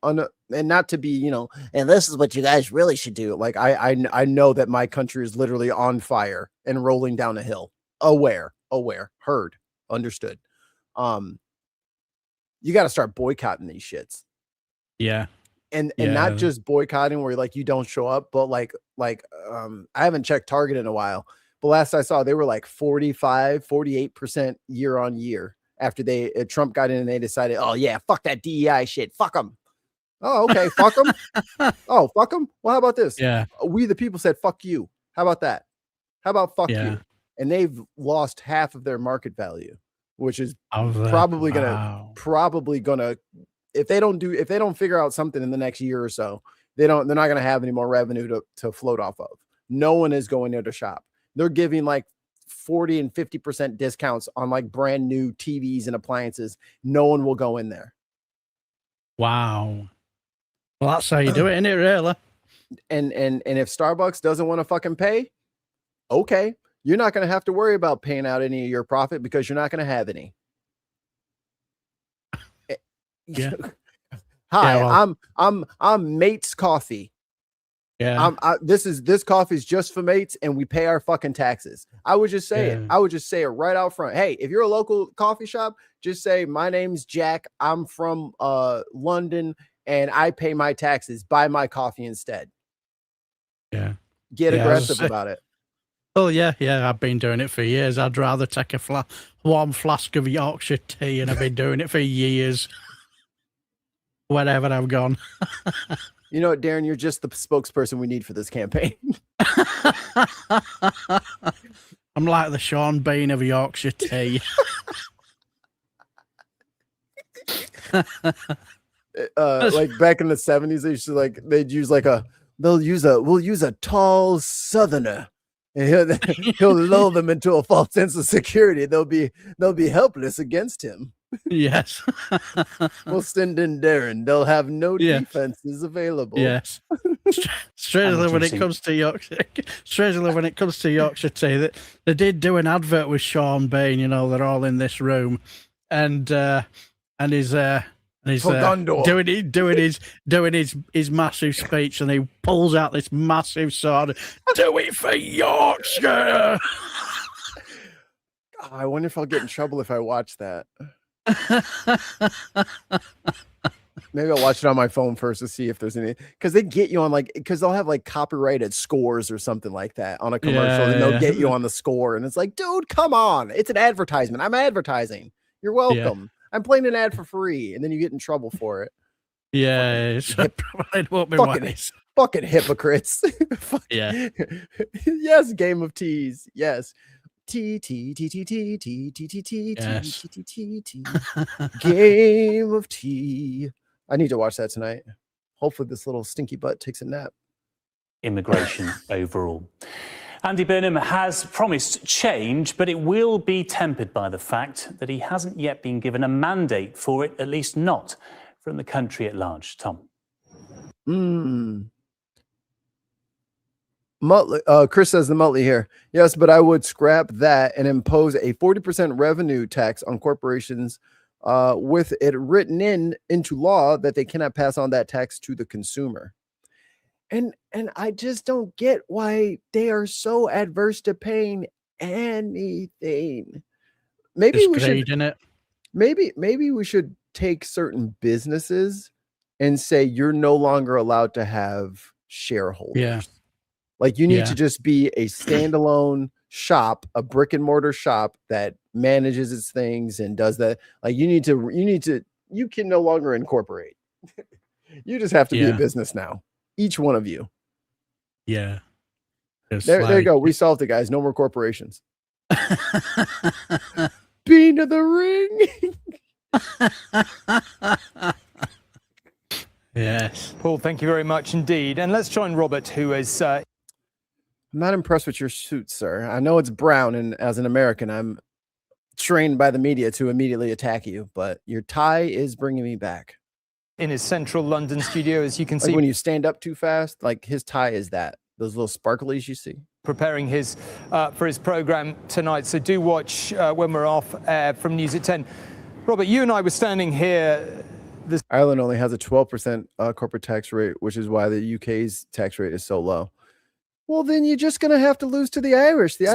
not to be, and this is what you guys really should do. Like, I know that my country is literally on fire and rolling down a hill. Aware, heard, understood. You got to start boycotting these shits. Yeah. And not just boycotting where like you don't show up, but like I haven't checked Target in a while, but last I saw they were like 48% year on year after Trump got in and they decided, oh yeah, fuck that DEI shit, fuck them. Oh, okay, fuck them. Oh, fuck them. Well, how about this? Yeah, we the people said fuck you. How about that? How about fuck you? And they've lost half of their market value, which is probably gonna if they don't figure out something in the next year or so, they're not gonna have any more revenue to float off of. No one is going there to shop. They're giving like 40 and 50% discounts on like brand new TVs and appliances. No one will go in there. Wow. Well, that's how you do it, isn't it, really? And if Starbucks doesn't want to fucking pay, okay. You're not going to have to worry about paying out any of your profit because you're not going to have any. Yeah. Hi, yeah, well, I'm Mates Coffee. Yeah. This coffee is just for mates, and we pay our fucking taxes. I would just say it. I would just say it right out front. Hey, if you're a local coffee shop, just say my name's Jack. I'm from London, and I pay my taxes. Buy my coffee instead. Yeah. Get aggressive about it. Oh, yeah, I've been doing it for years. I'd rather take a warm flask of Yorkshire tea, and I've been doing it for years. Wherever I've gone. You know what, Darren? You're just the spokesperson we need for this campaign. I'm like the Sean Bean of Yorkshire tea. Like back in the 70s, we'll use a tall southerner. And he'll lull them into a false sense of security. They'll be helpless against him. Yes. We'll send in Darren. They'll have no defenses available. Yes. Strangely, when it comes to Yorkshire tea, they did do an advert with Sean Bean. They're all in this room, and his And he's Togando. doing his massive speech, and he pulls out this massive sword. Do it for Yorkshire. I wonder if I'll get in trouble if I watch that. Maybe I'll watch it on my phone first to see if there's any, because they get you on because they'll have like copyrighted scores or something like that on a commercial, and they'll get you on the score, and it's like, dude, come on, it's an advertisement. I'm advertising. You're welcome. I'm playing an ad for free, and then you get in trouble for it. Yeah, it won't be wise. Fucking hypocrites. Yeah. Yes, game of teas. Yes. T T T T T T T T T Yes. T T T T. Game of tea. I need to watch that tonight. Hopefully this little stinky butt takes a nap. Immigration overall. Andy Burnham has promised change, but it will be tempered by the fact that he hasn't yet been given a mandate for it, at least not from the country at large. Tom. Muttley, Chris says the Muttley here. Yes, but I would scrap that and impose a 40% revenue tax on corporations with it written into law that they cannot pass on that tax to the consumer. And I just don't get why they are so adverse to paying anything. Maybe we should, maybe we should take certain businesses and say you're no longer allowed to have shareholders. Yeah. Like you need to just be a standalone shop, a brick and mortar shop that manages its things and does that. Like you can no longer incorporate. You just have to be a business now. Each one of you. Yeah. There you go. We solved it, guys. No more corporations. Bean of the ring. Yes. Paul, thank you very much indeed. And let's join Robert, who is... I'm not impressed with your suit, sir. I know it's brown, and as an American, I'm trained by the media to immediately attack you, but your tie is bringing me back. In his central London studio, as you can like see. When you stand up too fast, like his tie is that. Those little sparklies you see. Preparing his for his program tonight. So do watch when we're off from News at 10. Robert, you and I were standing here. Ireland only has a 12% corporate tax rate, which is why the UK's tax rate is so low. Well, then you're just gonna have to lose to the Irish. The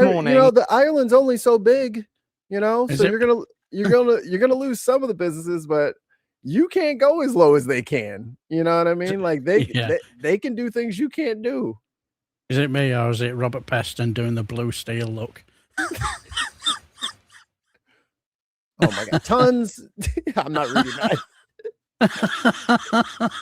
Ireland's only so big, so you're gonna lose some of the businesses, but you can't go as low as they can. You know what I mean? Like they can do things you can't do. Is it me or is it Robert Peston doing the blue steel look? Oh my God, tons. I'm not reading that.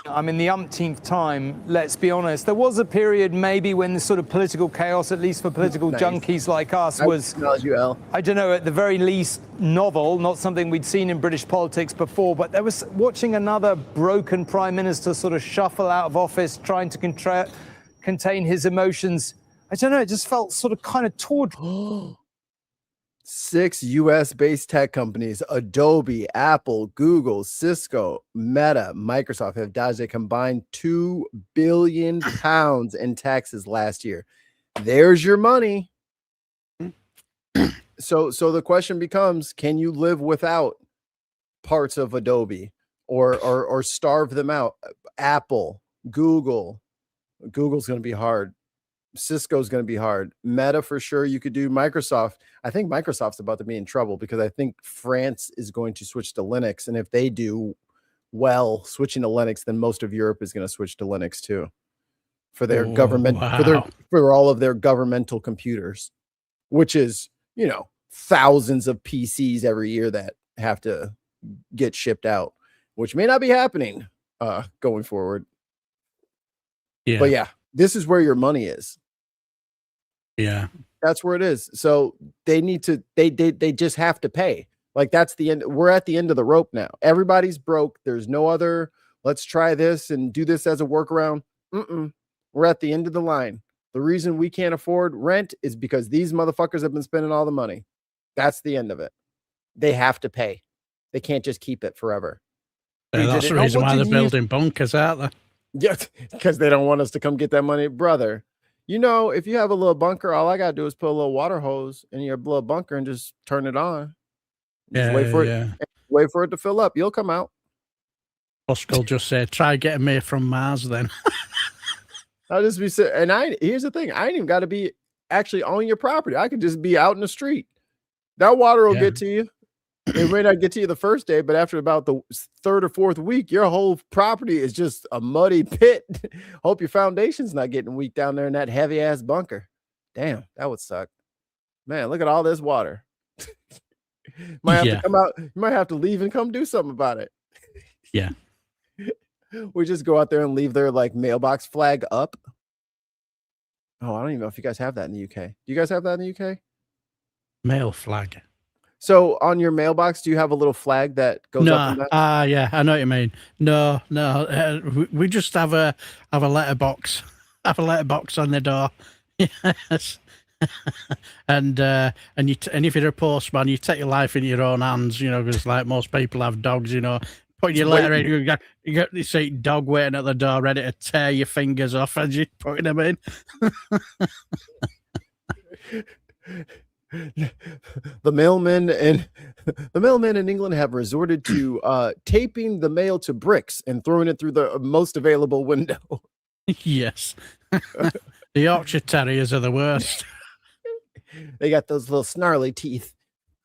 I'm in the umpteenth time, let's be honest. There was a period maybe when the sort of political chaos, at least for political junkies like us, was, I don't know, at the very least novel, not something we'd seen in British politics before, but there was watching another broken prime minister sort of shuffle out of office, trying to contain his emotions. I don't know, it just felt sort of kind of tawdry. 6 US-based tech companies, Adobe, Apple, Google, Cisco, Meta, Microsoft, have dodged a combined £2 billion in taxes last year. There's your money. So the question becomes, can you live without parts of Adobe or starve them out? Apple, Google's going to be hard. Cisco's going to be hard. Meta for sure you could do. Microsoft, I think Microsoft's about to be in trouble because I think France is going to switch to Linux, and if they do well switching to Linux, then most of Europe is going to switch to Linux too for their government for all of their governmental computers, which is thousands of PCs every year that have to get shipped out, which may not be happening going forward. But yeah, this is where your money is. Yeah, that's where it is. So they need to, they just have to pay. Like that's the end. We're at the end of the rope now. Everybody's broke. There's no other, let's try this and do this as a workaround. We're at the end of the line. The reason we can't afford rent is because these motherfuckers have been spending all the money. That's the end of it. They have to pay. They can't just keep it forever. That's the reason why they're building bunkers, aren't they? Yeah, because they don't want us to come get that money, brother. If you have a little bunker, all I gotta do is put a little water hose in your little bunker and just turn it on. Just wait for it to fill up. You'll come out. Pascal just said, try getting me from Mars then. I'll just be sitting. And here's the thing: I ain't even got to be actually on your property. I could just be out in the street. That water will get to you. It may not get to you the first day, but after about the third or fourth week, your whole property is just a muddy pit. Hope your foundation's not getting weak down there in that heavy ass bunker. Damn, that would suck. Man, look at all this water. Might have to come out. You might have to leave and come do something about it. Yeah. We just go out there and leave their like mailbox flag up. Oh, I don't even know if you guys have that in the UK. Do you guys have that in the UK? Mail flag. So on your mailbox, do you have a little flag that goes up? No, yeah, I know what you mean. No, we just have a letterbox. Have a letterbox on the door. Yes. and if you're a postman, you take your life into your own hands, you know, because like most people have dogs, you know. Put your letter in, you got this dog waiting at the door, ready to tear your fingers off as you're putting them in. The mailmen in England have resorted to taping the mail to bricks and throwing it through the most available window. Yes. The Yorkshire Terriers are the worst. They got those little snarly teeth.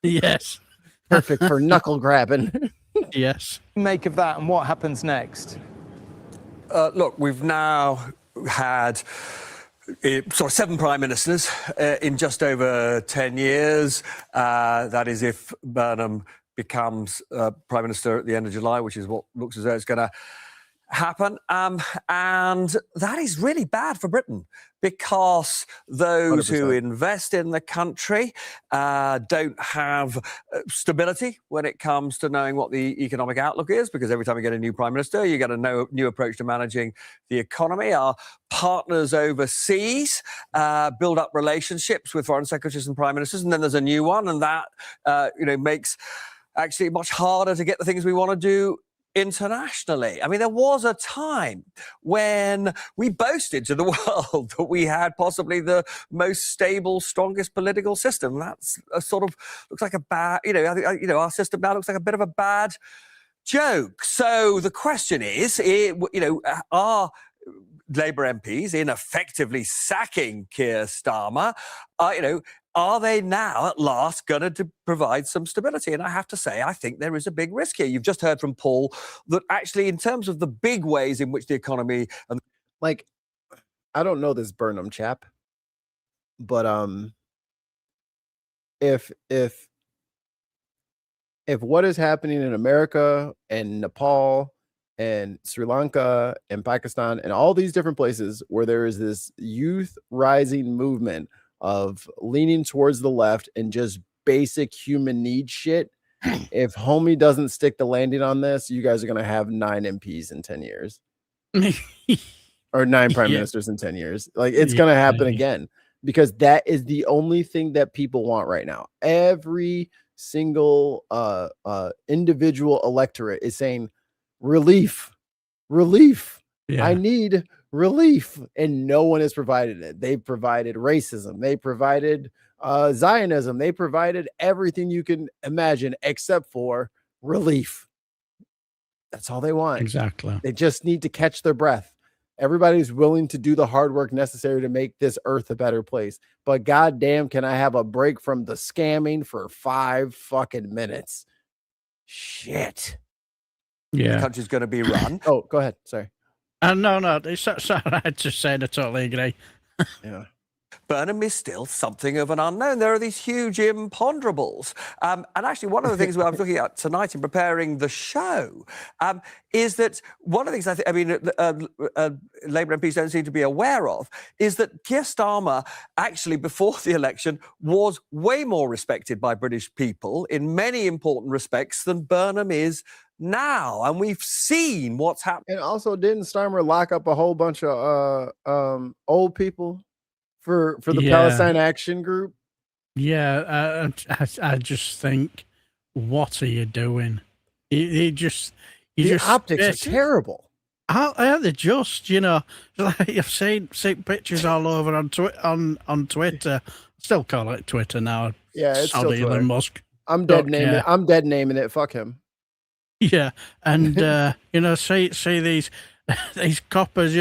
Yes. Perfect for knuckle grabbing. Yes. Make of that, and what happens next? Look, we've now had sort of 7 prime ministers in just over 10 years. That is if Burnham becomes prime minister at the end of July, which is what looks as though it's going to happen. And that is really bad for Britain, because those 100%. who invest in the country don't have stability when it comes to knowing what the economic outlook is, because every time you get a new prime minister, you get a new approach to managing the economy. Our partners overseas build up relationships with foreign secretaries and prime ministers, and then there's a new one, and that makes actually much harder to get the things we want to do internationally. I mean, there was a time when we boasted to the world that we had possibly the most stable, strongest political system. That's a sort of looks like a bad, our system now looks like a bit of a bad joke. So the question is, are Labour MPs in effectively sacking Keir Starmer, are they now at last going to provide some stability? And I have to say, I think there is a big risk here. You've just heard from Paul that actually, in terms of the big ways in which the economy and like, I don't know this Burnham chap, but if what is happening in America and Nepal and Sri Lanka and Pakistan and all these different places where there is this youth rising movement of leaning towards the left and just basic human need shit, if homie doesn't stick the landing on this, you guys are going to have 9 MPs in 10 years or 9 prime ministers in 10 years. Like, it's going to happen again, because that is the only thing that people want right now. Every single individual electorate is saying relief. I need relief, and no one has provided it. They've provided racism, they provided Zionism, they provided everything you can imagine except for relief. That's all they want. Exactly. They just need to catch their breath. Everybody's willing to do the hard work necessary to make this earth a better place, but goddamn, can I have a break from the scamming for 5 fucking minutes? Shit. Yeah, the country's going to be run. Oh, go ahead. Sorry. No, it's sorry. I just said I totally agree. Yeah. Burnham is still something of an unknown. There are these huge imponderables. And actually, one of the things I was looking at tonight in preparing the show is that one of the things Labour MPs don't seem to be aware of is that Keir Starmer, actually, before the election, was way more respected by British people in many important respects than Burnham is now. And we've seen what's happened. And also, didn't Starmer lock up a whole bunch of old people for the Palestine Action Group? Yeah, I just think, what are you doing? The optics are terrible. They're just, like I've seen pictures all over on Twitter. Still call it Twitter now. Yeah, it's still Elon Musk. I'm dead naming it. Fuck him. Yeah, and see these coppers,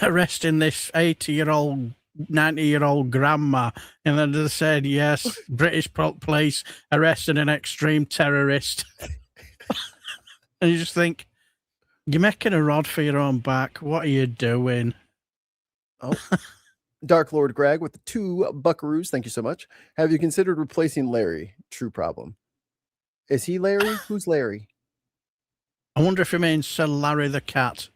arresting this 80-year-old, 90-year-old grandma, and then they said, yes, British police arrested an extreme terrorist. And you just think, you're making a rod for your own back. What are you doing? Oh. Dark Lord Greg with the 2 buckaroos. Thank you so much. Have you considered replacing Larry? True problem. Is he Larry? Who's Larry? I wonder if he means Sir Larry the cat.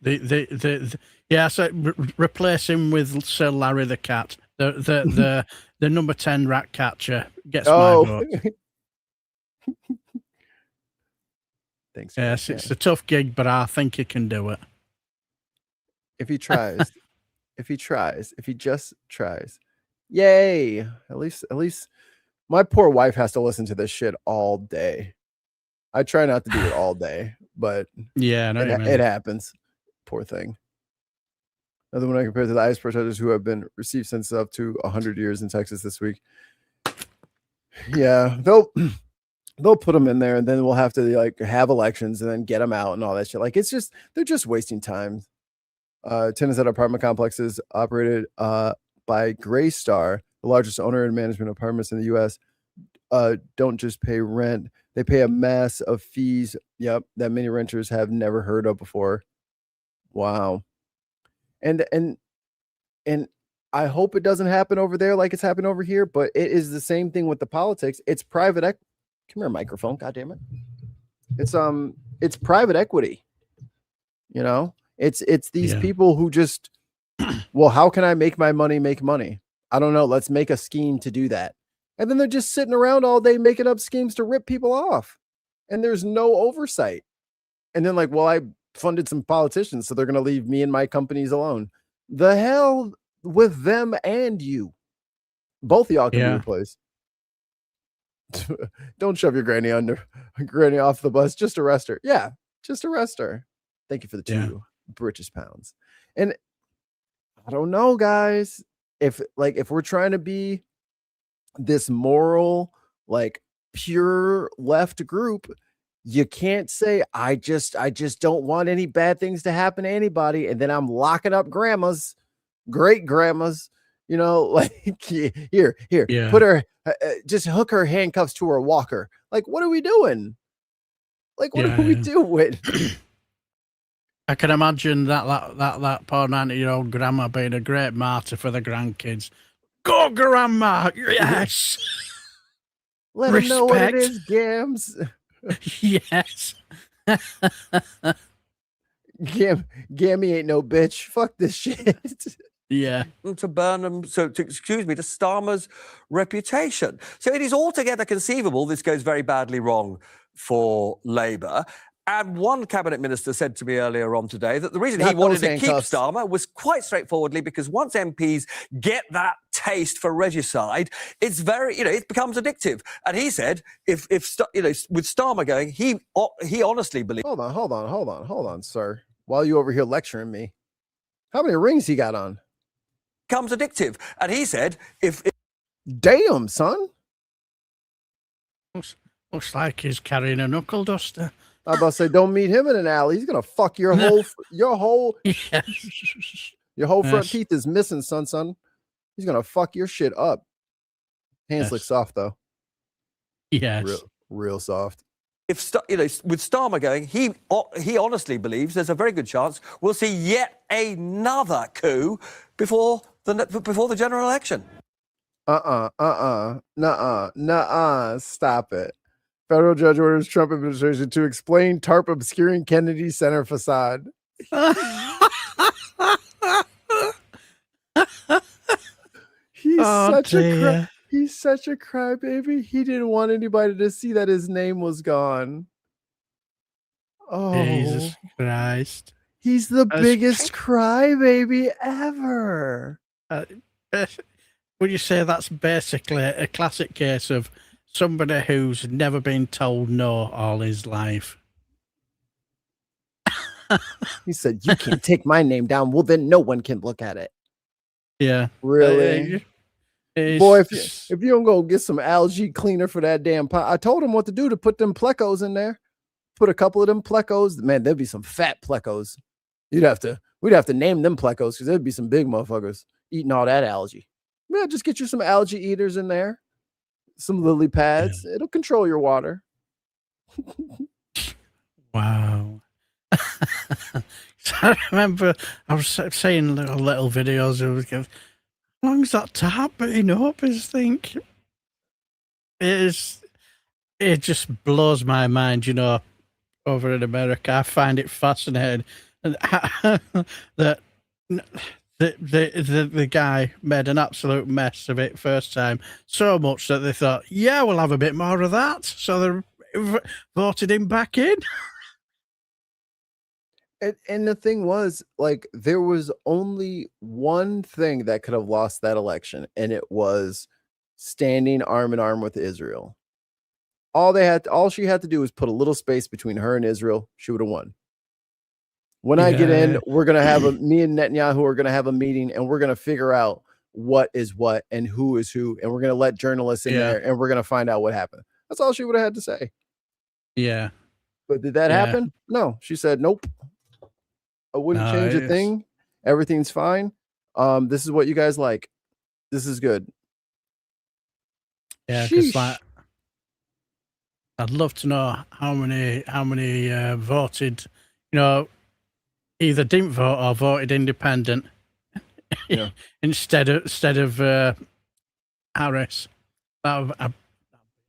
So replace him with Sir Larry the cat. The number 10 rat catcher gets my vote. Thanks. Yes, it's a tough gig, but I think he can do it. If he tries, if he just tries, yay! At least my poor wife has to listen to this shit all day. I try not to do it all day, but yeah, it happens. Poor thing. Another one I compare to the ICE protesters who have been received sentences up to 100 years in Texas this week. Yeah, they'll put them in there, and then we'll have to have elections and then get them out and all that shit. They're just wasting time. Tenants at apartment complexes operated by Greystar, the largest owner and management of apartments in the U.S., don't just pay rent. They pay a mass of fees. Yep, that many renters have never heard of before. Wow. And I hope it doesn't happen over there like it's happened over here, but it is the same thing with the politics. It's private equity. Come here, microphone. God damn it. It's private equity. It's these people who just, well, how can I make my money make money? I don't know. Let's make a scheme to do that. And then they're just sitting around all day making up schemes to rip people off. And there's no oversight. And then I funded some politicians, so they're going to leave me and my companies alone. The hell with them and you. Both of y'all can be replaced. Don't shove your granny off the bus. Just arrest her. Yeah, just arrest her. Thank you for the 2 British pounds. And I don't know, guys. If we're trying to be this moral, pure left group, you can't say I just don't want any bad things to happen to anybody, and then I'm locking up grandmas, great grandmas, here, put her, just hook her handcuffs to her walker. What are we doing? What are we doing? I can imagine that poor 90-year-old grandma being a great martyr for the grandkids. Go, grandma! Yes. Let them know what it is, Gams. Yes. Gammy ain't no bitch. Fuck this shit. Yeah. To Burnham, to Starmer's reputation. So it is altogether conceivable this goes very badly wrong for Labour. And one cabinet minister said to me earlier on today that the reason he wanted to keep Starmer was quite straightforwardly because once MPs get that taste for regicide, it's very, it becomes addictive. And he said, if with Starmer going, he honestly believes. Hold on, sir. While you over here lecturing me, how many rings he got on? Becomes addictive. And he said, damn, son. Looks like he's carrying a knuckle duster. I was about to say, don't meet him in an alley. He's gonna fuck your whole front teeth is missing, son. He's gonna fuck your shit up. Hands look soft though. Yes, real soft. If with Starmer going, he honestly believes there's a very good chance we'll see yet another coup before the general election. Nuh-uh. Stop it. Federal judge orders Trump administration to explain TARP obscuring Kennedy Center facade. He's such a crybaby. He didn't want anybody to see that his name was gone. Oh, Jesus Christ. He's the biggest crybaby ever. Would you say that's basically a classic case of somebody who's never been told no all his life? He said, you can't take my name down. Well, then no one can look at it. Yeah. Really? Boy, if you don't go get some algae cleaner for that damn pot, I told him what to do to put them plecos in there. Put a couple of them plecos. Man, there'd be some fat plecos. We'd have to name them plecos because there'd be some big motherfuckers eating all that algae. Yeah, just get you some algae eaters in there, some lily pads. Yeah. It'll control your water. Wow. So I remember I was saying little videos. It was how long's that tap been up? I think it just blows my mind, over in America. I find it fascinating that the guy made an absolute mess of it first time, so much that they thought, yeah, we'll have a bit more of that. So they voted him back in. And the thing was, like, there was only one thing that could have lost that election, and it was standing arm in arm with Israel. All she had to do was put a little space between her and Israel. She would have won. When I get in, we're gonna have me and Netanyahu are gonna have a meeting, and we're gonna figure out what is what and who is who, and we're gonna let journalists in there, and we're gonna find out what happened. That's all she would have had to say. Yeah. But did that happen? No. She said, nope. I wouldn't change a thing. Everything's fine. This is what you guys like. This is good. Yeah, because like, I'd love to know how many voted, either didn't vote or voted independent instead of Harris. That would be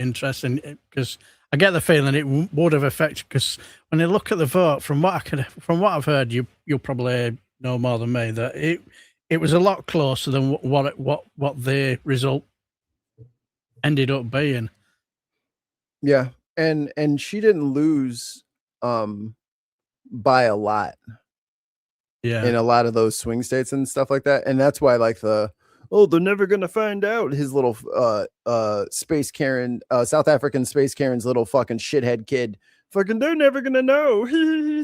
interesting because I get the feeling it would have affected, because when you look at the vote, from what I've heard, you'll probably know more than me, that it was a lot closer than what the result ended up being. Yeah, and she didn't lose by a lot. Yeah, in a lot of those swing states and stuff like that, and that's why like they're never gonna find out, his little space Karen, South African space Karen's little fucking shithead kid, fucking they're never gonna know.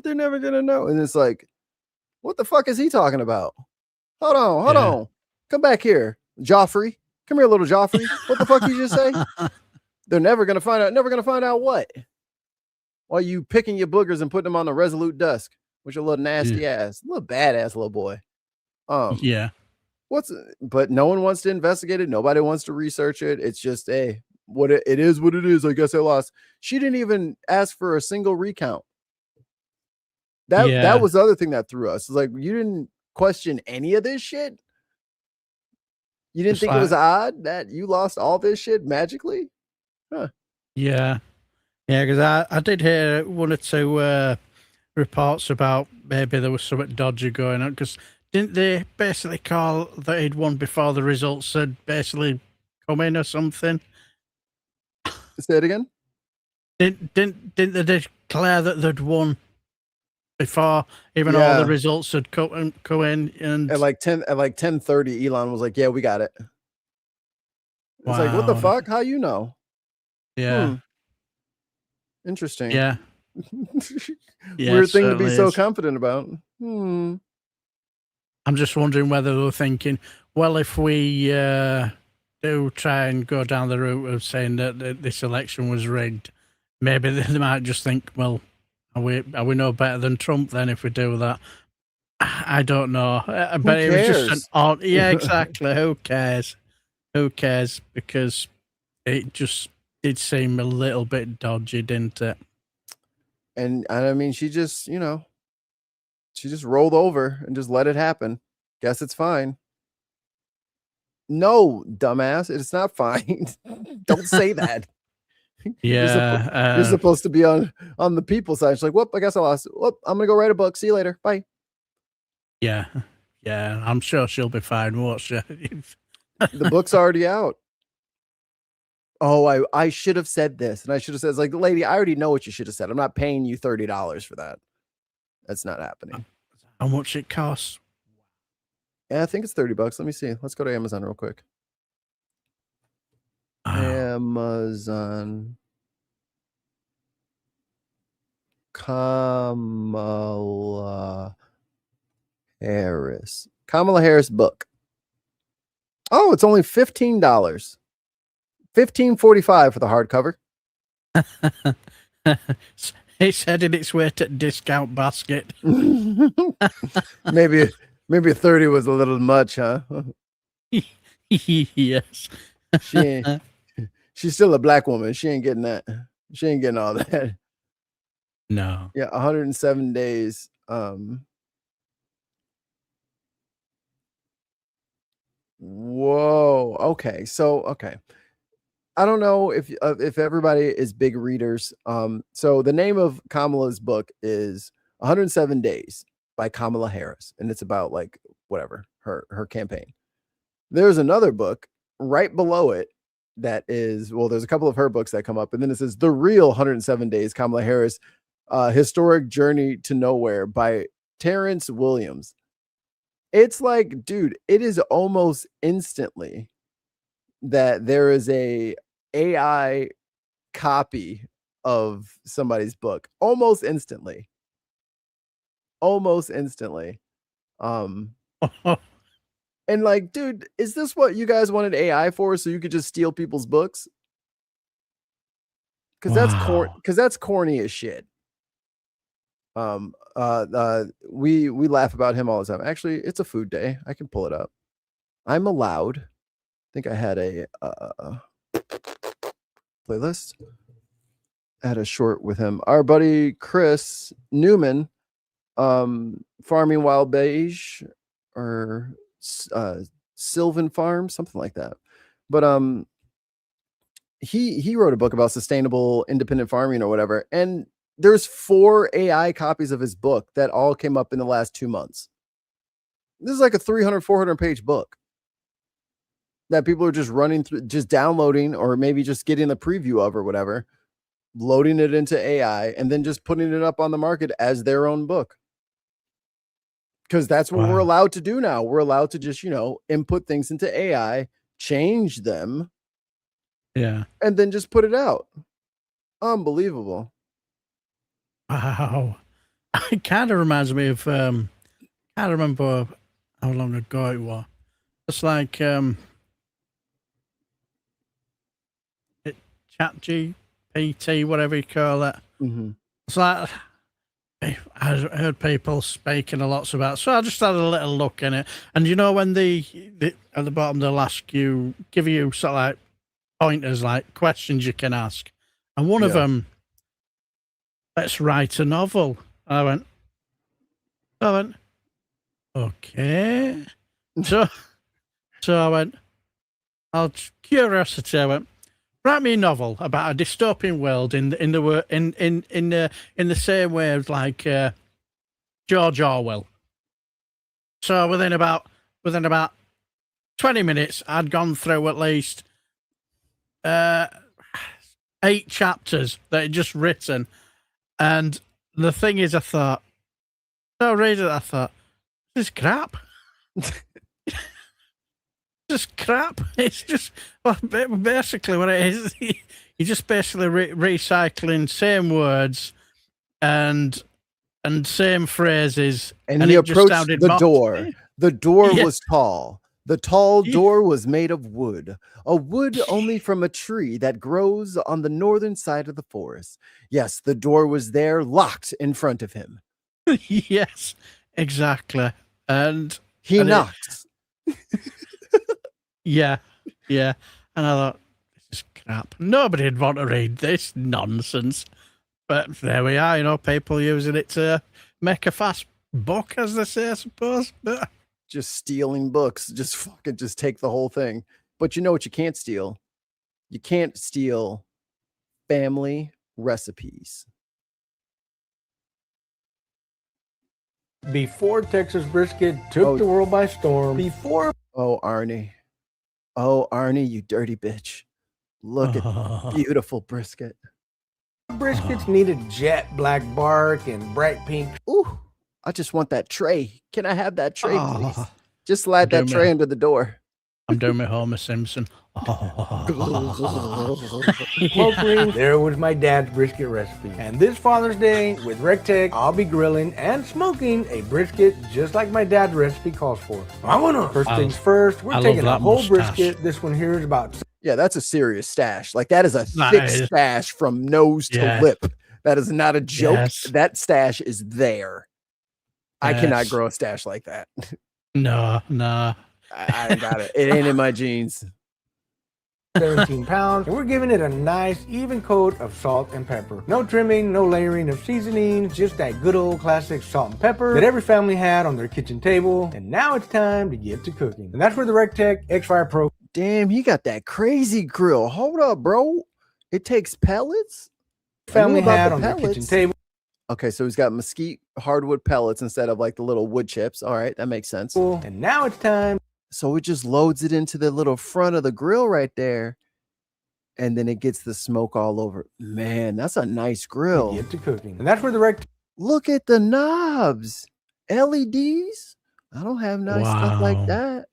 They're never gonna know. And it's like, what the fuck is he talking about? Hold on, come back here, Joffrey. Come here, little Joffrey. What the fuck you just say? They're never gonna find out. Never gonna find out what? Why you picking your boogers and putting them on the resolute dusk with your little nasty ass, little badass little boy. Yeah. But no one wants to investigate it. Nobody wants to research it. It's just, hey, it is what it is. I guess I lost. She didn't even ask for a single recount. That was the other thing that threw us. It's like, you didn't question any of this shit. You didn't think it was odd that you lost all this shit magically? Huh. Yeah. Yeah, because I did hear one or two reports about maybe there was something dodgy going on, because didn't they basically call that he'd won before the results had basically come in or something? Say it again? Didn't they declare that they'd won before even all the results had come in? And at like 10:30, Elon was like, "Yeah, we got it." It's like, what the fuck? How you know? Yeah. Interesting. Yeah. Weird thing to be so confident about. I'm just wondering whether they were thinking, well, if we do try and go down the route of saying that this election was rigged, maybe they might just think, well, are we no better than Trump then if we do that? I don't know. But it was just an odd. Yeah, exactly. Who cares? Who cares? Because it just did seem a little bit dodgy, didn't it? And I mean, she just rolled over and just let it happen. Guess it's fine. No, dumbass, it's not fine. Don't say that. Yeah, you're supposed to be on the people side. She's like, whoop, I guess I lost. Whoop, I'm gonna go write a book. See you later. Bye. Yeah, I'm sure she'll be fine. Won't she? The book's already out. Oh, I should have said this, and I should have said, like, lady, I already know what you should have said. I'm not paying you $30 for that. That's not happening. How much it costs? Yeah, I think it's $30. Let me see. Let's go to Amazon real quick. Amazon. Kamala Harris book. Oh, it's only $15. $15.45 for the hardcover. It's heading its way to discount basket. maybe 30 was a little much, huh? Yes. She's still a black woman. She ain't getting that. She ain't getting all that. No. Yeah, 107 days. Whoa. Okay. So, okay. I don't know if everybody is big readers. So the name of Kamala's book is 107 Days by Kamala Harris, and it's about like whatever her campaign. There's another book right below it that is, well, there's a couple of her books that come up, and then it says The Real 107 Days, Kamala Harris, Historic Journey to Nowhere by Terrence Williams. It's like, dude, it is almost instantly that there is a AI copy of somebody's book. Almost instantly. And like, dude, is this what you guys wanted AI for? So you could just steal people's books? Because that's corny as shit. We laugh about him all the time. Actually, it's a food day. I can pull it up. I'm allowed. I think I had a playlist. I had a short with him. Our buddy Chris Newman, Farming Wild Beige or Sylvan Farm, something like that. But he wrote a book about sustainable independent farming or whatever, and there's 4 AI copies of his book that all came up in the last 2 months. This is like a 300-400 page book that people are just running through, just downloading, or maybe just getting a preview of or whatever, loading it into AI, and then just putting it up on the market as their own book. Because that's what we're allowed to do now. We're allowed to just, input things into AI, change them, yeah, and then just put it out. Unbelievable. Wow. It kind of reminds me of, I can't remember how long ago it was. It's like ChatGPT, whatever you call it. Mm-hmm. It's like, I heard people speaking a lot about it, so I just had a little look in it. And when the at the bottom they'll give you sort of like pointers, like questions you can ask. And one of them, let's write a novel. I went, okay. So I went, curiosity. I went, write me a novel about a dystopian world in the same way as like George Orwell. So within about 20 minutes, I'd gone through at least 8 chapters that he'd just written. And the thing is, I thought, this is crap. Just crap. It's just basically what it is. You're just basically recycling same words and same phrases. And he approached the door. The door was tall. The tall door was made of wood, a wood only from a tree that grows on the northern side of the forest. Yes, the door was there, locked in front of him. Yes, exactly. And he knocks. Yeah. And I thought, this is crap. Nobody'd want to read this nonsense. But there we are, people using it to make a fast buck, as they say, I suppose. But just stealing books, just take the whole thing. But you know what you can't steal? You can't steal family recipes. Before Texas brisket took the world by storm. Oh, Arnie, you dirty bitch. Look at beautiful brisket. Briskets needed jet black bark and bright pink. Ooh, I just want that tray. Can I have that tray, please? Just slide that tray under the door. I'm doing my Homer Simpson. Smoke ring, there was my dad's brisket recipe. And this Father's Day, with RecTech, I'll be grilling and smoking a brisket just like my dad's recipe calls for. First things first, we're taking a whole brisket. This one here is about... Yeah, that's a serious stash. Like, that is a thick stash from nose to lip. That is not a joke. Yes. That stash is there. I cannot grow a stash like that. No. I got it. It ain't in my genes. 17 pounds, and we're giving it a nice even coat of salt and pepper. No trimming, no layering of seasonings, just that good old classic salt and pepper that every family had on their kitchen table. And now it's time to get to cooking. And that's where the RecTech X-Fire Pro. Damn, he got that crazy grill. Hold up, bro. It takes pellets? Family had on their kitchen table. Okay, so he's got mesquite hardwood pellets instead of like the little wood chips. All right, that makes sense. And now it's time. So it just loads it into the little front of the grill right there. And then it gets the smoke all over. Man, that's a nice grill. Get to cooking. And that's where the RecTech. Look at the knobs. LEDs. I don't have nice stuff like that.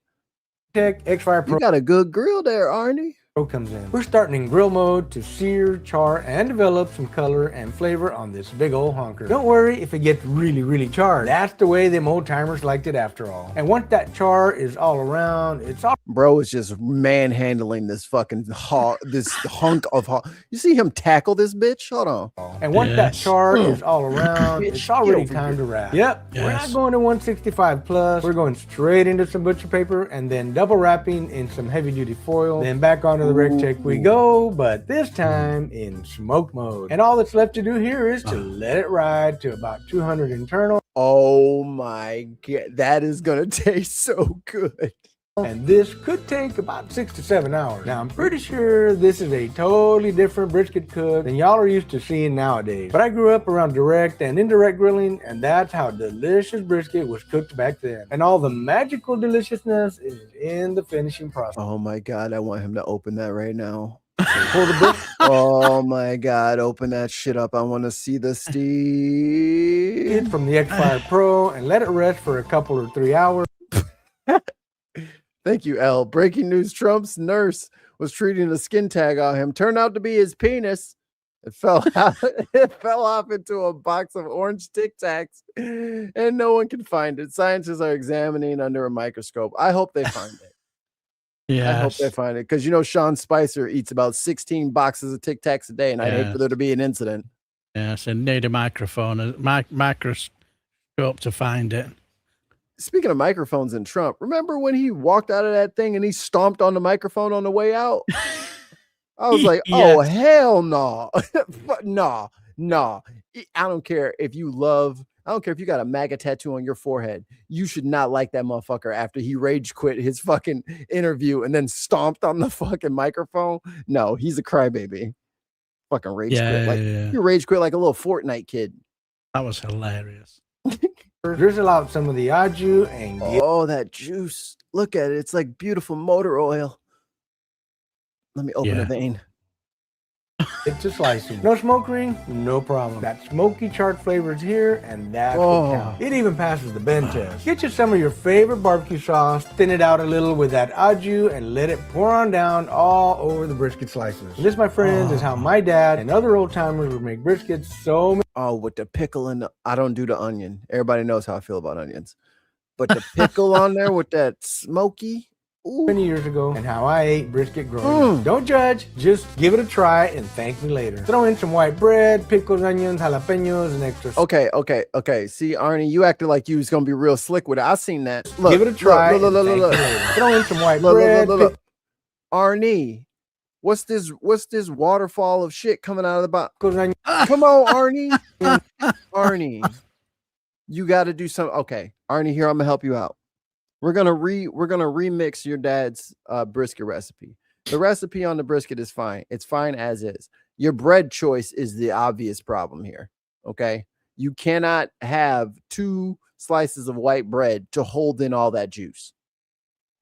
X-Fire Pro. You got a good grill there, Arnie. Comes in. We're starting in grill mode to sear, char, and develop some color and flavor on this big old honker. Don't worry if it gets really charred. That's the way them old timers liked it after all. And once that char is all around, it's all... Bro is just manhandling this fucking this hunk of You see him tackle this bitch? Hold on. And once that char is all around, it's already time to wrap. Yep. Yes. We're not going to 165 plus. We're going straight into some butcher paper and then double wrapping in some heavy duty foil. Then back onto the RecTech we go, but this time in smoke mode. And all that's left to do here is to let it ride to about 200 internal. Oh my God, that is gonna taste so good. And this could take about 6 to 7 hours. Now, I'm pretty sure this is a totally different brisket cook than y'all are used to seeing nowadays. But I grew up around direct and indirect grilling, and that's how delicious brisket was cooked back then. And all the magical deliciousness is in the finishing process. Oh my God, I want him to open that right now. Oh my God, open that shit up. I want to see the steam. From the X-Fire Pro and let it rest for a couple or 3 hours. Thank you, L. Breaking news: Trump's nurse was treating a skin tag on him. Turned out to be his penis. It fell out. It fell off into a box of orange Tic Tacs, and no one can find it. Scientists are examining under a microscope. I hope they find it. Yeah, I hope they find it, because you know Sean Spicer eats about 16 boxes of Tic Tacs a day, and I'd hate for there to be an incident. Yes, and need a microphone, microscope to find it. Speaking of microphones and Trump, remember when he walked out of that thing and he stomped on the microphone on the way out? I was like, oh, hell no. No. I don't care if you got a MAGA tattoo on your forehead. You should not like that motherfucker after he rage quit his fucking interview and then stomped on the fucking microphone. No, he's a crybaby. Fucking rage quit. You rage quit like a little Fortnite kid. That was hilarious. Drizzle out some of the au jus and that juice. Look at it. It's like beautiful motor oil. Let me open a vein. It's a slicing. No smoke ring, no problem. That smoky charred flavor is here, and that's what counts. It even passes the bend test. Get you some of your favorite barbecue sauce, thin it out a little with that au jus, and let it pour on down all over the brisket slices. And this, my friends, is how my dad and other old timers would make briskets so many. Oh, with the pickle and I don't do the onion. Everybody knows how I feel about onions. But the pickle on there with that smoky. Many years ago, and how I ate brisket growing up. Don't judge, just give it a try and thank me later. Throw in some white bread, pickles, onions, jalapenos, and extra. Okay. See, Arnie, you acted like you was gonna be real slick with it. I seen that. Look, give it a try. Look. Throw in some white bread. Look. Arnie, what's this waterfall of shit coming out of the box? Come on, Arnie. Arnie, you got to do something. Okay, Arnie, here, I'm gonna help you out. We're gonna remix your dad's brisket recipe. The recipe on the brisket is fine. It's fine as is. Your bread choice is the obvious problem here. Okay, you cannot have 2 slices of white bread to hold in all that juice.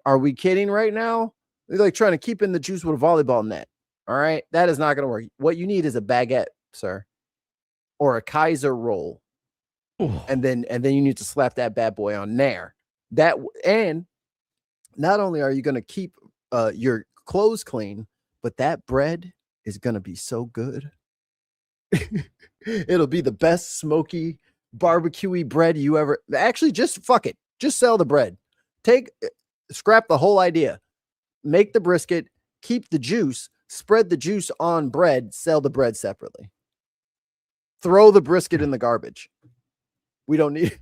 Are we kidding right now? They're like trying to keep in the juice with a volleyball net. All right, that is not gonna work. What you need is a baguette, sir, or a Kaiser roll, and then you need to slap that bad boy on there. And not only are you going to keep your clothes clean, but that bread is going to be so good. It'll be the best smoky, barbecuey bread you ever. Actually, just fuck it. Just sell the bread. Scrap the whole idea. Make the brisket, keep the juice, spread the juice on bread, sell the bread separately. Throw the brisket in the garbage. We don't need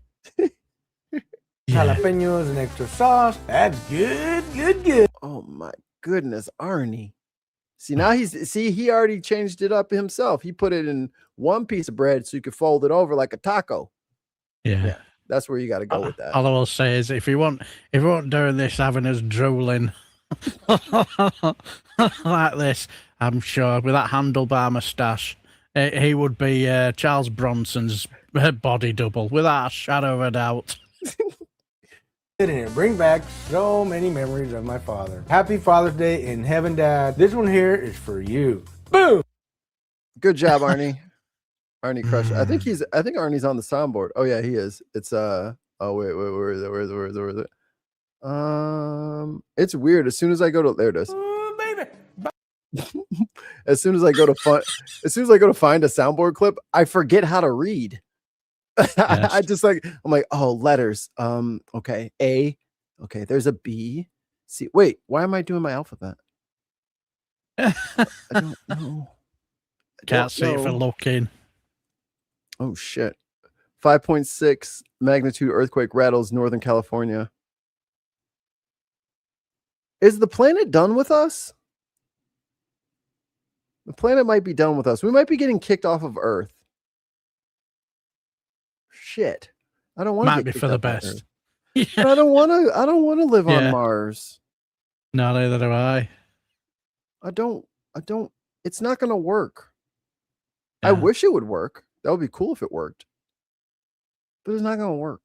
jalapenos and extra sauce. That's good. Oh my goodness, Arnie. See, now he already changed it up himself. He put it in one piece of bread so you could fold it over like a taco. Yeah. That's where you got to go with that. All I will say is if you want during this having us drooling like this, I'm sure with that handlebar moustache, he would be Charles Bronson's body double without a shadow of a doubt. And it bring back so many memories of my father. Happy Father's Day in heaven, Dad. This one here is for you. Boom. Good job, Arnie. Arnie crushed. I think Arnie's on the soundboard. Oh yeah, he is. It's oh wait, where is it? It's weird. As soon as I go to there it is. Oh, baby. As soon as I go to find a soundboard clip, I forget how to read. Yes. I'm like, oh, letters. Okay. A. Okay, there's a B. C. Wait, why am I doing my alphabet? I don't know. Can't see it for looking. Oh shit. 5.6 magnitude earthquake rattles Northern California. Is the planet done with us? The planet might be done with us. We might be getting kicked off of Earth. Shit. I don't want to might be for the best. Yeah. I don't want to live on Mars. No, neither do I. I don't it's not going to work. Yeah. I wish it would work. That would be cool if it worked. But it's not going to work.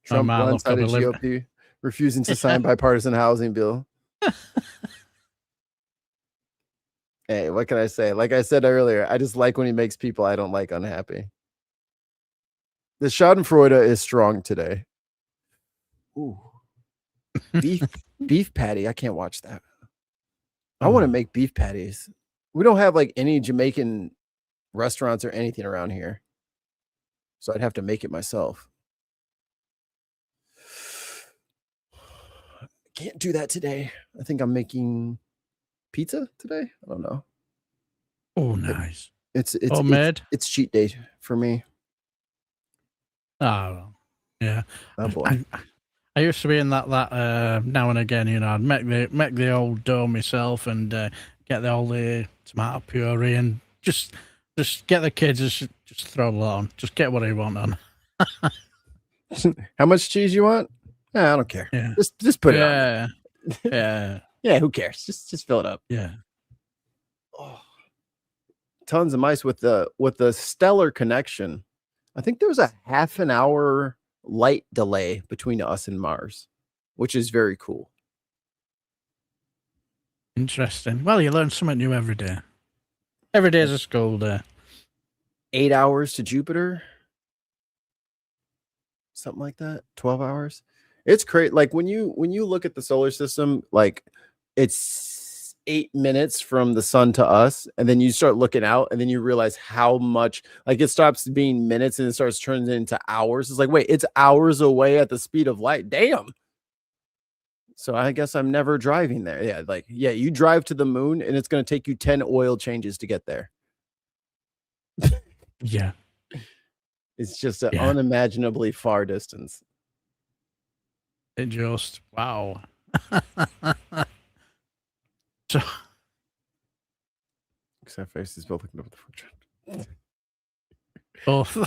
Trump blindsided GOP refusing to sign bipartisan housing bill. Hey, what can I say? Like I said earlier, I just like when he makes people I don't like unhappy. The Schadenfreude is strong today. Ooh. Beef patty. I can't watch that. I want to make beef patties. We don't have like any Jamaican restaurants or anything around here. So I'd have to make it myself. Can't do that today. I think I'm making pizza today. I don't know. Oh, nice. It's cheat day for me. Oh, yeah. Oh boy. I used to be in that now and again. You know, I'd make the old dough myself and get all the tomato puree and just get the kids just throw it on. Just get what they want on. How much cheese you want? I don't care. Yeah. Just put it on. Yeah. Yeah, who cares? Just fill it up. Yeah. Oh. Tons of mice with the stellar connection. I think there was a half an hour light delay between us and Mars, which is very cool. Interesting. Well, you learn something new every day. Every day is a school day. 8 hours to Jupiter. Something like that. 12 hours. It's crazy. Like when you look at the solar system, like it's 8 minutes from the sun to us, and then you start looking out, and then you realize how much, like it stops being minutes and it starts turning into hours. It's like, wait, it's hours away at the speed of light. Damn. So I guess I'm never driving there. Yeah, you drive to the moon, and it's going to take you 10 oil changes to get there. Yeah. It's just an unimaginably far distance. It just, wow. So, except face is both looking up at the foot. Both.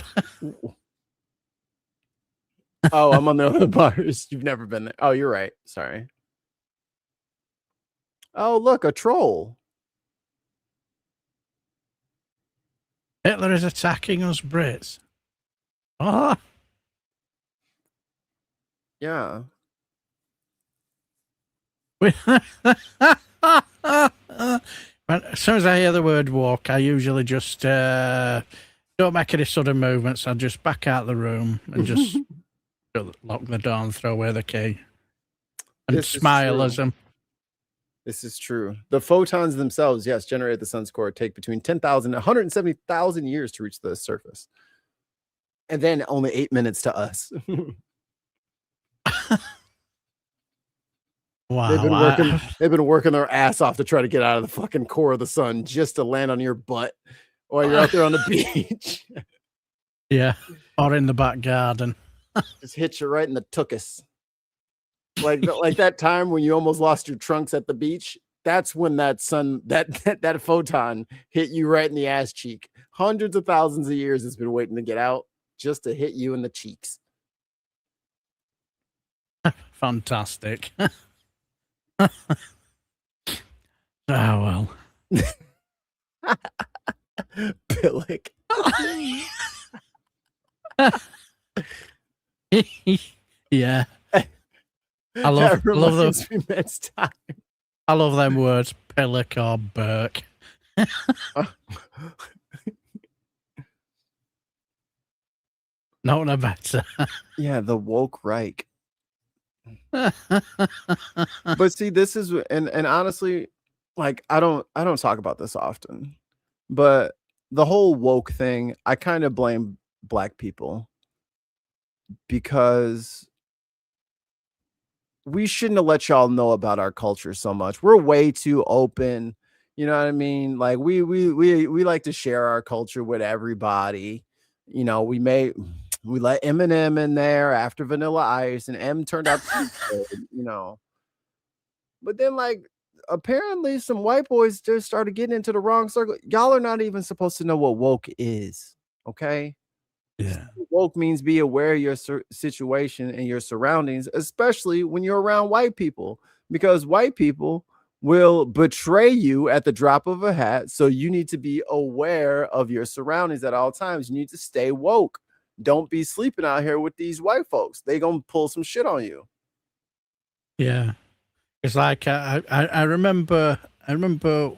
Oh, I'm on the other bars. You've never been there. Oh, you're right. Sorry. Oh, look, a troll. Hitler is attacking us Brits. Oh. Yeah. As soon as I hear the word walk, I usually just don't make any sudden movements. I just back out the room and just lock the door and throw away the key. And This is smile true. as them. This is true. The photons themselves, yes, generated at the sun's core, take between 10,000 and 170,000 years to reach the surface. And then only 8 minutes to us. Wow. They've been working their ass off to try to get out of the fucking core of the sun just to land on your butt while you're out there on the beach. Yeah. Or in the back garden. Just hit you right in the tuchus. Like that time when you almost lost your trunks at the beach. That's when that photon hit you right in the ass cheek. Hundreds of thousands of years it's been waiting to get out just to hit you in the cheeks. Fantastic. Oh, well. Pillick. Yeah. I love those. I love them words, pillock or Burke. Not a better. Yeah, the woke Reich. But see, this is and honestly, like I don't talk about this often, but the whole woke thing, I kind of blame Black people because we shouldn't have let y'all know about our culture so much. We're way too open. You know what I mean? Like we like to share our culture with everybody. You know, we let Eminem in there after Vanilla Ice, and M turned out to be good, you know. But then, like, apparently some white boys just started getting into the wrong circle. Y'all are not even supposed to know what woke is, okay? Yeah. Woke means be aware of your situation and your surroundings, especially when you're around white people, because white people will betray you at the drop of a hat. So you need to be aware of your surroundings at all times. You need to stay woke. Don't be sleeping out here with these white folks. They gonna pull some shit on you. Yeah. It's like I remember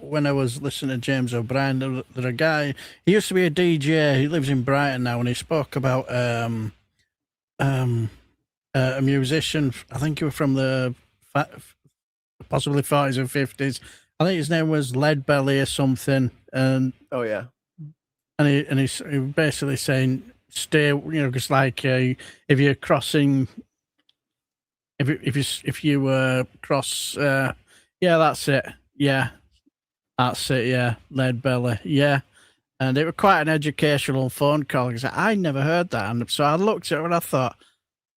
when I was listening to James O'Brien, there a guy, he used to be a DJ, he lives in Brighton now, and he spoke about a musician, I think he was from the possibly 40s and 50s. I think his name was Leadbelly or something. And oh yeah. And he's basically saying stay, you know, because like if you're crossing, if you cross, yeah, that's it. Yeah, that's it. Yeah, Leadbelly. Yeah, and it was quite an educational phone call because I never heard that, and so I looked at it and I thought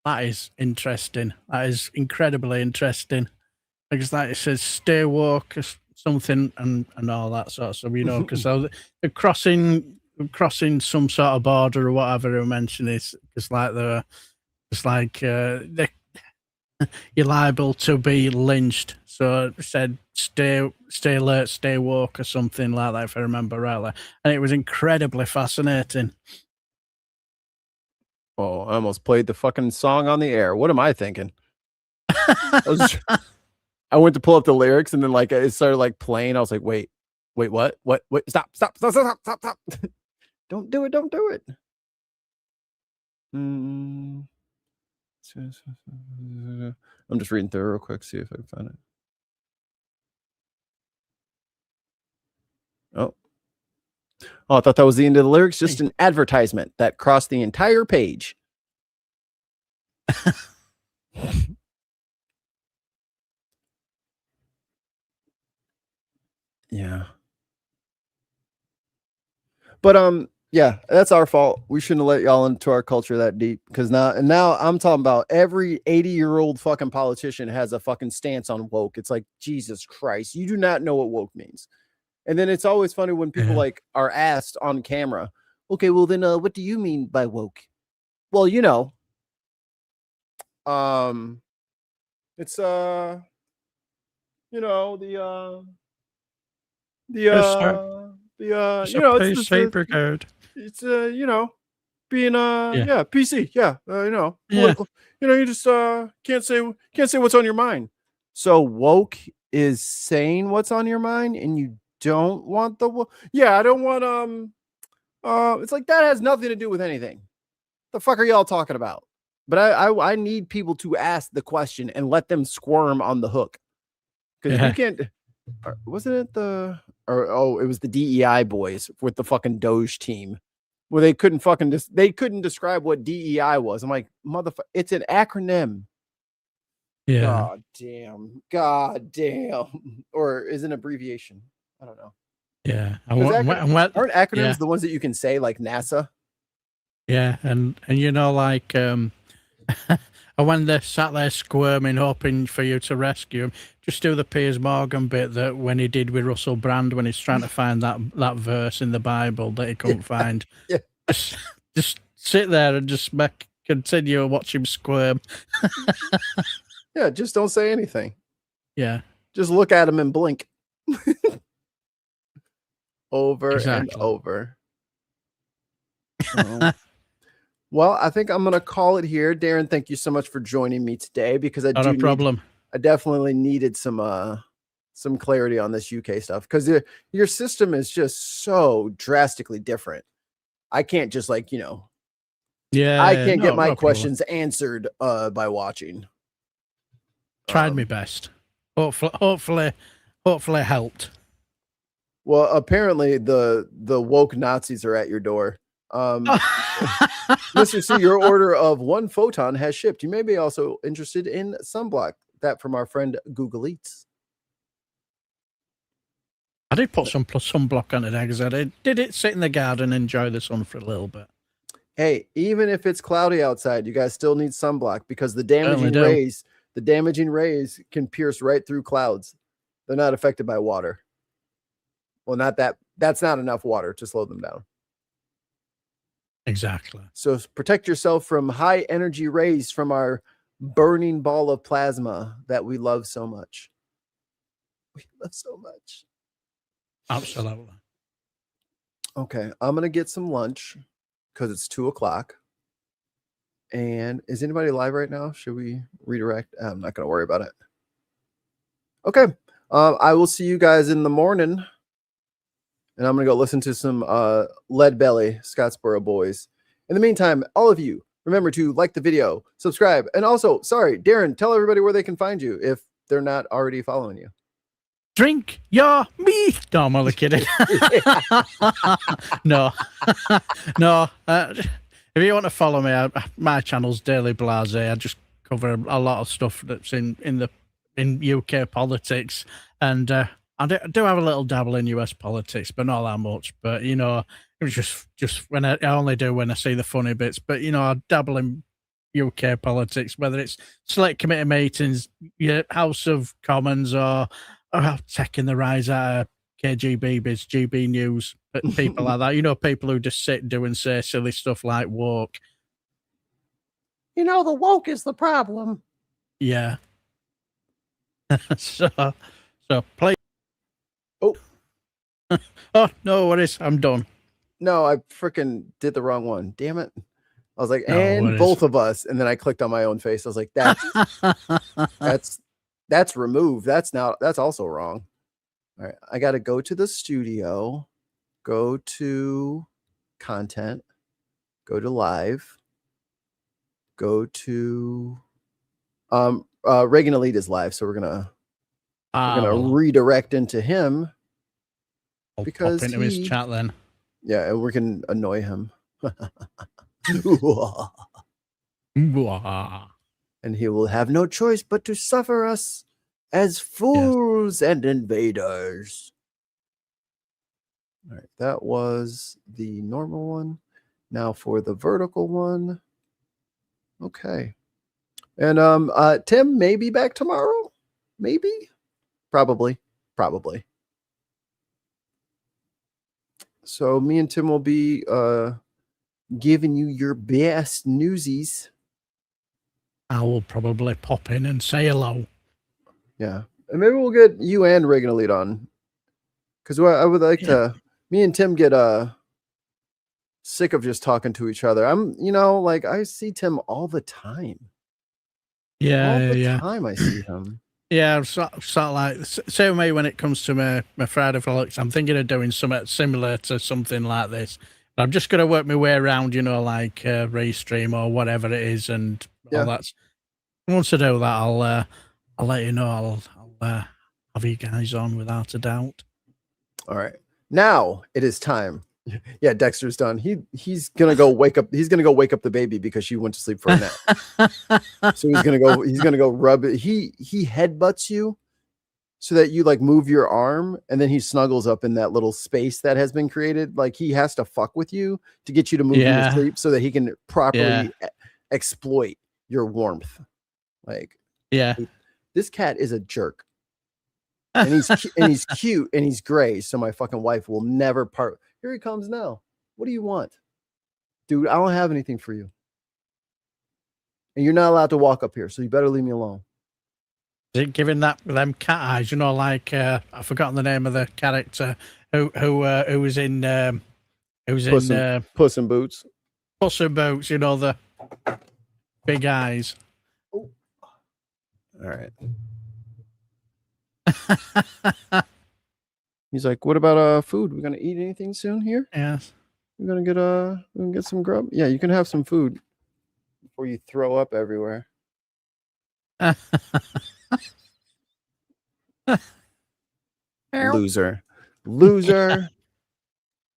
that is interesting. That is incredibly interesting because, like it says, stay woke or something and all that sort of stuff. You know, because they're crossing some sort of border or whatever you mentioned is it's like you're liable to be lynched. So it said stay alert, stay woke or something like that, if I remember rightly. And it was incredibly fascinating. Oh, I almost played the fucking song on the air. What am I thinking? I went to pull up the lyrics and then like it started like playing. I was like, wait, what? Stop. Don't do it. I'm just reading through real quick, see if I can find it. Oh, I thought that was the end of the lyrics. Just an advertisement that crossed the entire page. Yeah. But yeah, that's our fault. We shouldn't have let y'all into our culture that deep because now I'm talking about every 80-year-old fucking politician has a fucking stance on woke. It's like, Jesus Christ, you do not know what woke means. And then it's always funny when people like are asked on camera, okay, well then what do you mean by woke? Well, you know, it's you know, it's paper code. It's you know, being PC, you know, political. You know, you just can't say what's on your mind. So woke is saying what's on your mind, and you don't want I don't want it's like that has nothing to do with anything. The fuck are y'all talking about? But I need people to ask the question and let them squirm on the hook. Because you can't. Wasn't it it was the DEI boys with the fucking Doge team, where they couldn't describe what DEI was. I'm like, motherfucker, it's an acronym. Yeah. God damn. Or is it an abbreviation? I don't know. Yeah. Aren't acronyms yeah. the ones that you can say, like NASA? Yeah, and you know, like when they're sat there squirming, hoping for you to rescue them, just do the Piers Morgan bit that when he did with Russell Brand when he's trying to find that verse in the Bible that he couldn't find. Yeah. Just sit there and just continue to watch him squirm. Yeah, just don't say anything. Yeah. Just look at him and blink. Over Exactly. and over. Well, I think I'm gonna call it here. Darren, thank you so much for joining me today, because I definitely needed some clarity on this UK stuff, because your system is just so drastically different. I can't just I can't get my questions answered by watching. Tried my best. Hopefully helped. Well, apparently the woke Nazis are at your door. Mr. C, your order of 1 photon has shipped. You may be also interested in sunblock. That from our friend Google Eats. I did put some sunblock on it because I did it sit in the garden and enjoy the sun for a little bit. Hey, even if it's cloudy outside, you guys still need sunblock, because the damaging rays can pierce right through clouds. They're not affected by water. Well, that's not enough water to slow them down. Exactly. So protect yourself from high energy rays from our burning ball of plasma that we love so much. Absolutely. Okay, I'm gonna get some lunch because it's 2:00. And is anybody live right now? Should we redirect? I'm not gonna worry about it. Okay, I will see you guys in the morning. And I'm going to go listen to some Lead Belly, Scottsboro Boys. In the meantime, all of you, remember to like the video, subscribe, and also, sorry, Darren, tell everybody where they can find you if they're not already following you. Drink your meat. No, I'm only kidding. No. No. If you want to follow me, my channel's Daily Blase. I just cover a lot of stuff that's in UK politics, and I do have a little dabble in US politics, but not that much. But, it was just when I only do when I see the funny bits. But, I dabble in UK politics, whether it's select committee meetings, House of Commons, or taking the rise out of KGB biz, GB News, people like that. People who just sit, do and say silly stuff like woke. The woke is the problem. Yeah. So play. Oh, no worries. I'm done. No, I freaking did the wrong one. Damn it. I was like, and both of us. And then I clicked on my own face. I was like, that's removed. That's also wrong. All right. I got to go to the studio, go to content, go to live, go to, Reagan Elite is live. So we're going to redirect into him. I'll because pop into his chat then. Yeah, and we can annoy him. And he will have no choice but to suffer us as fools and invaders. All right, that was the normal one. Now for the vertical one. Okay. And Tim may be back tomorrow. Maybe. Probably. So me and Tim will be giving you your best newsies. I will probably pop in and say hello. Yeah. And maybe we'll get you and Reagan Elite on. Because I would like to, me and Tim get sick of just talking to each other. I see Tim all the time. Yeah, all the time I see him. Yeah, sort of like same way when it comes to my Friday vlogs. I'm thinking of doing something similar to something like this. But I'm just going to work my way around, like Restream or whatever it is, and Yeah. Once I do that, I'll let you know. I'll have you guys on without a doubt. All right. Now it is time. Yeah, Dexter's done. He's gonna go wake up. He's gonna go wake up the baby because she went to sleep for a nap. So he's gonna go rub it. He headbutts you so that you like move your arm, and then he snuggles up in that little space that has been created. Like he has to fuck with you to get you to move into sleep so that he can properly exploit your warmth. Like, this cat is a jerk. And he's cute and he's gray, so my fucking wife will never part. Here he comes now. What do you want? Dude, I don't have anything for you. And you're not allowed to walk up here, so you better leave me alone. Is it giving them cat eyes? You know, like I've forgotten the name of the character who was in Puss in Boots. Puss in Boots, you know, the big eyes. Oh. All right. He's like, what about food? We're gonna eat anything soon here? Yes. We're gonna get some grub. Yeah, you can have some food before you throw up everywhere. Loser.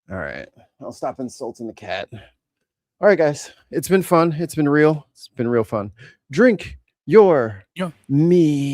All right. I'll stop insulting the cat. All right, guys. It's been fun. It's been real. It's been real fun. Drink your me.